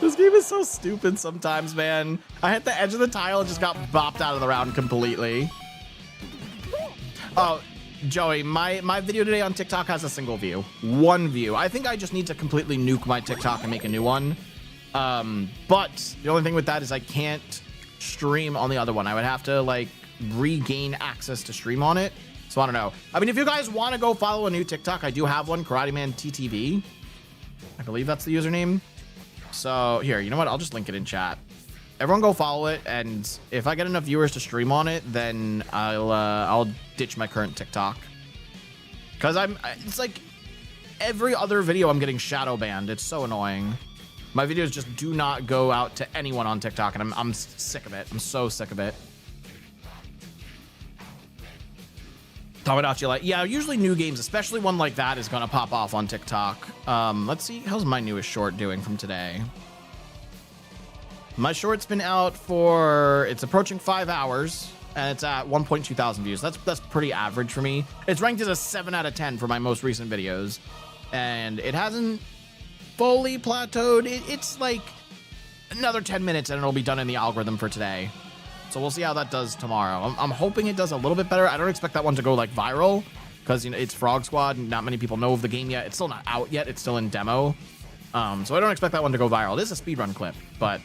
This game is so stupid sometimes, man. I hit the edge of the tile and just got bopped out of the round completely. Oh, Joey, my video today on TikTok has a single view. 1 view. I think I just need to completely nuke my TikTok and make a new one. But the only thing with that is I can't stream on the other one. I would have to, like, regain access to stream on it. So I don't know. I mean, if you guys want to go follow a new TikTok, I do have one, Karateman TTV. I believe that's the username. So here, you know what? I'll just link it in chat. Everyone go follow it, and if I get enough viewers to stream on it, then I'll ditch my current TikTok. Because it's like every other video I'm getting shadow banned. It's so annoying. My videos just do not go out to anyone on TikTok, and I'm sick of it. I'm so sick of it. Tomodachi Light. Yeah, usually new games, especially one like that, is gonna pop off on TikTok. Let's see, how's my newest short doing from today? My short's been out for, it's approaching 5 hours, and it's at 1.2 thousand views. That's pretty average for me. It's ranked as a 7 out of 10 for my most recent videos, and it hasn't fully plateaued. It's like another 10 minutes, and it'll be done in the algorithm for today. So we'll see how that does tomorrow. I'm hoping it does a little bit better. I don't expect that one to go like viral, because you know it's Frog Squad and not many people know of the game yet. It's still not out yet. It's still in demo. So I don't expect that one to go viral. It is a speedrun clip, but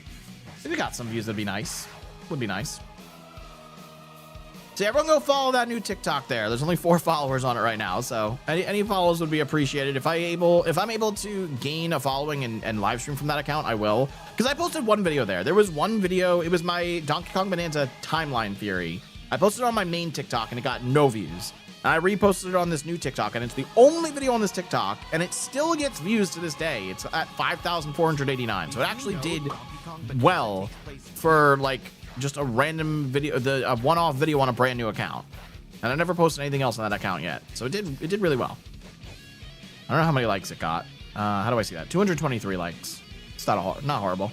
if we got some views, that'd be nice. Would be nice. So everyone go follow that new TikTok there. There's only 4 followers on it right now, so any follows would be appreciated. If I'm able to gain a following and live stream from that account, I will. Because I posted one video there. There was one video. It was my Donkey Kong Bonanza timeline theory. I posted it on my main TikTok and it got no views. And I reposted it on this new TikTok, and it's the only video on this TikTok, and it still gets views to this day. It's at 5,489. So it actually did well for like just a random video, a one-off video on a brand new account. And I never posted anything else on that account yet. So it did really well. I don't know how many likes it got. How do I see that? 223 likes. It's not horrible.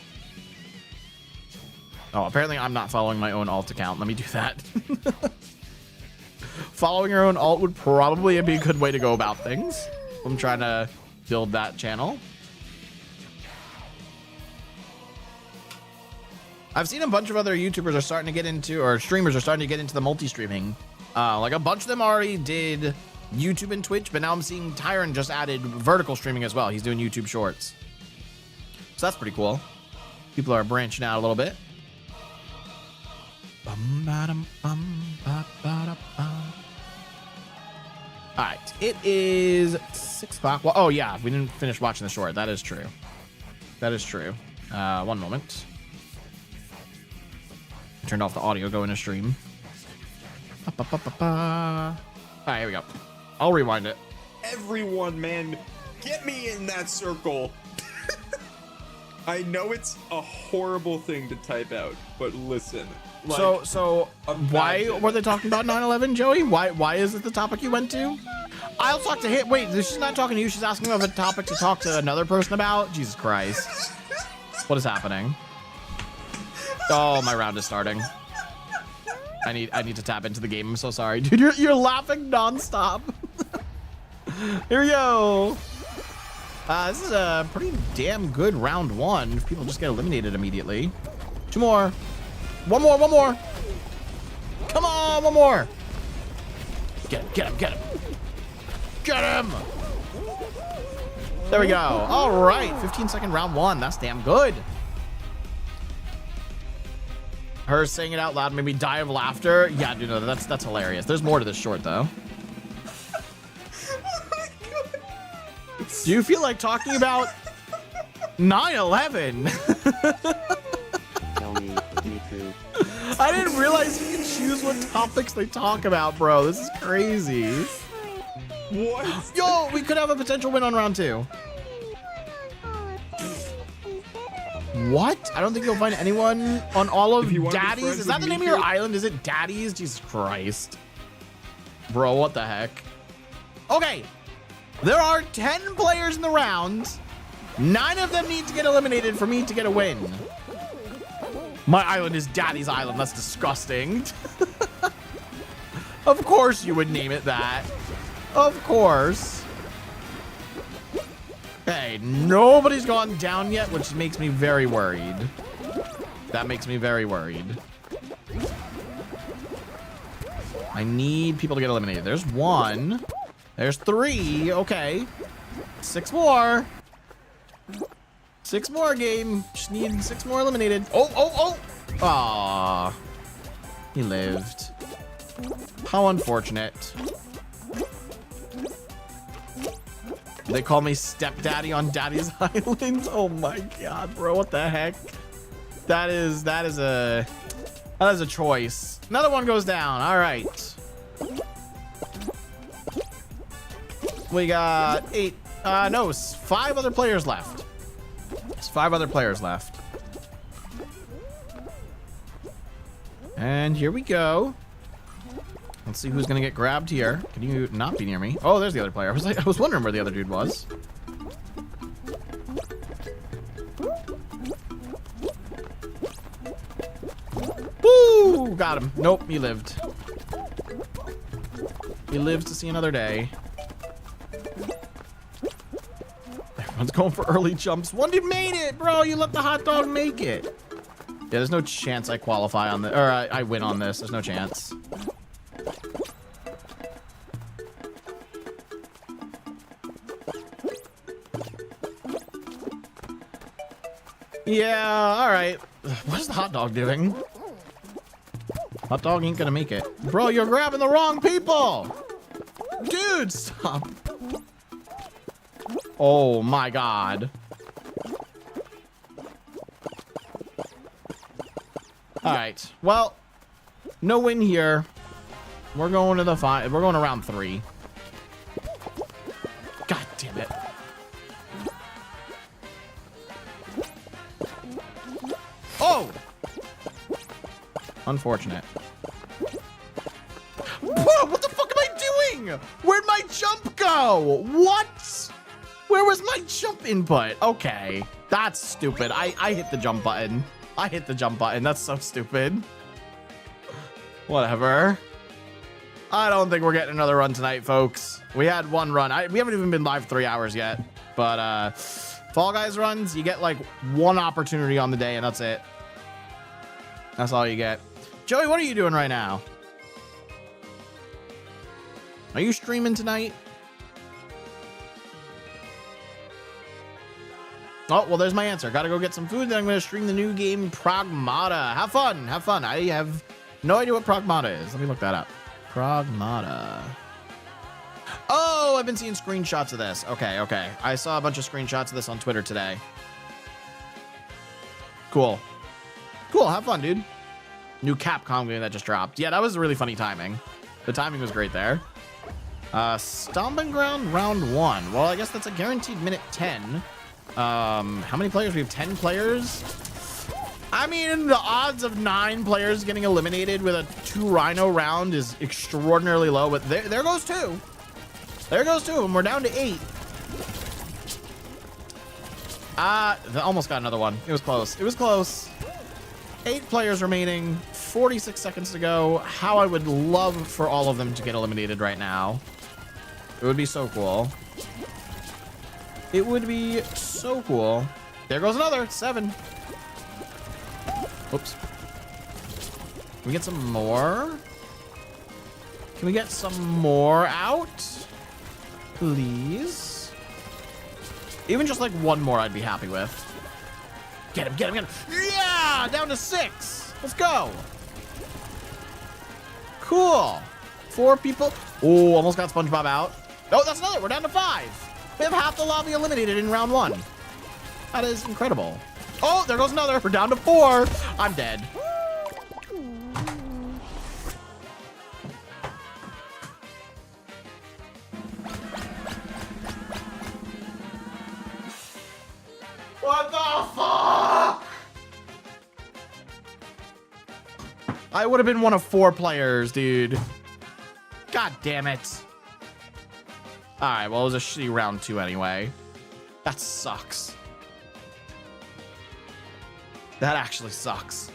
Oh, apparently I'm not following my own alt account. Let me do that. Following your own alt would probably be a good way to go about things. I'm trying to build that channel. I've seen a bunch of other YouTubers are starting to get into, or streamers are starting to get into the multi-streaming. Like a bunch of them already did YouTube and Twitch, but now I'm seeing Tyron just added vertical streaming as well. He's doing YouTube Shorts. So that's pretty cool. People are branching out a little bit. All right, it is 6 o'clock. Well, oh yeah, we didn't finish watching the short. That is true. That is true. One moment. Turned off the audio going to stream. All right, here we go. I'll rewind it. Everyone, man, get me in that circle. I know it's a horrible thing to type out, but listen. Like, so why were they talking about 9/11, Joey? Why is it the topic you went to? I'll talk to him. Wait, she's not talking to you. She's asking about a topic to talk to another person about. Jesus Christ. What is happening? Oh, my round is starting. I need to tap into the game. I'm so sorry, dude. You're laughing nonstop. Here we go. This is a pretty damn good round 1. If people just get eliminated immediately. 2 more. One more. Come on, 1 more. Get him. Get him. There we go. All right, 15-second round 1. That's damn good. Her saying it out loud made me die of laughter. Yeah, dude, no, that's hilarious. There's more to this short, though. Do you feel like talking about 9/11? Tell me too. I didn't realize you can choose what topics they talk about, bro. This is crazy. what? Yo, we could have a potential win on round 2. What? I don't think you'll find anyone on all of Daddy's. Is that the name of your island? Is it Daddy's? Jesus Christ. Bro, what the heck? Okay. There are 10 players in the round. 9 of them need to get eliminated for me to get a win. My island is Daddy's Island. That's disgusting. Of course you would name it that. Of course. Hey, nobody's gone down yet, which makes me very worried. That makes me very worried. I need people to get eliminated. There's 1. There's 3. Okay. 6 more. 6 more, game. Just need 6 more eliminated. Oh. Aw. He lived. How unfortunate. They call me stepdaddy on Daddy's Island. Oh my god, bro. What the heck? That is a choice. Another one goes down. All right. We got 8. No, 5 other players left. There's 5 other players left. And here we go. Let's see who's gonna get grabbed here. Can you not be near me? Oh, there's the other player. I was wondering where the other dude was. Woo! Got him. Nope, he lived. He lives to see another day. Everyone's going for early jumps. One dude made it, bro. You let the hot dog make it. Yeah, there's no chance I qualify on this, or I win on this. There's no chance. Yeah, all right. What is the hot dog doing? Hot dog ain't gonna make it. Bro, you're grabbing the wrong people. Dude, stop. Oh my God. All right, well, no win here. We're going to the we're going to round 3. God damn it. Oh! Unfortunate. Whoa, what the fuck am I doing? Where'd my jump go? What? Where was my jump input? Okay, that's stupid. I hit the jump button. I hit the jump button. That's so stupid. Whatever. I don't think we're getting another run tonight, folks. We had one run. We haven't even been live 3 hours yet. But Fall Guys runs, you get like one opportunity on the day, and that's it. That's all you get. Joey, what are you doing right now? Are you streaming tonight? Oh, well, there's my answer. Gotta go get some food, then I'm gonna stream the new game, Pragmata. Have fun, have fun. I have no idea what Pragmata is. Let me look that up. Pragmata. Oh, I've been seeing screenshots of this. Okay, okay. I saw a bunch of screenshots of this on Twitter today. Cool. Cool, have fun, dude. New Capcom game that just dropped. Yeah, that was really funny timing. The timing was great there. Stomping Ground round 1. Well, I guess that's a guaranteed minute 10. How many players? We have 10 players. I mean, the odds of 9 players getting eliminated with a 2 Rhino round is extraordinarily low, but there goes 2. There goes 2, and we're down to 8. They almost got another one. It was close. It was close. 8 players remaining, 46 seconds to go. How I would love for all of them to get eliminated right now. It would be so cool. It would be so cool. There goes another, 7. Oops. Can we get some more? Can we get some more out? Please? Even just like one more I'd be happy with. Get him, get him, get him. Yeah, down to 6. Let's go. Cool. 4 people. Oh, almost got SpongeBob out. Oh, that's another. We're down to 5. We have half the lobby eliminated in round 1. That is incredible. Oh, there goes another. We're down to 4. I'm dead. What the fuck? I would have been one of 4 players, dude. God damn it. All right, well, it was a shitty round 2 anyway. That sucks. That actually sucks.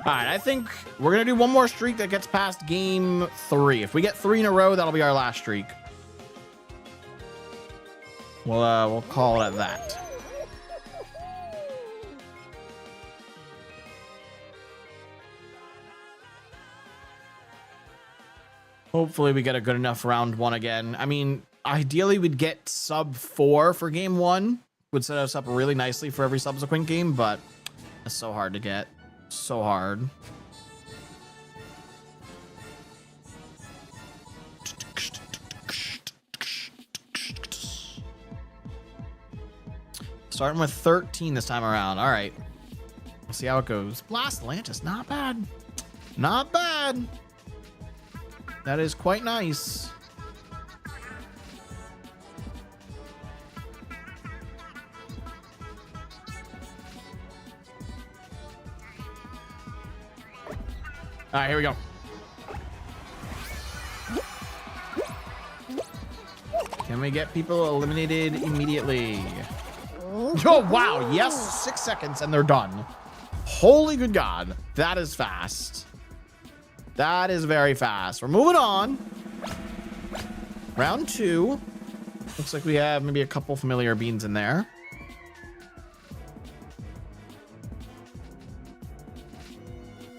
All right, I think we're gonna do one more streak that gets past game 3. If we get 3 in a row, that'll be our last streak. We'll call it at that. Hopefully we get a good enough round 1 again. I mean, ideally we'd get sub 4 for game 1. Would set us up really nicely for every subsequent game, but it's so hard to get. So hard. Starting with 13 this time around. All right. We'll see how it goes. Blast Atlantis. Not bad. Not bad. That is quite nice. All right, here we go. Can we get people eliminated immediately? Oh, wow. Yes, 6 seconds and they're done. Holy good God. That is fast. That is very fast. We're moving on. Round 2. Looks like we have maybe a couple familiar beans in there.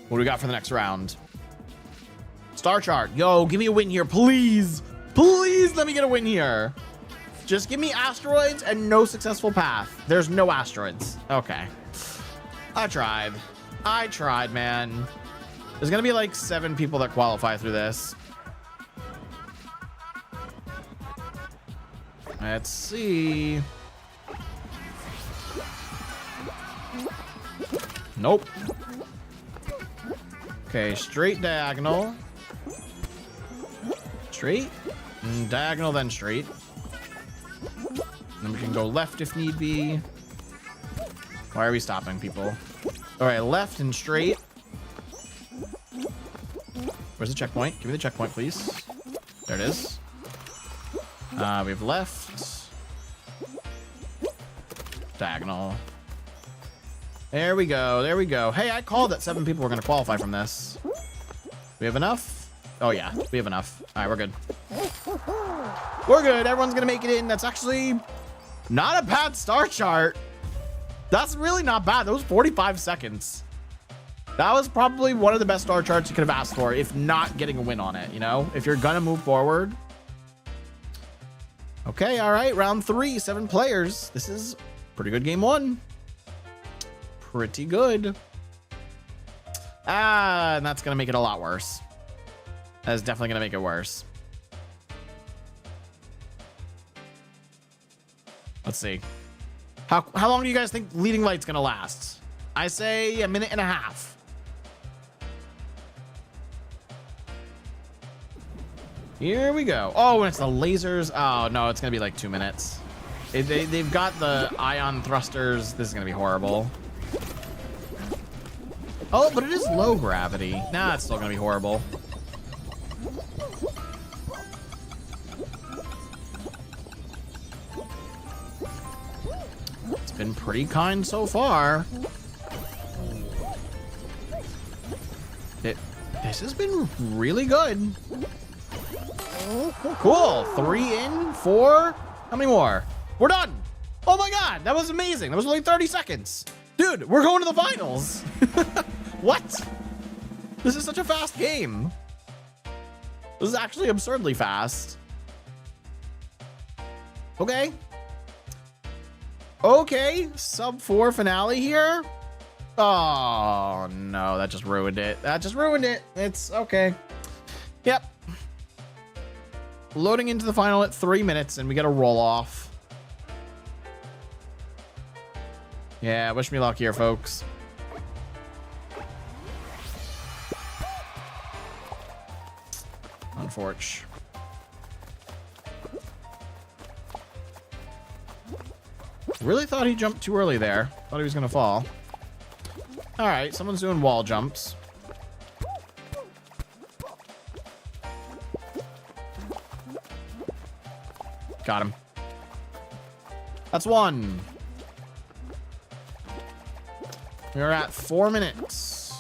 What do we got for the next round? Star chart. Yo, give me a win here, please. Please let me get a win here. Just give me asteroids and no successful path. There's no asteroids. Okay. I tried, man. There's gonna be like 7 people that qualify through this. Let's see. Nope. Okay, straight diagonal. Straight. Diagonal, then straight. Then we can go left if need be. Why are we stopping people? All right, left and straight. Where's the checkpoint? Give me the checkpoint, please. There it is. We have left. Diagonal. There we go. There we go. Hey, I called that 7 people were going to qualify from this. We have enough? Oh, yeah. We have enough. All right, we're good. We're good. Everyone's going to make it in. That's actually not a bad star chart. That's really not bad. That was 45 seconds. That was probably one of the best star charts you could have asked for, if not getting a win on it, you know? If you're going to move forward. Okay, all right. Round 3, 7 players. This is pretty good game 1. Pretty good. And that's going to make it a lot worse. That's definitely going to make it worse. Let's see. How long do you guys think leading light's going to last? I say a minute and a half. Here we go. Oh, and it's the lasers. Oh, no, it's going to be like 2 minutes. They've got the ion thrusters. This is going to be horrible. Oh, but it is low gravity. Nah, it's still going to be horrible. It's been pretty kind so far. This has been really good. Cool. 3 in, 4. How many more? We're done. Oh my God, that was amazing. That was only 30 seconds. Dude, we're going to the finals. What? This is such a fast game. This is actually absurdly fast. Okay. Okay, sub 4 finale here. Oh no, that just ruined it. That just ruined it. It's okay. Yep. Loading into the final at 3 minutes and we get a roll off. Yeah, wish me luck here, folks. Unfortunate. Really thought he jumped too early there. Thought he was gonna fall. All right, someone's doing wall jumps. Got him. That's 1. We're at 4 minutes.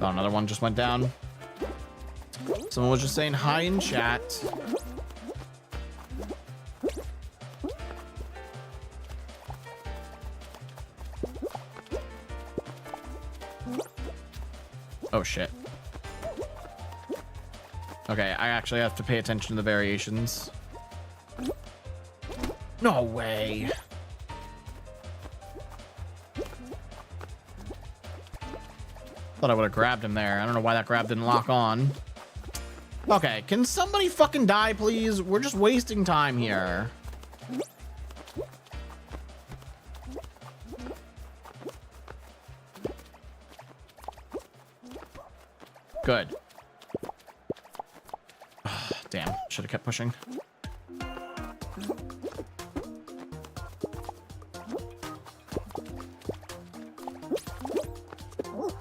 Oh, another one just went down. Someone was just saying hi in chat. Oh, shit. Okay, I actually have to pay attention to the variations. No way. Thought I would have grabbed him there. I don't know why that grab didn't lock on. Okay, can somebody fucking die, please? We're just wasting time here. Good. Damn, should have kept pushing.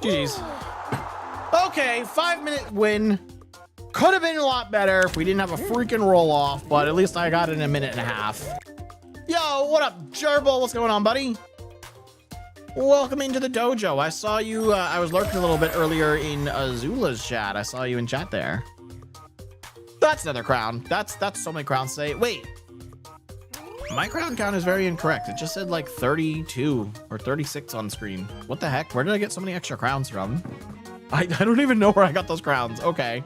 Jeez. Okay, 5-minute win. Could have been a lot better if we didn't have a freaking roll off, but at least I got it in a minute and a half. Yo, what up, Gerbil? What's going on, buddy? Welcome into the dojo. I saw you, I was lurking a little bit earlier in Azula's chat. I saw you in chat there. That's another crown. That's so many crowns today. Wait. My crown count is very incorrect. It just said like 32 or 36 on screen. What the heck? Where did I get so many extra crowns from? I don't even know where I got those crowns. Okay.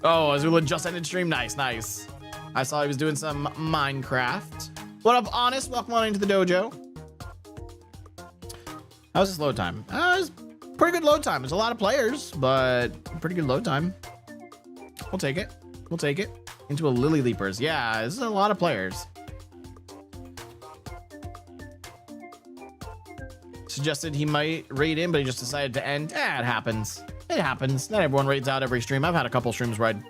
Oh, Azula just ended stream. Nice, nice. I saw he was doing some Minecraft. What up, Honest? Welcome on into the dojo. How's this load time? It's pretty good load time. There's a lot of players, but pretty good load time. We'll take it. We'll take it. Into a Lily Leapers. Yeah, this is a lot of players. Suggested he might raid in, but he just decided to end. It happens. It happens. Not everyone raids out every stream. I've had a couple streams where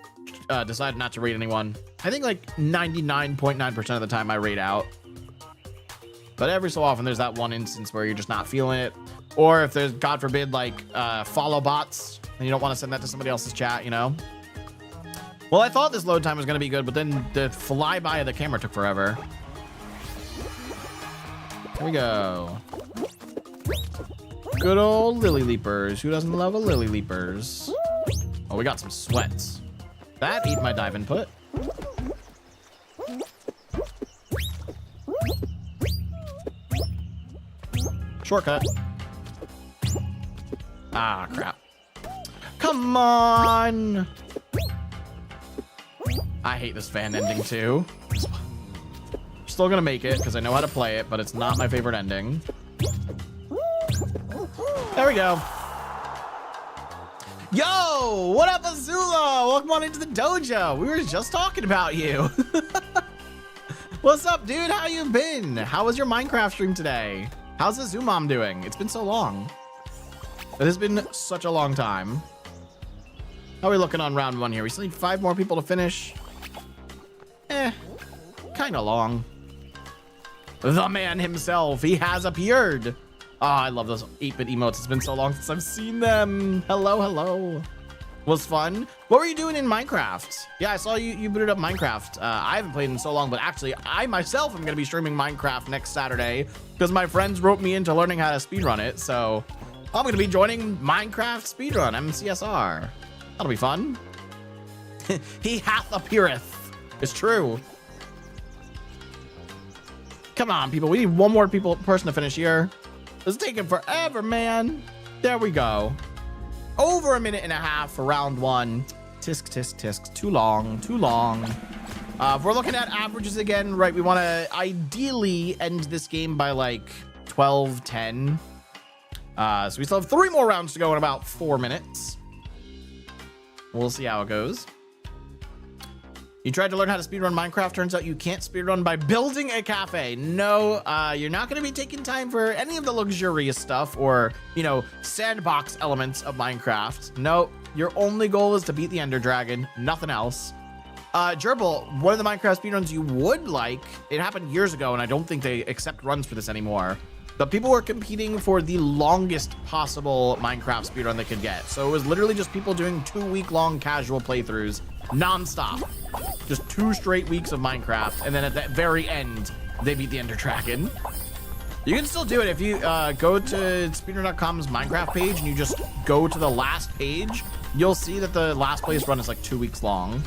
I decided not to raid anyone. I think like 99.9% of the time I raid out. But every so often there's that one instance where you're just not feeling it. Or if there's, God forbid, like follow bots and you don't want to send that to somebody else's chat, you know? Well, I thought this load time was going to be good, but then the flyby of the camera took forever. Here we go. Good old Lily Leapers. Who doesn't love a Lily Leapers? Oh, we got some sweats. That ate my dive input. Shortcut. Ah, crap. Come on. I hate this fan ending too. Still gonna make it because I know how to play it, but it's not my favorite ending. There we go. Yo, what up, Azula? Welcome on into the dojo. We were just talking about you. What's up, dude? How you been? How was your Minecraft stream today? How's Azumam doing? It's been so long. It has been such a long time. How are we looking on round one here? We still need 5 more people to finish. Kind of long. The man himself, he has appeared. Oh, I love those 8-bit emotes. It's been so long since I've seen them. Hello, hello. Was fun. What were you doing in Minecraft? Yeah, I saw you booted up Minecraft. I haven't played in so long, but actually, I myself am going to be streaming Minecraft next Saturday because my friends roped me into learning how to speedrun it. So I'm going to be joining Minecraft Speedrun, MCSR. That'll be fun. He hath appeareth. It's true. Come on, people. We need one more person to finish here. It's taking forever, man. There we go. Over a minute and a half for round one. Tisk, tisk, tisk. Too long, too long. If we're looking at averages again, right, we want to ideally end this game by like 12-10. So we still have 3 more rounds to go in about 4 minutes. We'll see how it goes. You tried to learn how to speedrun Minecraft. Turns out you can't speedrun by building a cafe. No, you're not going to be taking time for any of the luxurious stuff or, you know, sandbox elements of Minecraft. No, your only goal is to beat the Ender Dragon, nothing else. Gerbil, one of the Minecraft speedruns you would like, it happened years ago, and I don't think they accept runs for this anymore. But people were competing for the longest possible Minecraft speedrun they could get. So it was literally just people doing 2-week-long casual playthroughs non-stop. Just 2 straight weeks of Minecraft, and then at the very end, they beat the Ender Dragon. You can still do it if you go to speedrun.com's Minecraft page and you just go to the last page. You'll see that the last place run is like 2 weeks long.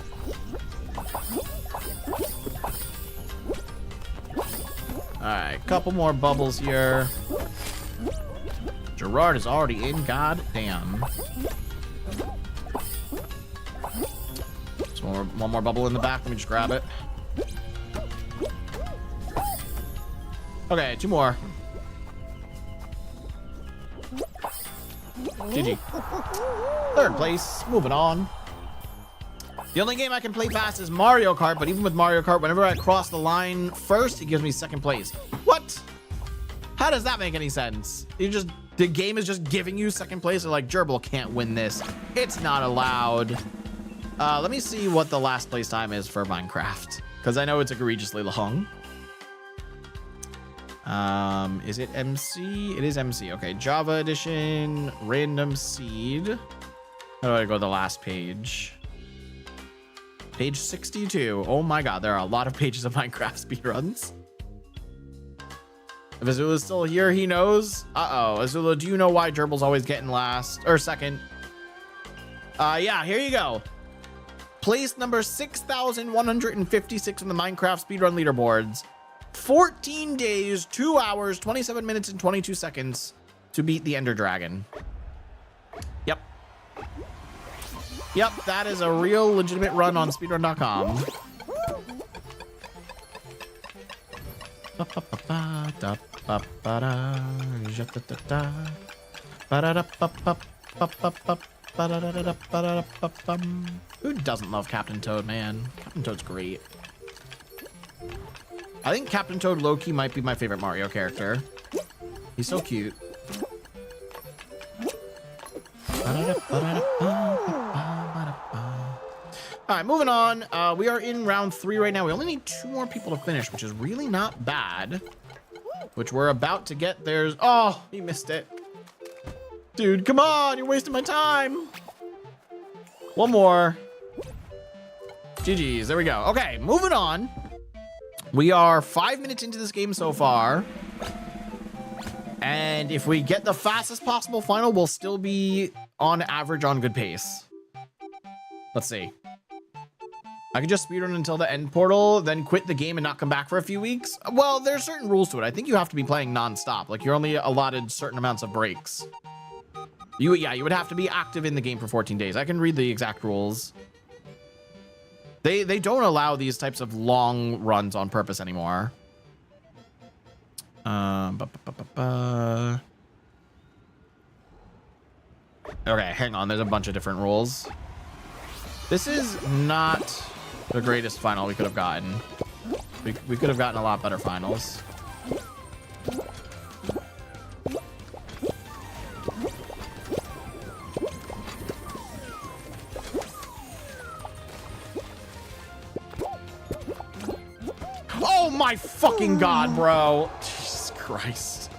All right, couple more bubbles here. Gerard is already in. God damn. One more bubble in the back. Let me just grab it. Okay, 2 more. GG. 3rd place. Moving on. The only game I can play fast is Mario Kart, but even with Mario Kart, whenever I cross the line first, it gives me 2nd place. What? How does that make any sense? The game is just giving you 2nd place. They're like, Gerbil can't win this. It's not allowed. Let me see what the last place time is for Minecraft, because I know it's egregiously long. Is it MC? It is MC. Okay, Java Edition, random seed. How do I go to the last page? Page 62. Oh my god, there are a lot of pages of Minecraft speedruns. If Azula's still here, he knows. Uh-oh. Azula, do you know why Gerbil's always getting last? Or 2nd? Yeah, here you go. Place number 6,156 on the Minecraft speedrun leaderboards. 14 days, 2 hours, 27 minutes, and 22 seconds to beat the Ender Dragon. Yep. Yep, that is a real legitimate run on speedrun.com. Who doesn't love Captain Toad, man? Captain Toad's great. I think Captain Toad low-key might be my favorite Mario character. He's so cute. All right, moving on. We are in round 3 right now. We only need 2 more people to finish, which is really not bad. Which we're about to get. There's... Oh, he missed it. Dude, come on. You're wasting my time. One more. GG's. There we go. Okay, moving on. We are 5 minutes into this game so far. And if we get the fastest possible final, we'll still be on average on good pace. Let's see. I could just speedrun until the end portal, then quit the game and not come back for a few weeks. Well, there's certain rules to it. I think you have to be playing non-stop. Like, you're only allotted certain amounts of breaks. You would have to be active in the game for 14 days. I can read the exact rules. They don't allow these types of long runs on purpose anymore. Okay, hang on. There's a bunch of different rules. This is not the greatest final we could have gotten. We could have gotten a lot better finals. Oh my fucking god, bro. Jesus Christ.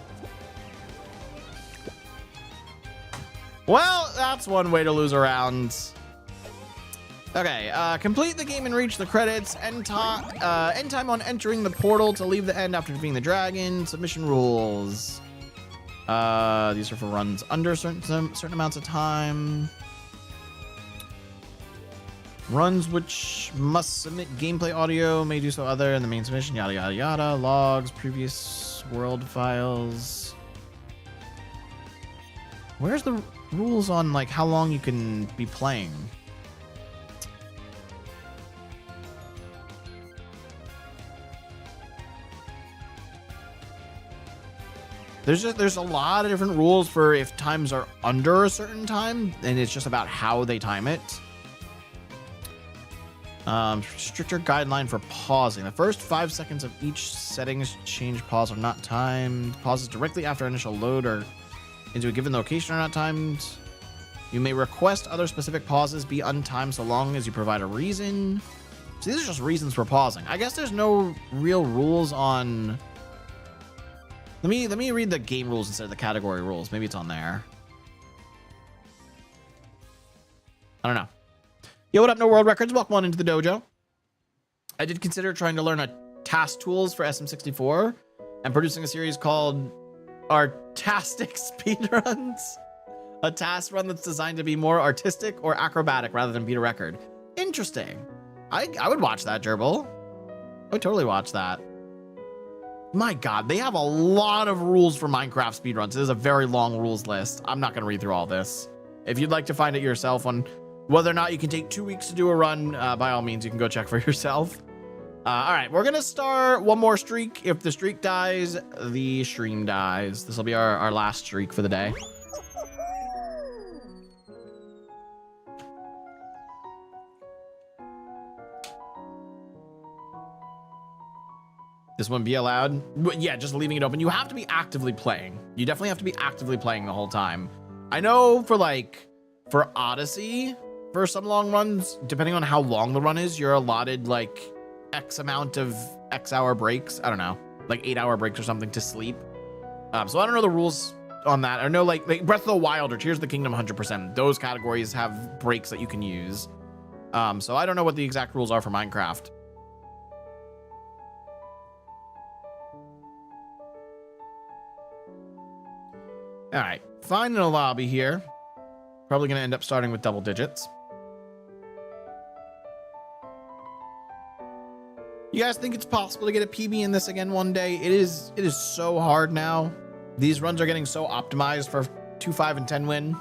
Well, that's one way to lose a round. Okay, complete the game and reach the credits. End time on entering the portal to leave the end after defeating the dragon. Submission rules. These are for runs under certain amounts of time. Runs which must submit gameplay audio may do so other in the main submission. Yada yada yada. Logs, previous world files. Where's the rules on like how long you can be playing? There's a lot of different rules for if times are under a certain time, and it's just about how they time it. Stricter guideline for pausing. The first 5 seconds of each settings change pause are not timed. Pauses directly after initial load or into a given location are not timed. You may request other specific pauses be untimed so long as you provide a reason. So these are just reasons for pausing. I guess there's no real rules on... Let me read the game rules instead of the category rules. Maybe it's on there. I don't know. Yo, what up, No World Records? Welcome on into the dojo. I did consider trying to learn a task tools for SM64 and producing a series called Artastic Speedruns. A task run that's designed to be more artistic or acrobatic rather than beat a record. Interesting. I would watch that, Gerbil. I would totally watch that. My God, they have a lot of rules for Minecraft speedruns. There's a very long rules list. I'm not going to read through all this. If you'd like to find it yourself on whether or not you can take 2 weeks to do a run, by all means, you can go check for yourself. All right, we're going to start one more streak. If the streak dies, the stream dies. This will be our last streak for the day. This wouldn't be allowed? Yeah, just leaving it open. You have to be actively playing. You definitely have to be actively playing the whole time. I know for Odyssey, for some long runs, depending on how long the run is, you're allotted like X amount of X hour breaks. I don't know, like 8-hour breaks or something to sleep. So I don't know the rules on that. I know like Breath of the Wild or Tears of the Kingdom 100%. Those categories have breaks that you can use. So I don't know what the exact rules are for Minecraft. All right, find a lobby here. Probably going to end up starting with double digits. You guys think it's possible to get a PB in this again one day? It is so hard now. These runs are getting so optimized for 2, 5, and 10 win.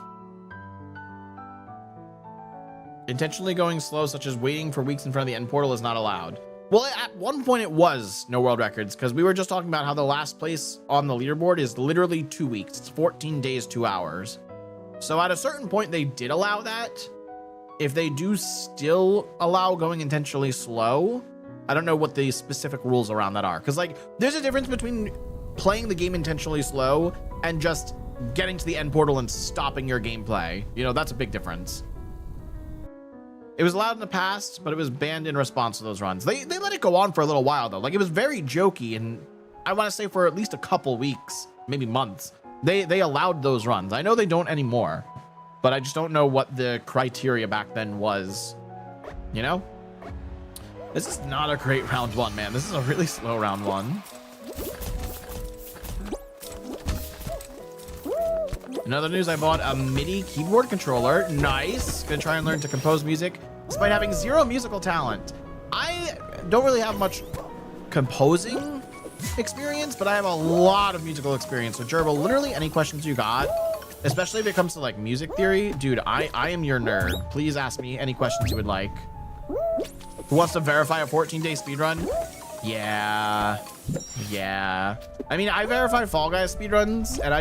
Intentionally going slow, such as waiting for weeks in front of the end portal, is not allowed. Well, at one point it was no world records, because we were just talking about how the last place on the leaderboard is literally 2 weeks. It's 14 days, 2 hours. So at a certain point, they did allow that. If they do still allow going intentionally slow, I don't know what the specific rules around that are. Because, like, there's a difference between playing the game intentionally slow and just getting to the end portal and stopping your gameplay. You know, that's a big difference. It was allowed in the past, but it was banned in response to those runs. They let it go on for a little while, though. Like, it was very jokey, and I want to say for at least a couple weeks, maybe months, they allowed those runs. I know they don't anymore, but I just don't know what the criteria back then was, you know? This is not a great round one, man. This is a really slow round one. In other news, I bought a MIDI keyboard controller. Nice. Gonna try and learn to compose music despite having 0 musical talent. I don't really have much composing experience, but I have a lot of musical experience. So Gerbil, literally any questions you got, especially if it comes to like music theory, dude, I am your nerd. Please ask me any questions you would like. Who wants to verify a 14-day speedrun? Yeah. I mean, I verify Fall Guys speedruns, and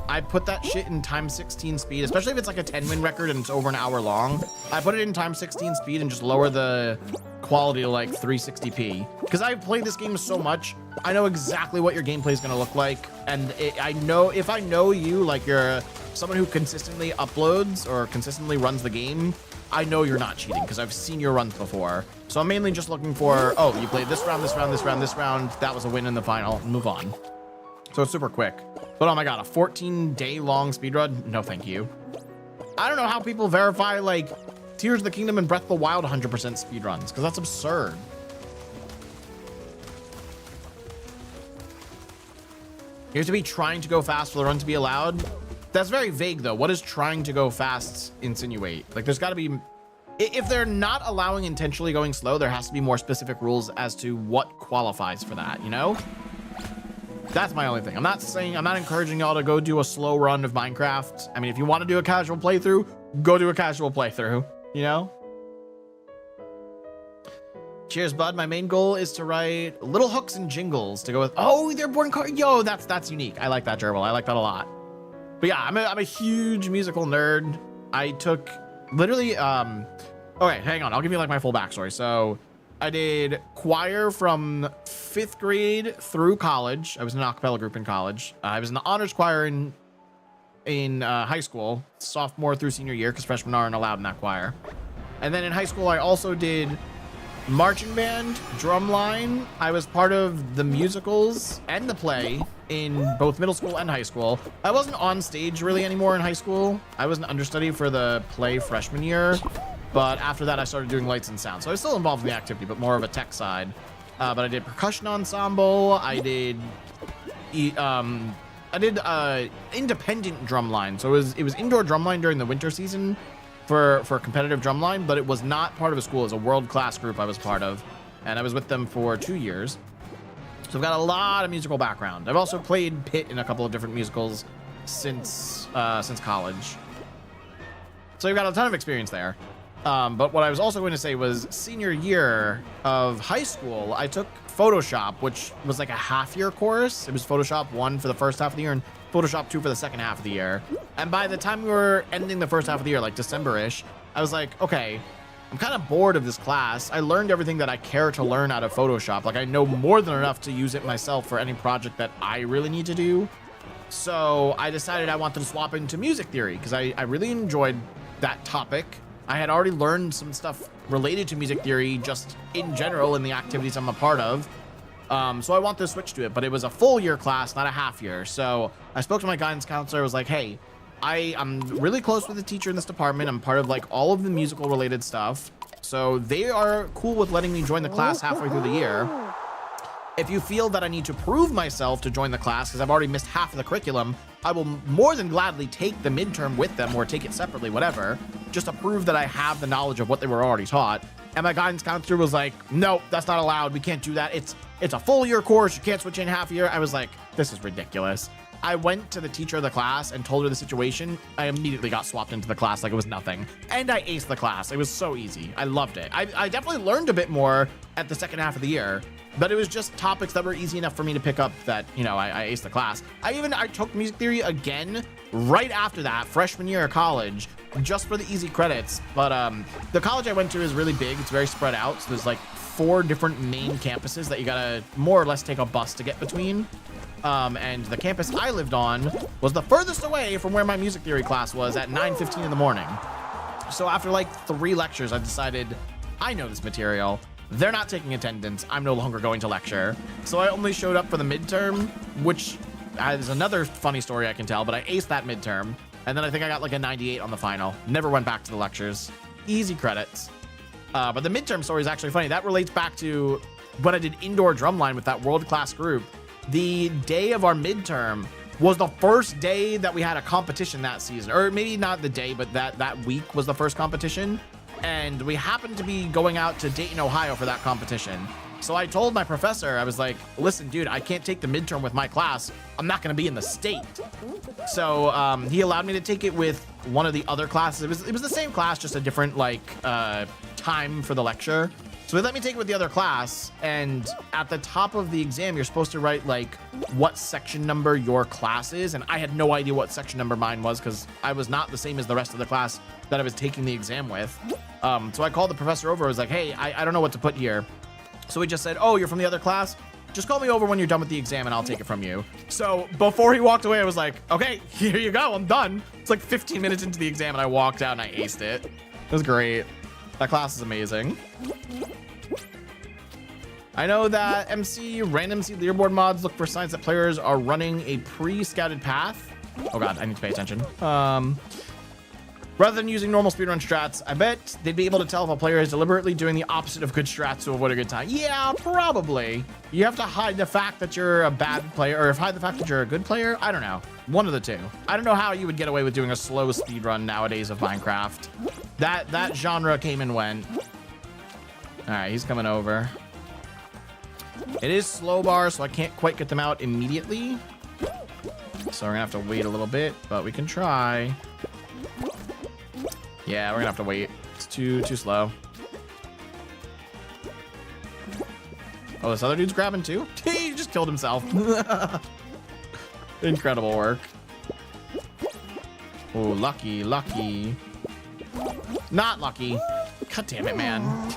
I put that shit in times 16 speed, especially if it's like a 10-win record and it's over an hour long. I put it in times 16 speed and just lower the quality to like 360p. Because I've played this game so much, I know exactly what your gameplay is going to look like. And I know if I know you, like you're someone who consistently uploads or consistently runs the game, I know you're not cheating because I've seen your runs before. So I'm mainly just looking for, oh, you played this round, this round, this round, this round. That was a win in the final. Move on. So it's super quick. But oh my God, a 14-day long speedrun? No, thank you. I don't know how people verify like Tears of the Kingdom and Breath of the Wild 100% speedruns because that's absurd. You have to be trying to go fast for the run to be allowed. That's very vague, though. What does trying to go fast insinuate? Like, there's got to be... If they're not allowing intentionally going slow, there has to be more specific rules as to what qualifies for that, you know? That's my only thing. I'm not encouraging y'all to go do a slow run of Minecraft. I mean, if you want to do a casual playthrough, go do a casual playthrough, you know? Cheers, bud. My main goal is to write little hooks and jingles to go with... Oh, they're born card. Yo, that's unique. I like that, Gerbil. I like that a lot. But yeah, I'm a huge musical nerd. I took literally, okay, hang on. I'll give you like my full backstory. So I did choir from 5th grade through college. I was in an a cappella group in college. I was in the honors choir in high school, sophomore through senior year, because freshmen aren't allowed in that choir. And then in high school, I also did marching band, drumline. I was part of the musicals and the play in both middle school and high school. I wasn't on stage really anymore in high school. I was an understudy for the play freshman year, but after that I started doing lights and sound. So I was still involved in the activity, but more of a tech side. But I did percussion ensemble. I did independent drumline. So it was indoor drumline during the winter season for competitive drumline, but it was not part of a school. It was a world-class group I was part of, and I was with them for 2 years. So I've got a lot of musical background. I've also played Pit in a couple of different musicals since college. So I've got a ton of experience there. But what I was also going to say was senior year of high school, I took Photoshop, which was like a half-year course. It was Photoshop 1 for the first half of the year and Photoshop 2 for the second half of the year. And by the time we were ending the first half of the year, like December-ish, I was like, okay, I'm kind of bored of this class. I learned everything that I care to learn out of Photoshop. Like, I know more than enough to use it myself for any project that I really need to do. So I decided I wanted to swap into music theory because I really enjoyed that topic. I had already learned some stuff related to music theory just in general in the activities I'm a part of. So I wanted to switch to it, but it was a full year class, not a half year. So I spoke to my guidance counselor. I was like, hey, I'm really close with the teacher in this department. I'm part of like all of the musical related stuff. So they are cool with letting me join the class halfway through the year. If you feel that I need to prove myself to join the class, because I've already missed half of the curriculum, I will more than gladly take the midterm with them or take it separately, whatever, just to prove that I have the knowledge of what they were already taught. And my guidance counselor was like, no, that's not allowed. We can't do that. It's a full year course. You can't switch in half a year. I was like, this is ridiculous. I went to the teacher of the class and told her the situation. I immediately got swapped into the class like it was nothing. And I aced the class. It was so easy. I loved it. I definitely learned a bit more at the second half of the year, but it was just topics that were easy enough for me to pick up that, you know, I aced the class. I took music theory again right after that, freshman year of college, just for the easy credits. But the college I went to is really big. It's very spread out. So there's like 4 different main campuses that you gotta more or less take a bus to get between. And the campus I lived on was the furthest away from where my music theory class was at 9:15 in the morning. So after like 3 lectures, I decided I know this material. They're not taking attendance. I'm no longer going to lecture. So I only showed up for the midterm, which is another funny story I can tell, but I aced that midterm. And then I think I got like a 98 on the final. Never went back to the lectures. Easy credits. But the midterm story is actually funny. That relates back to when I did indoor drumline with that world-class group. The day of our midterm was the first day that we had a competition that season, or maybe not the day, but that week was the first competition. And we happened to be going out to Dayton, Ohio for that competition. So I told my professor, I was like, listen, dude, I can't take the midterm with my class. I'm not going to be in the state. So he allowed me to take it with one of the other classes. It was the same class, just a different like time for the lecture. So he let me take it with the other class, and at the top of the exam, you're supposed to write like what section number your class is, and I had no idea what section number mine was because I was not the same as the rest of the class that I was taking the exam with. So I called the professor over. I was like, hey, I don't know what to put here. So he just said, oh, you're from the other class? Just call me over when you're done with the exam and I'll take it from you. So before he walked away, I was like, okay, here you go. I'm done. It's like 15 minutes into the exam and I walked out and I aced it. It was great. That class is amazing. I know that random MC leaderboard mods look for signs that players are running a pre-scouted path. Oh God, I need to pay attention. Rather than using normal speedrun strats, I bet they'd be able to tell if a player is deliberately doing the opposite of good strats to avoid a good time. Yeah, probably. You have to hide the fact that you're a bad player, or hide the fact that you're a good player. I don't know. One of the two. I don't know how you would get away with doing a slow speedrun nowadays of Minecraft. That genre came and went. All right, he's coming over. It is slow bar, so I can't quite get them out immediately. So we're gonna have to wait a little bit, but we can try. Yeah, we're gonna have to wait. It's too slow. Oh, this other dude's grabbing too? He just killed himself. Incredible work. Oh, lucky. Not lucky. God damn it, man.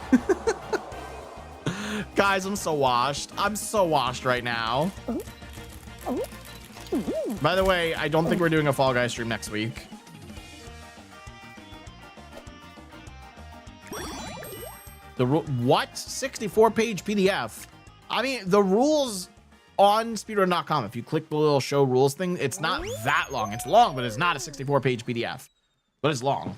Guys, I'm so washed. I'm so washed right now. By the way, I don't think we're doing a Fall Guys stream next week. What? 64-page PDF? I mean, the rules on speedrun.com, if you click the little show rules thing, it's not that long. It's long, but it's not a 64-page PDF. But it's long.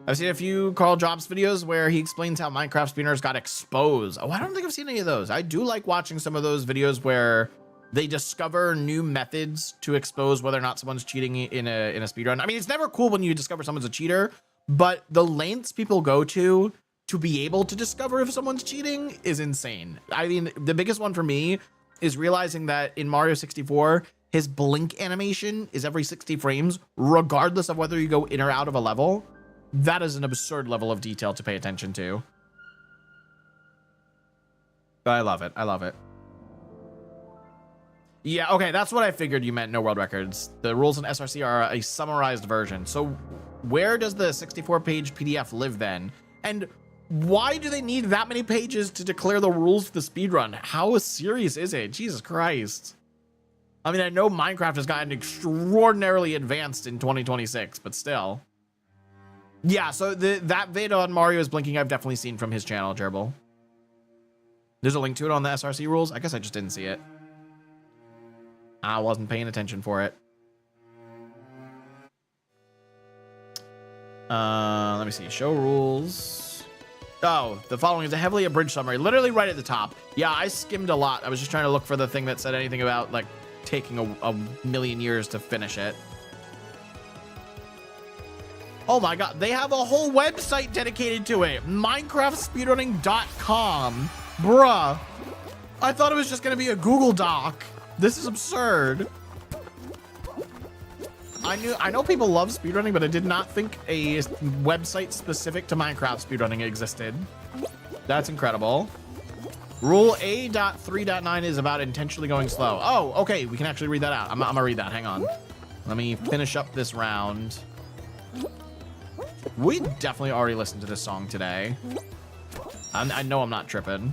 I've seen a few Carl Jobs videos where he explains how Minecraft speedrunners got exposed. Oh, I don't think I've seen any of those. I do like watching some of those videos where they discover new methods to expose whether or not someone's cheating in a speedrun. I mean, it's never cool when you discover someone's a cheater, but the lengths people go to be able to discover if someone's cheating is insane. I mean, the biggest one for me is realizing that in Mario 64, his blink animation is every 60 frames, regardless of whether you go in or out of a level. That is an absurd level of detail to pay attention to. But I love it. I love it. Yeah, okay, that's what I figured you meant, no world records. The rules in SRC are a summarized version. So where does the 64-page PDF live then? And why do they need that many pages to declare the rules for the speedrun? How serious is it? Jesus Christ. I mean, I know Minecraft has gotten extraordinarily advanced in 2026, but still. Yeah, so that vid on Mario's blinking I've definitely seen from his channel, Gerbil. There's a link to it on the SRC rules. I guess I just didn't see it. I wasn't paying attention for it. Let me see. Show rules. Oh, the following is a heavily abridged summary. Literally right at the top. Yeah, I skimmed a lot. I was just trying to look for the thing that said anything about, like, taking a million years to finish it. Oh my God, they have a whole website dedicated to it. MinecraftSpeedrunning.com. Bruh. I thought it was just gonna be a Google Doc. This is absurd. I know people love speedrunning, but I did not think a website specific to Minecraft speedrunning existed. That's incredible. Rule A.3.9 is about intentionally going slow. Oh, okay, we can actually read that out. I'm gonna read that, hang on. Let me finish up this round. We definitely already listened to this song today. I know I'm not tripping.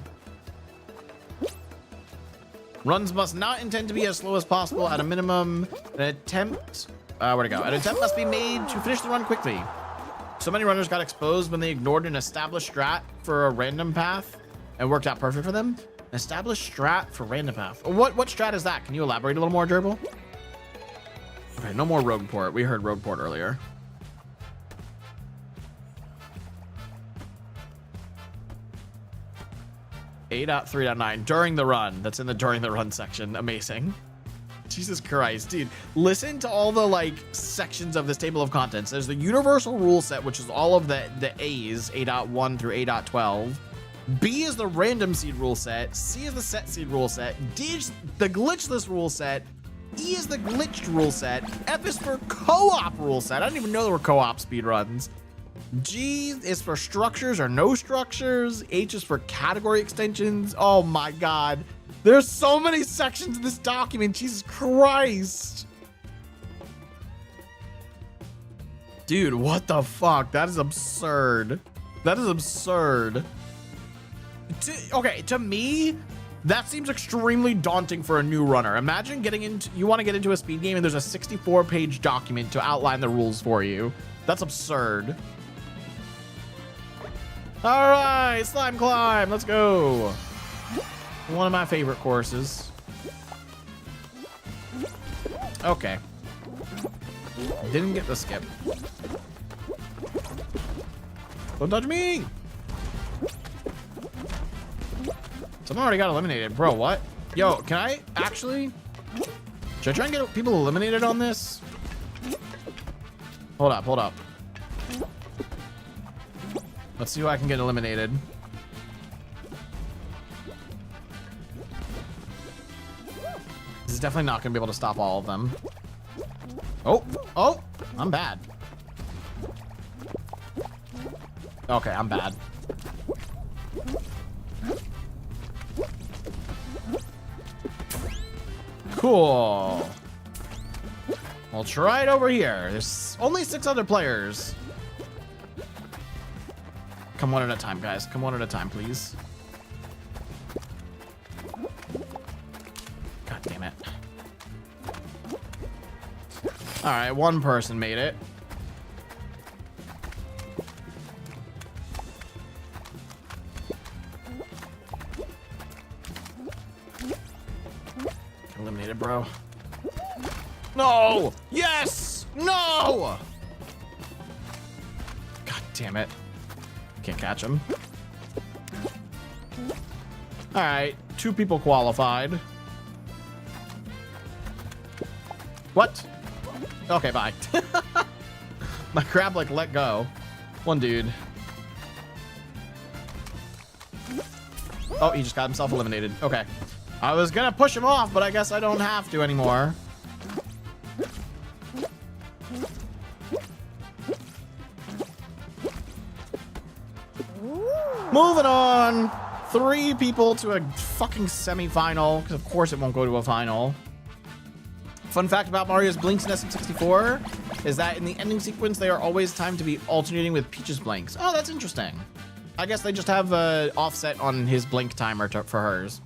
Runs must not intend to be as slow as possible. At a minimum, an attempt... where'd it go? An attempt must be made to finish the run quickly. So many runners got exposed when they ignored an established strat for a random path and worked out perfect for them. An established strat for random path. What strat is that? Can you elaborate a little more, Gerbil? Okay, no more road port. We heard road port earlier. A.3.9 during the run. That's in the during the run section. Amazing. Jesus Christ, dude. Listen to all the like sections of this table of contents. There's the universal rule set, which is all of the A's, A.1 through A.12. B is the random seed rule set. C is the set seed rule set. D is the glitchless rule set. E is the glitched rule set. F is for co-op rule set. I didn't even know there were co-op speedruns. G is for structures or no structures. H is for category extensions. Oh my God. There's so many sections in this document. Jesus Christ. Dude, what the fuck? That is absurd. That is absurd. Okay, to me, that seems extremely daunting for a new runner. Imagine getting into, you want to get into a speed game and there's a 64-page document to outline the rules for you. That's absurd. All right, slime climb, let's go. One of my favorite courses. Okay. Didn't get the skip. Don't touch me. Someone already got eliminated. Bro, what? Yo, can I actually... Should I try and get people eliminated on this? Hold up, hold up. Let's see who I can get eliminated. This is definitely not going to be able to stop all of them. Oh, I'm bad. Okay, I'm bad. Cool. We'll try it over here. There's only 6 other players. Come one at a time, guys. Come one at a time, please. God damn it. All right, one person made it. Eliminated, bro. No! Yes! No! God damn it. Can't catch him. All right, 2 people qualified. What? Okay, bye. My crab like let go. One dude. Oh, he just got himself eliminated. Okay. I was gonna push him off, but I guess I don't have to anymore. Moving on. 3 people to a fucking semi-final, because of course it won't go to a final. Fun fact about Mario's blinks in SM64 is that in the ending sequence, they are always timed to be alternating with Peach's blinks. Oh, that's interesting. I guess they just have an offset on his blink timer for hers.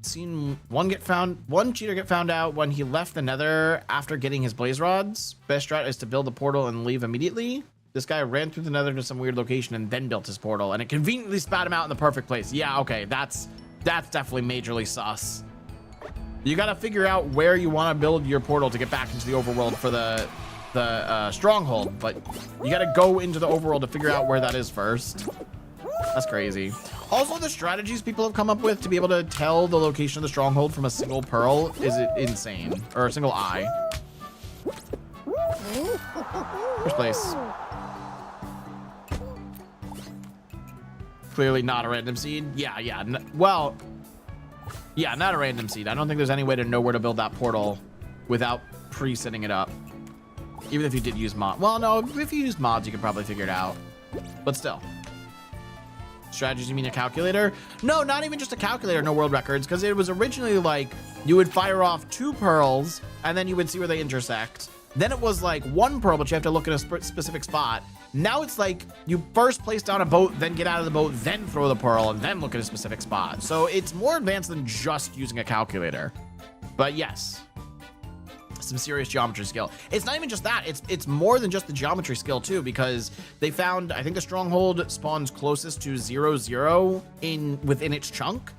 Seen one cheater get found out when he left the nether after getting his blaze rods. Best strat is to build a portal and leave immediately. This guy ran through the nether to some weird location and then built his portal, and it conveniently spat him out in the perfect place. Yeah, okay, that's definitely majorly sus. You got to figure out where you want to build your portal to get back into the overworld for the stronghold, but you got to go into the overworld to figure out where that is first. That's crazy. Also, the strategies people have come up with to be able to tell the location of the stronghold from a single pearl is insane, or a single eye. First place. Clearly not a random seed. Yeah. Well, yeah, not a random seed. I don't think there's any way to know where to build that portal without pre-setting it up. Even if you did use mod. Well, no, if you used mods, you could probably figure it out. But still. Strategies, you mean a calculator? No, not even just a calculator, no world records, because it was originally like you would fire off 2 pearls and then you would see where they intersect. Then it was like 1 pearl, but you have to look at a specific spot. Now it's like you first place down a boat, then get out of the boat, then throw the pearl, and then look at a specific spot. So it's more advanced than just using a calculator. But yes, some serious geometry skill. It's not even just that. It's more than just the geometry skill too, because they found, I think the stronghold spawns closest to 0, 0 within its chunk.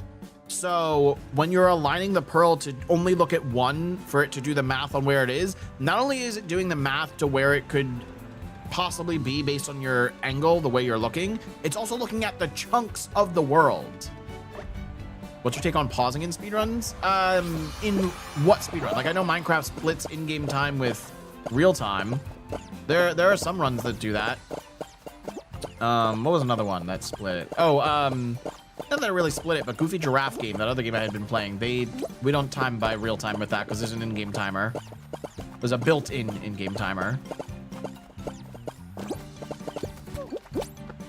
So when you're aligning the pearl to only look at 1 for it to do the math on where it is, not only is it doing the math to where it could possibly be based on your angle, the way you're looking, it's also looking at the chunks of the world. What's your take on pausing in speedruns? In what speedrun? Like, I know Minecraft splits in-game time with real time. There are some runs that do that. What was another one that split it? Oh, not that I really split it, but Goofy Giraffe Game, that other game I had been playing, we don't time by real time with that because there's an in-game timer. There's a built-in in-game timer.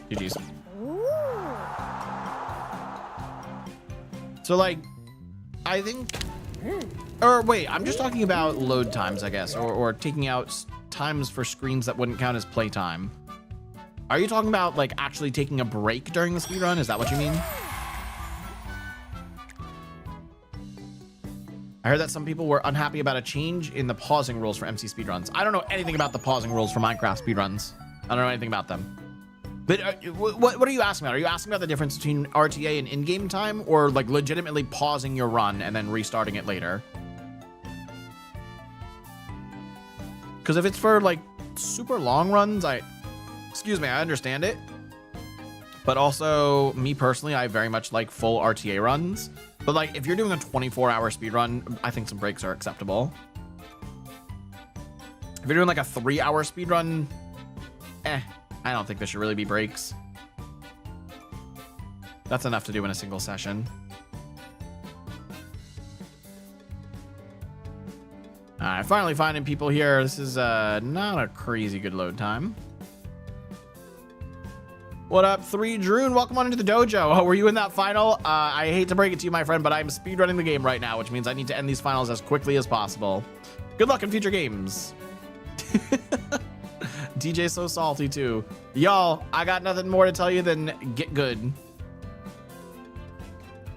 GG's. So, like, I think, or wait, I'm just talking about load times, I guess, or taking out times for screens that wouldn't count as playtime. Are you talking about, like, actually taking a break during the speedrun? Is that what you mean? I heard that some people were unhappy about a change in the pausing rules for MC speedruns. I don't know anything about the pausing rules for Minecraft speedruns. I don't know anything about them. But what are you asking about? Are you asking about the difference between RTA and in-game time, or like legitimately pausing your run and then restarting it later? Because if it's for like super long runs, I understand it. But also, me personally, I very much like full RTA runs. But like, if you're doing a 24-hour speedrun, I think some breaks are acceptable. If you're doing like a 3-hour speedrun, I don't think there should really be breaks. That's enough to do in a single session. All right, finally finding people here. This is not a crazy good load time. What up, 3 Droon? Welcome on into the dojo. Oh, were you in that final? I hate to break it to you, my friend, but I'm speedrunning the game right now, which means I need to end these finals as quickly as possible. Good luck in future games. DJ's so salty too. Y'all, I got nothing more to tell you than get good.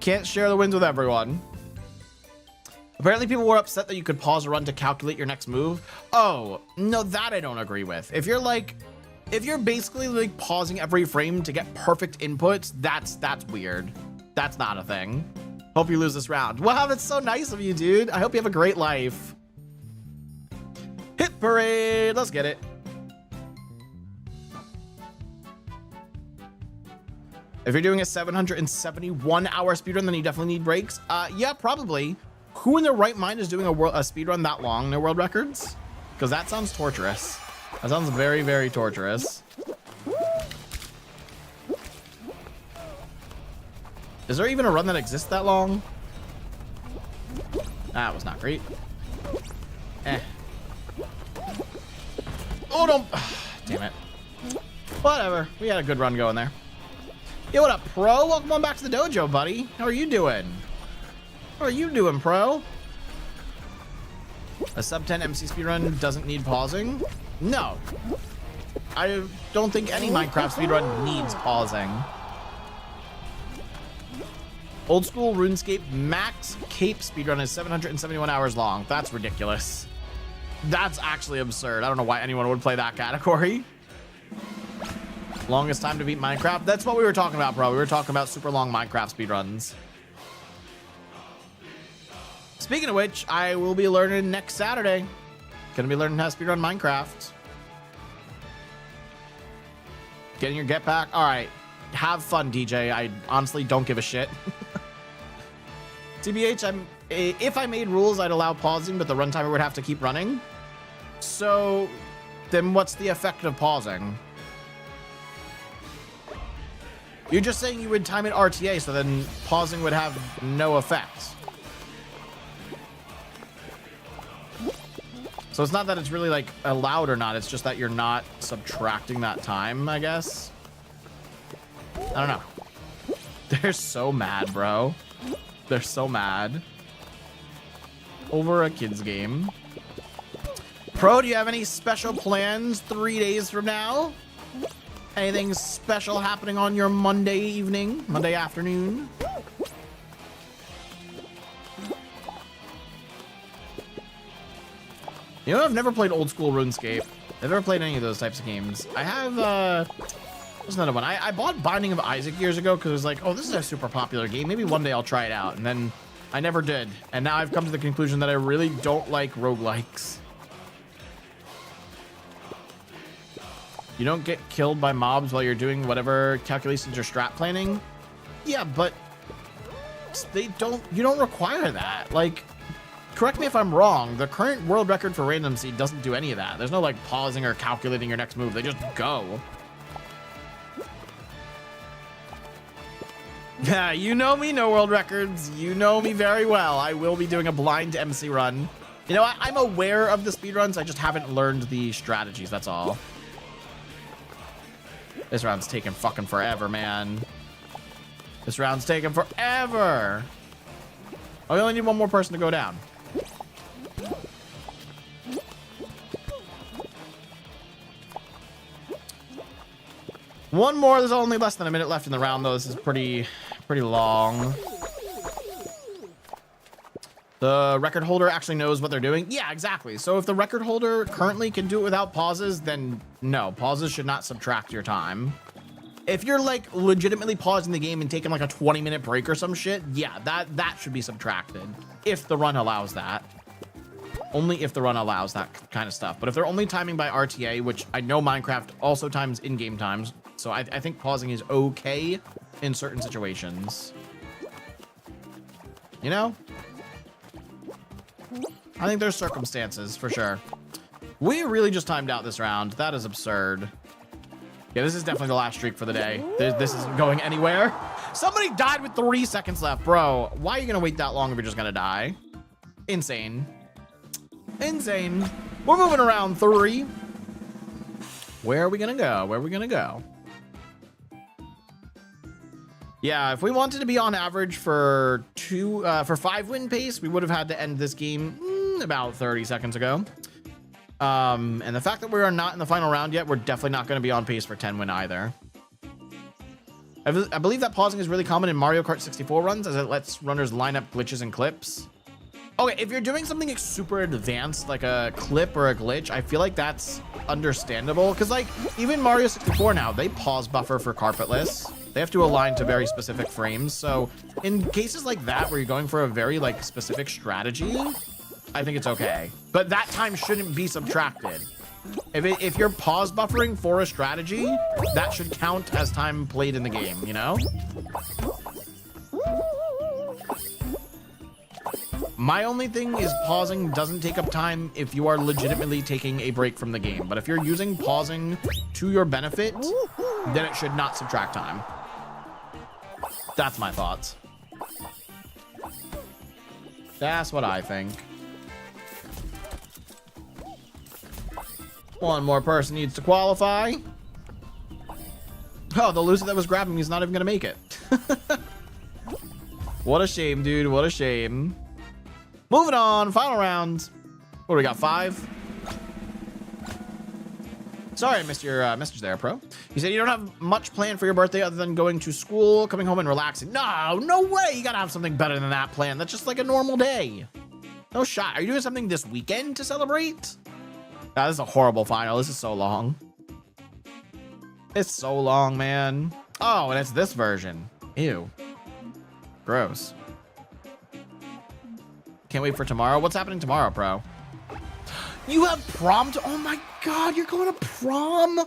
Can't share the wins with everyone. Apparently people were upset that you could pause a run to calculate your next move. Oh, no, that I don't agree with. If you're basically like pausing every frame to get perfect inputs, that's weird. That's not a thing. Hope you lose this round. Wow, that's so nice of you, dude. I hope you have a great life. Hit parade, let's get it. If you're doing a 771-hour speedrun, then you definitely need breaks. Yeah, probably. Who in their right mind is doing a speedrun that long? No world records? Because that sounds torturous. That sounds very, very torturous. Is there even a run that exists that long? That was not great. Oh, don't. Damn it. Whatever. We had a good run going there. Yo, what up, Pro? Welcome on back to the dojo, buddy. How are you doing? How are you doing, Pro? A sub 10 MC speedrun doesn't need pausing? No. I don't think any Minecraft speedrun needs pausing. Old school RuneScape max cape speedrun is 771 hours long. That's ridiculous. That's actually absurd. I don't know why anyone would play that category. Longest time to beat Minecraft. That's what we were talking about, bro. We were talking about super long Minecraft speedruns. Speaking of which, I will be learning next Saturday. Gonna be learning how to speedrun Minecraft. Getting your get back. All right. Have fun, DJ. I honestly don't give a shit. TBH, if I made rules, I'd allow pausing, but the run timer would have to keep running. So Then what's the effect of pausing? You're just saying you would time it RTA, so then pausing would have no effect. So it's not that it's really like allowed or not, it's just that you're not subtracting that time, I guess. I don't know. They're so mad, bro. They're so mad. Over a kid's game. Pro, do you have any special plans 3 days from now? Anything special happening on your Monday evening, Monday afternoon? You know, I've never played old school RuneScape. I've never played any of those types of games. I have, there's another one. I bought Binding of Isaac years ago because it was like, oh, this is a super popular game. Maybe one day I'll try it out. And then I never did. And now I've come to the conclusion that I really don't like roguelikes. You don't get killed by mobs while you're doing whatever calculations or strat planning. Yeah, but you don't require that. Like, correct me if I'm wrong, the current world record for random seed doesn't do any of that. There's no like pausing or calculating your next move. They just go. Yeah, you know me, no world records. You know me very well. I will be doing a blind MC run. You know, I'm aware of the speedruns. I just haven't learned the strategies. That's all. This round's taking fucking forever, man. This round's taking forever. Oh, we only need one more person to go down. One more. There's only less than a minute left in the round, though. This is pretty long. The record holder actually knows what they're doing. Yeah, exactly. So if the record holder currently can do it without pauses, then no, pauses should not subtract your time. If you're like legitimately pausing the game and taking like a 20-minute break or some shit, yeah, that should be subtracted if the run allows that. Only if the run allows that kind of stuff. But if they're only timing by RTA, which I know Minecraft also times in-game times, so I think pausing is okay in certain situations. You know? I think there's circumstances for sure. We really just timed out this round. That is absurd. Yeah, this is definitely the last streak for the day. This isn't going anywhere. Somebody died with 3 seconds left. Bro, why are you gonna wait that long if you're just gonna die? Insane. Insane. We're moving around 3. Where are we gonna go? Where are we gonna go? Yeah, if we wanted to be on average for 5 win pace, we would have had to end this game about 30 seconds ago. And the fact that we are not in the final round yet, we're definitely not going to be on pace for 10 win either. I believe that pausing is really common in Mario Kart 64 runs, as it lets runners line up glitches and clips. Okay, if you're doing something super advanced, like a clip or a glitch, I feel like that's understandable. Because like even Mario 64 now, they pause buffer for carpetless. They have to align to very specific frames. So in cases like that, where you're going for a very like specific strategy, I think it's okay. But that time shouldn't be subtracted. If you're pause buffering for a strategy, that should count as time played in the game, you know? My only thing is pausing doesn't take up time if you are legitimately taking a break from the game. But if you're using pausing to your benefit, then it should not subtract time. That's my thoughts. That's what I think. One more person needs to qualify. Oh, the loser that was grabbing me is not even gonna make it. What a shame, dude. What a shame. Moving on, final round. What do we got, 5? Sorry, I missed your message there, Pro. You said you don't have much planned for your birthday other than going to school, coming home, and relaxing. No way. You gotta have something better than that plan. That's just like a normal day. No shot. Are you doing something this weekend to celebrate? God, this is a horrible final. This is so long. It's so long, man. Oh, and it's this version. Ew. Gross. Can't wait for tomorrow. What's happening tomorrow, Pro? You have prom? Oh my God, you're going to prom?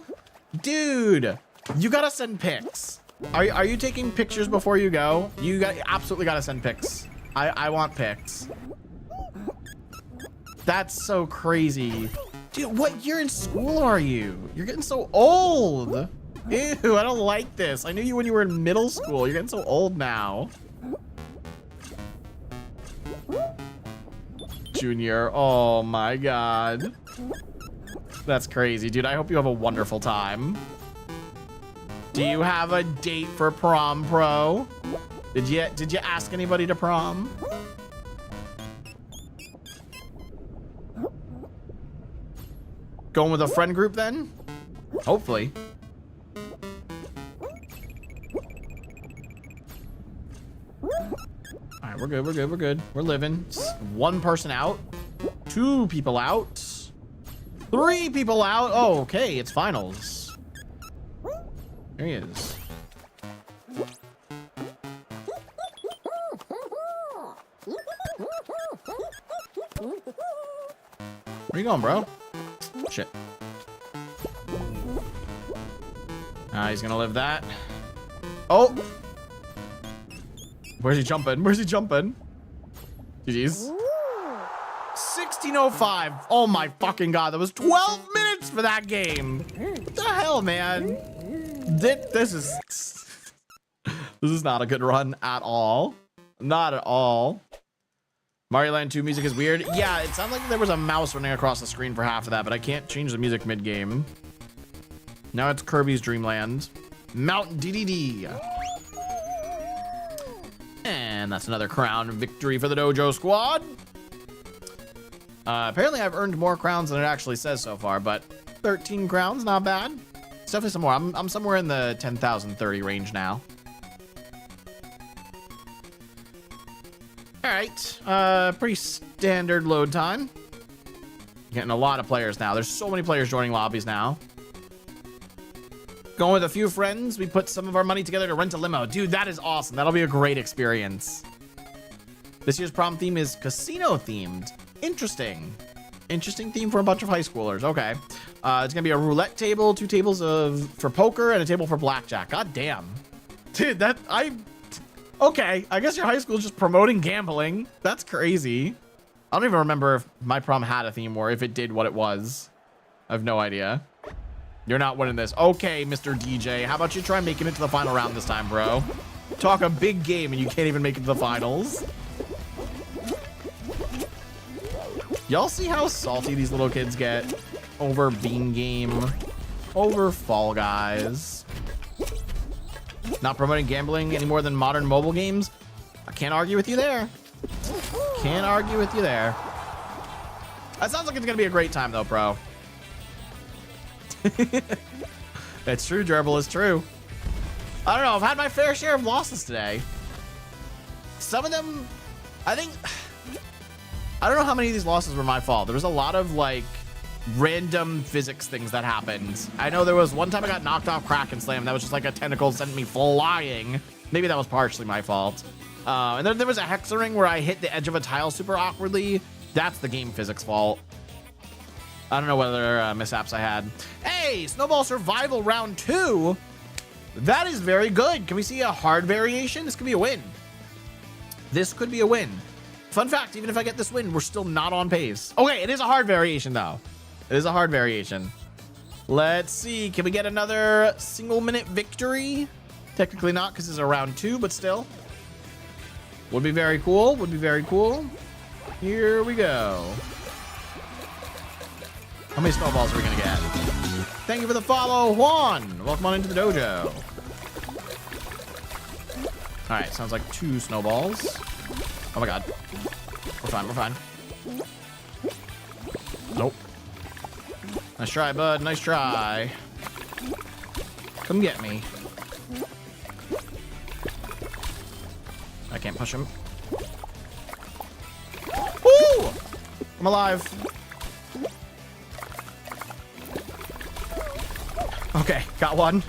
Dude, you gotta send pics. Are you taking pictures before you go? You absolutely gotta send pics. I want pics. That's so crazy. Dude, what year in school are you? You're getting so old. Ew, I don't like this. I knew you when you were in middle school. You're getting so old now. Junior, oh my God. That's crazy, dude. I hope you have a wonderful time. Do you have a date for prom, pro? Did you ask anybody to prom? Going with a friend group then? Hopefully. All right, we're good, we're good, we're good. We're living. One person out. 2 people out. 3 people out. Oh, okay, it's finals. There he is. Where you going, bro? Shit. He's gonna live that. Oh! Where's he jumping? Where's he jumping? GG's. 16:05. Oh my fucking God. That was 12 minutes for that game. What the hell, man? This is... This is not a good run at all. Not at all. Mario Land 2 music is weird. Yeah, it sounds like there was a mouse running across the screen for half of that, but I can't change the music mid-game. Now it's Kirby's Dream Land. Mountain DDD. And that's another crown victory for the Dojo squad. Apparently I've earned more crowns than it actually says so far, but 13 crowns, not bad. It's definitely some more. I'm somewhere in the 10,030 range now. All right, pretty standard load time. Getting a lot of players now. There's so many players joining lobbies now. Going with a few friends, we put some of our money together to rent a limo. Dude, that is awesome. That'll be a great experience. This year's prom theme is casino themed. Interesting. Interesting theme for a bunch of high schoolers. Okay. It's gonna be a roulette table, 2 tables for poker, and a table for blackjack. God damn. Dude, okay, I guess your high school is just promoting gambling. That's crazy. I don't even remember if my prom had a theme or if it did what it was. I have no idea. You're not winning this. Okay, Mr. DJ, how about you try making it to the final round this time, bro? Talk a big game and you can't even make it to the finals. Y'all see how salty these little kids get over Bean Game, over Fall Guys? Not promoting gambling any more than modern mobile games? I can't argue with you there. Can't argue with you there. That sounds like it's gonna be a great time though, bro. It's true, Gerbil, it's true. I don't know, I've had my fair share of losses today. Some of them, I don't know how many of these losses were my fault. There was a lot of like random physics things that happened. I know there was one time I got knocked off Kraken Slam. That was just like a tentacle sent me flying. Maybe that was partially my fault. And then there was a Hexering where I hit the edge of a tile super awkwardly. That's the game physics fault. I don't know what other mishaps I had. Hey, Snowball Survival Round 2. That is very good. Can we see a hard variation? This could be a win. This could be a win. Fun fact, even if I get this win, we're still not on pace. Okay, it is a hard variation though. It is a hard variation. Let's see, can we get another single-minute victory? Technically not, because it's a round 2, but still. Would be very cool, would be very cool. Here we go. How many snowballs are we gonna get? Thank you for the follow, Juan. Welcome on into the dojo. All right, sounds like 2 snowballs. Oh my God. We're fine, we're fine. Nope. Nice try, bud, nice try. Come get me. I can't push him. Woo! I'm alive. Okay, got one.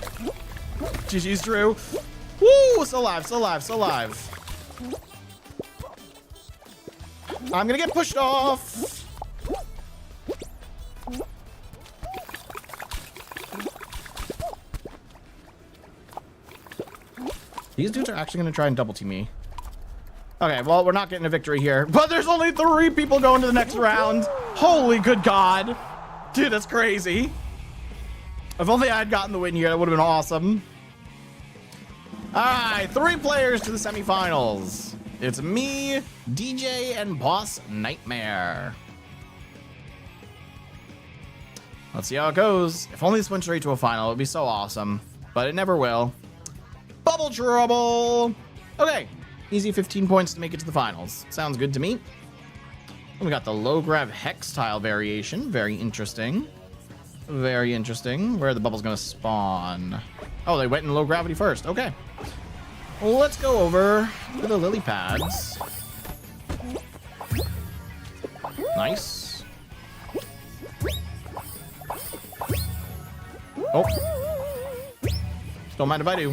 GG's Drew. Woo! Still alive, still alive, still alive. I'm gonna get pushed off. These dudes are actually gonna try and double team me. Okay, well, we're not getting a victory here, but there's only 3 people going to the next round. Holy good God. Dude, that's crazy. If only I had gotten the win here, that would have been awesome. All right, 3 players to the semifinals. It's me, DJ, and Boss Nightmare. Let's see how it goes. If only this went straight to a final, it would be so awesome. But it never will. Bubble trouble. Okay, easy 15 points to make it to the finals. Sounds good to me. We got the low grav hex tile variation. Very interesting. Very interesting. Where are the bubbles gonna spawn? Oh, they went in low gravity first. Okay. Well, let's go over to the lily pads. Nice. Oh. Don't mind if I do.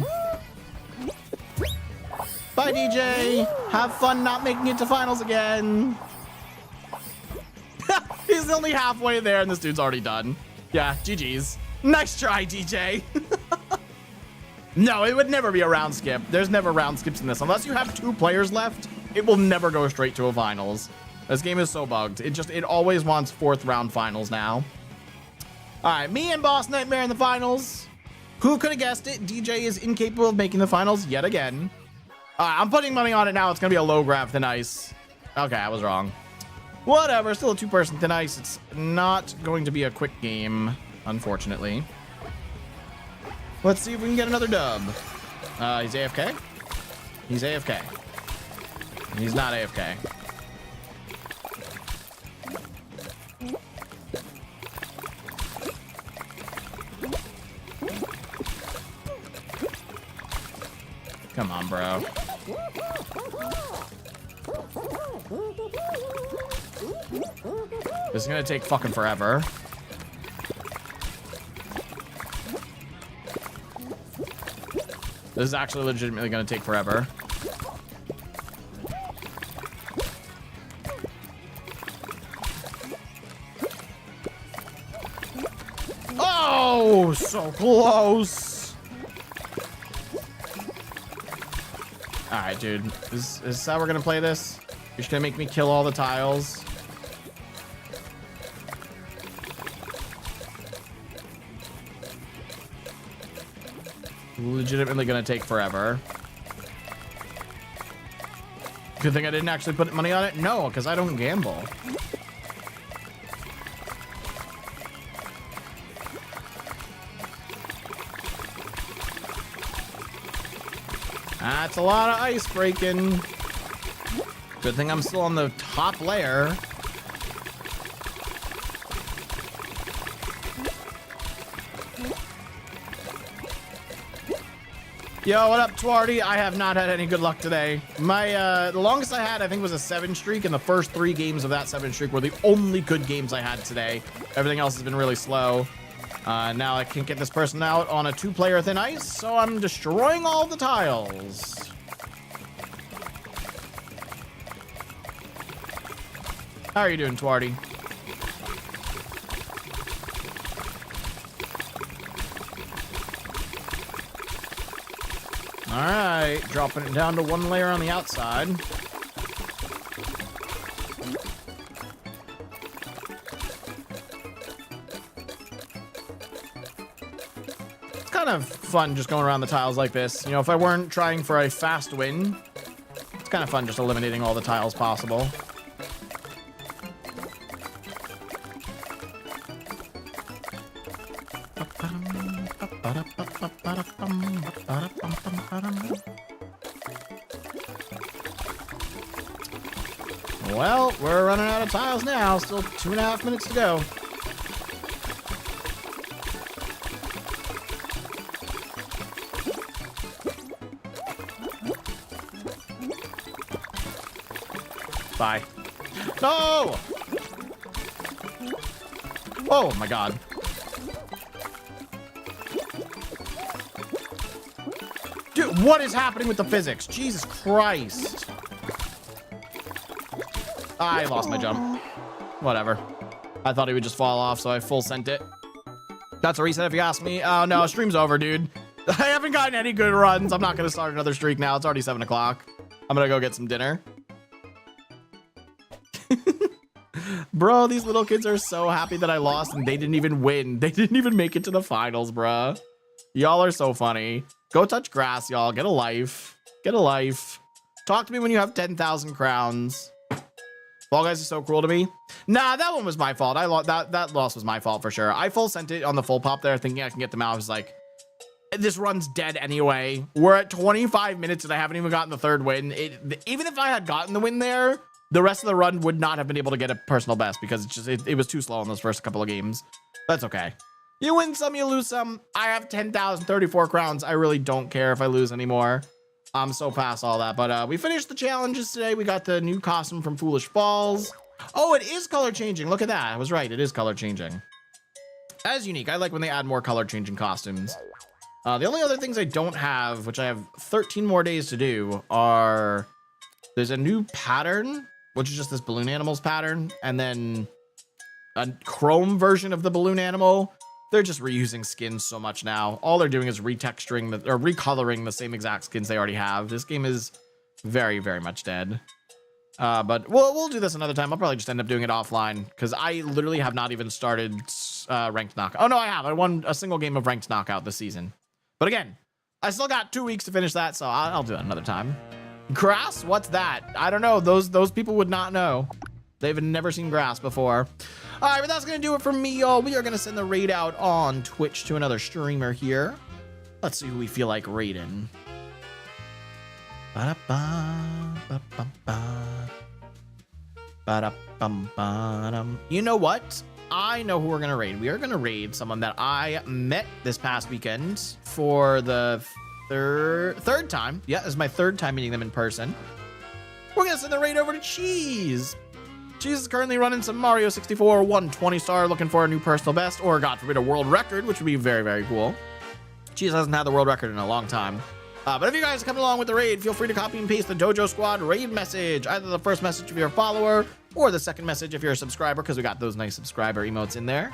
Bye, DJ. Have fun not making it to finals again. He's only halfway there and this dude's already done. Yeah, GG's. Nice try, DJ. No, it would never be a round skip. There's never round skips in this. Unless you have 2 players left, it will never go straight to a finals. This game is so bugged. It always wants 4th round finals now. All right, me and Boss Nightmare in the finals. Who could have guessed it? DJ is incapable of making the finals yet again. I'm putting money on it now. It's going to be a low grav thin ice. Okay, I was wrong. Whatever, still a 2-person thin ice. It's not going to be a quick game, unfortunately. Let's see if we can get another dub. He's AFK? He's AFK. He's not AFK. Come on, bro. This is gonna take fucking forever. This is actually legitimately gonna take forever. Oh, so close. All right, dude. Is this how we're gonna play this? You're just gonna make me kill all the tiles. Legitimately gonna take forever. Good thing I didn't actually put money on it. No, because I don't gamble. That's a lot of ice breaking. Good thing I'm still on the top layer. Yo, what up, Twardy? I have not had any good luck today. My the longest I had, I think, was a 7 streak, and the first 3 games of that 7 streak were the only good games I had today. Everything else has been really slow. Now I can't get this person out on a 2-player thin ice, so I'm destroying all the tiles. How are you doing, Twardy? All right, dropping it down to 1 layer on the outside. It's kind of fun just going around the tiles like this. You know, if I weren't trying for a fast win, it's kind of fun just eliminating all the tiles possible. Well, we're running out of tiles now. Still 2.5 minutes to go. Bye. No! Oh my god. Dude, what is happening with the physics? Jesus Christ. I lost my jump. Whatever. I thought he would just fall off, so I full sent it. That's a reset if you ask me. Oh no, stream's over, dude. I haven't gotten any good runs. I'm not gonna start another streak now. It's already 7 o'clock. I'm gonna go get some dinner. Bro, these little kids are so happy that I lost and they didn't even win. They didn't even make it to the finals, bruh. Y'all are so funny. Go touch grass, y'all. Get a life. Get a life. Talk to me when you have 10,000 crowns. Fall Guys is so cruel to me. Nah, that one was my fault. That loss was my fault for sure. I full sent it on the full pop there thinking I can get them out. I was like, this run's dead anyway. We're at 25 minutes and I haven't even gotten the third win. Even if I had gotten the win there, the rest of the run would not have been able to get a personal best because it was too slow in those first couple of games. That's okay. You win some, you lose some. I have 10,034 crowns. I really don't care if I lose anymore. I'm so past all that. But we finished the challenges today. We got the new costume from Foolish Falls. Oh, it is color changing. Look at that. I was right. It is color changing. That is unique. I like when they add more color changing costumes. The only other things I don't have, which I have 13 more days to do, are there's a new pattern, which is just this balloon animals pattern, and then a chrome version of the balloon animal. They're just reusing skins so much now. All they're doing is retexturing or recoloring the same exact skins they already have. This game is very, very much dead. But we'll do this another time. I'll probably just end up doing it offline because I literally have not even started ranked knockout. Oh no, I have. I won a single game of ranked knockout this season. But again, I still got 2 weeks to finish that, so I'll do that another time. Grass? What's that? I don't know. Those people would not know. They've never seen grass before. All right, but that's going to do it for me, y'all. We are going to send the raid out on Twitch to another streamer here. Let's see who we feel like raiding. You know what? I know who we're going to raid. We are going to raid someone that I met this past weekend for the third time. Yeah, this is my third time meeting them in person. We're going to send the raid over to Cheese. Cheese is currently running some Mario 64 120 star, looking for a new personal best, or God forbid, a world record, which would be very, very cool. Cheese hasn't had the world record in a long time. But if you guys are coming along with the raid, feel free to copy and paste the Dojo Squad raid message, either the first message if you're a follower, or the second message if you're a subscriber, because we got those nice subscriber emotes in there.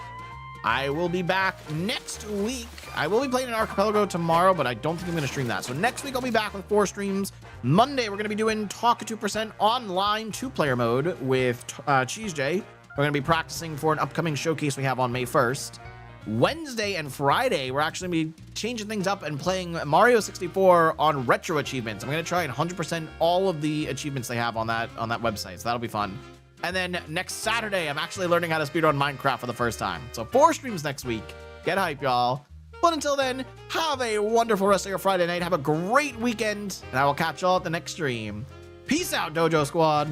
I will be back next week. I will be playing an Archipelago tomorrow, but I don't think I'm going to stream that. So next week I'll be back with 4 streams. Monday we're going to be doing Talk 2% online 2-player mode with Cheese J. We're going to be practicing for an upcoming showcase we have on May 1st. Wednesday and Friday we're actually going to be changing things up and playing Mario 64 on retro achievements. I'm going to try and 100% all of the achievements they have on that website. So that'll be fun. And then next Saturday, I'm actually learning how to speedrun Minecraft for the first time. So 4 streams next week. Get hype, y'all. But until then, have a wonderful rest of your Friday night. Have a great weekend. And I will catch y'all at the next stream. Peace out, Dojo Squad.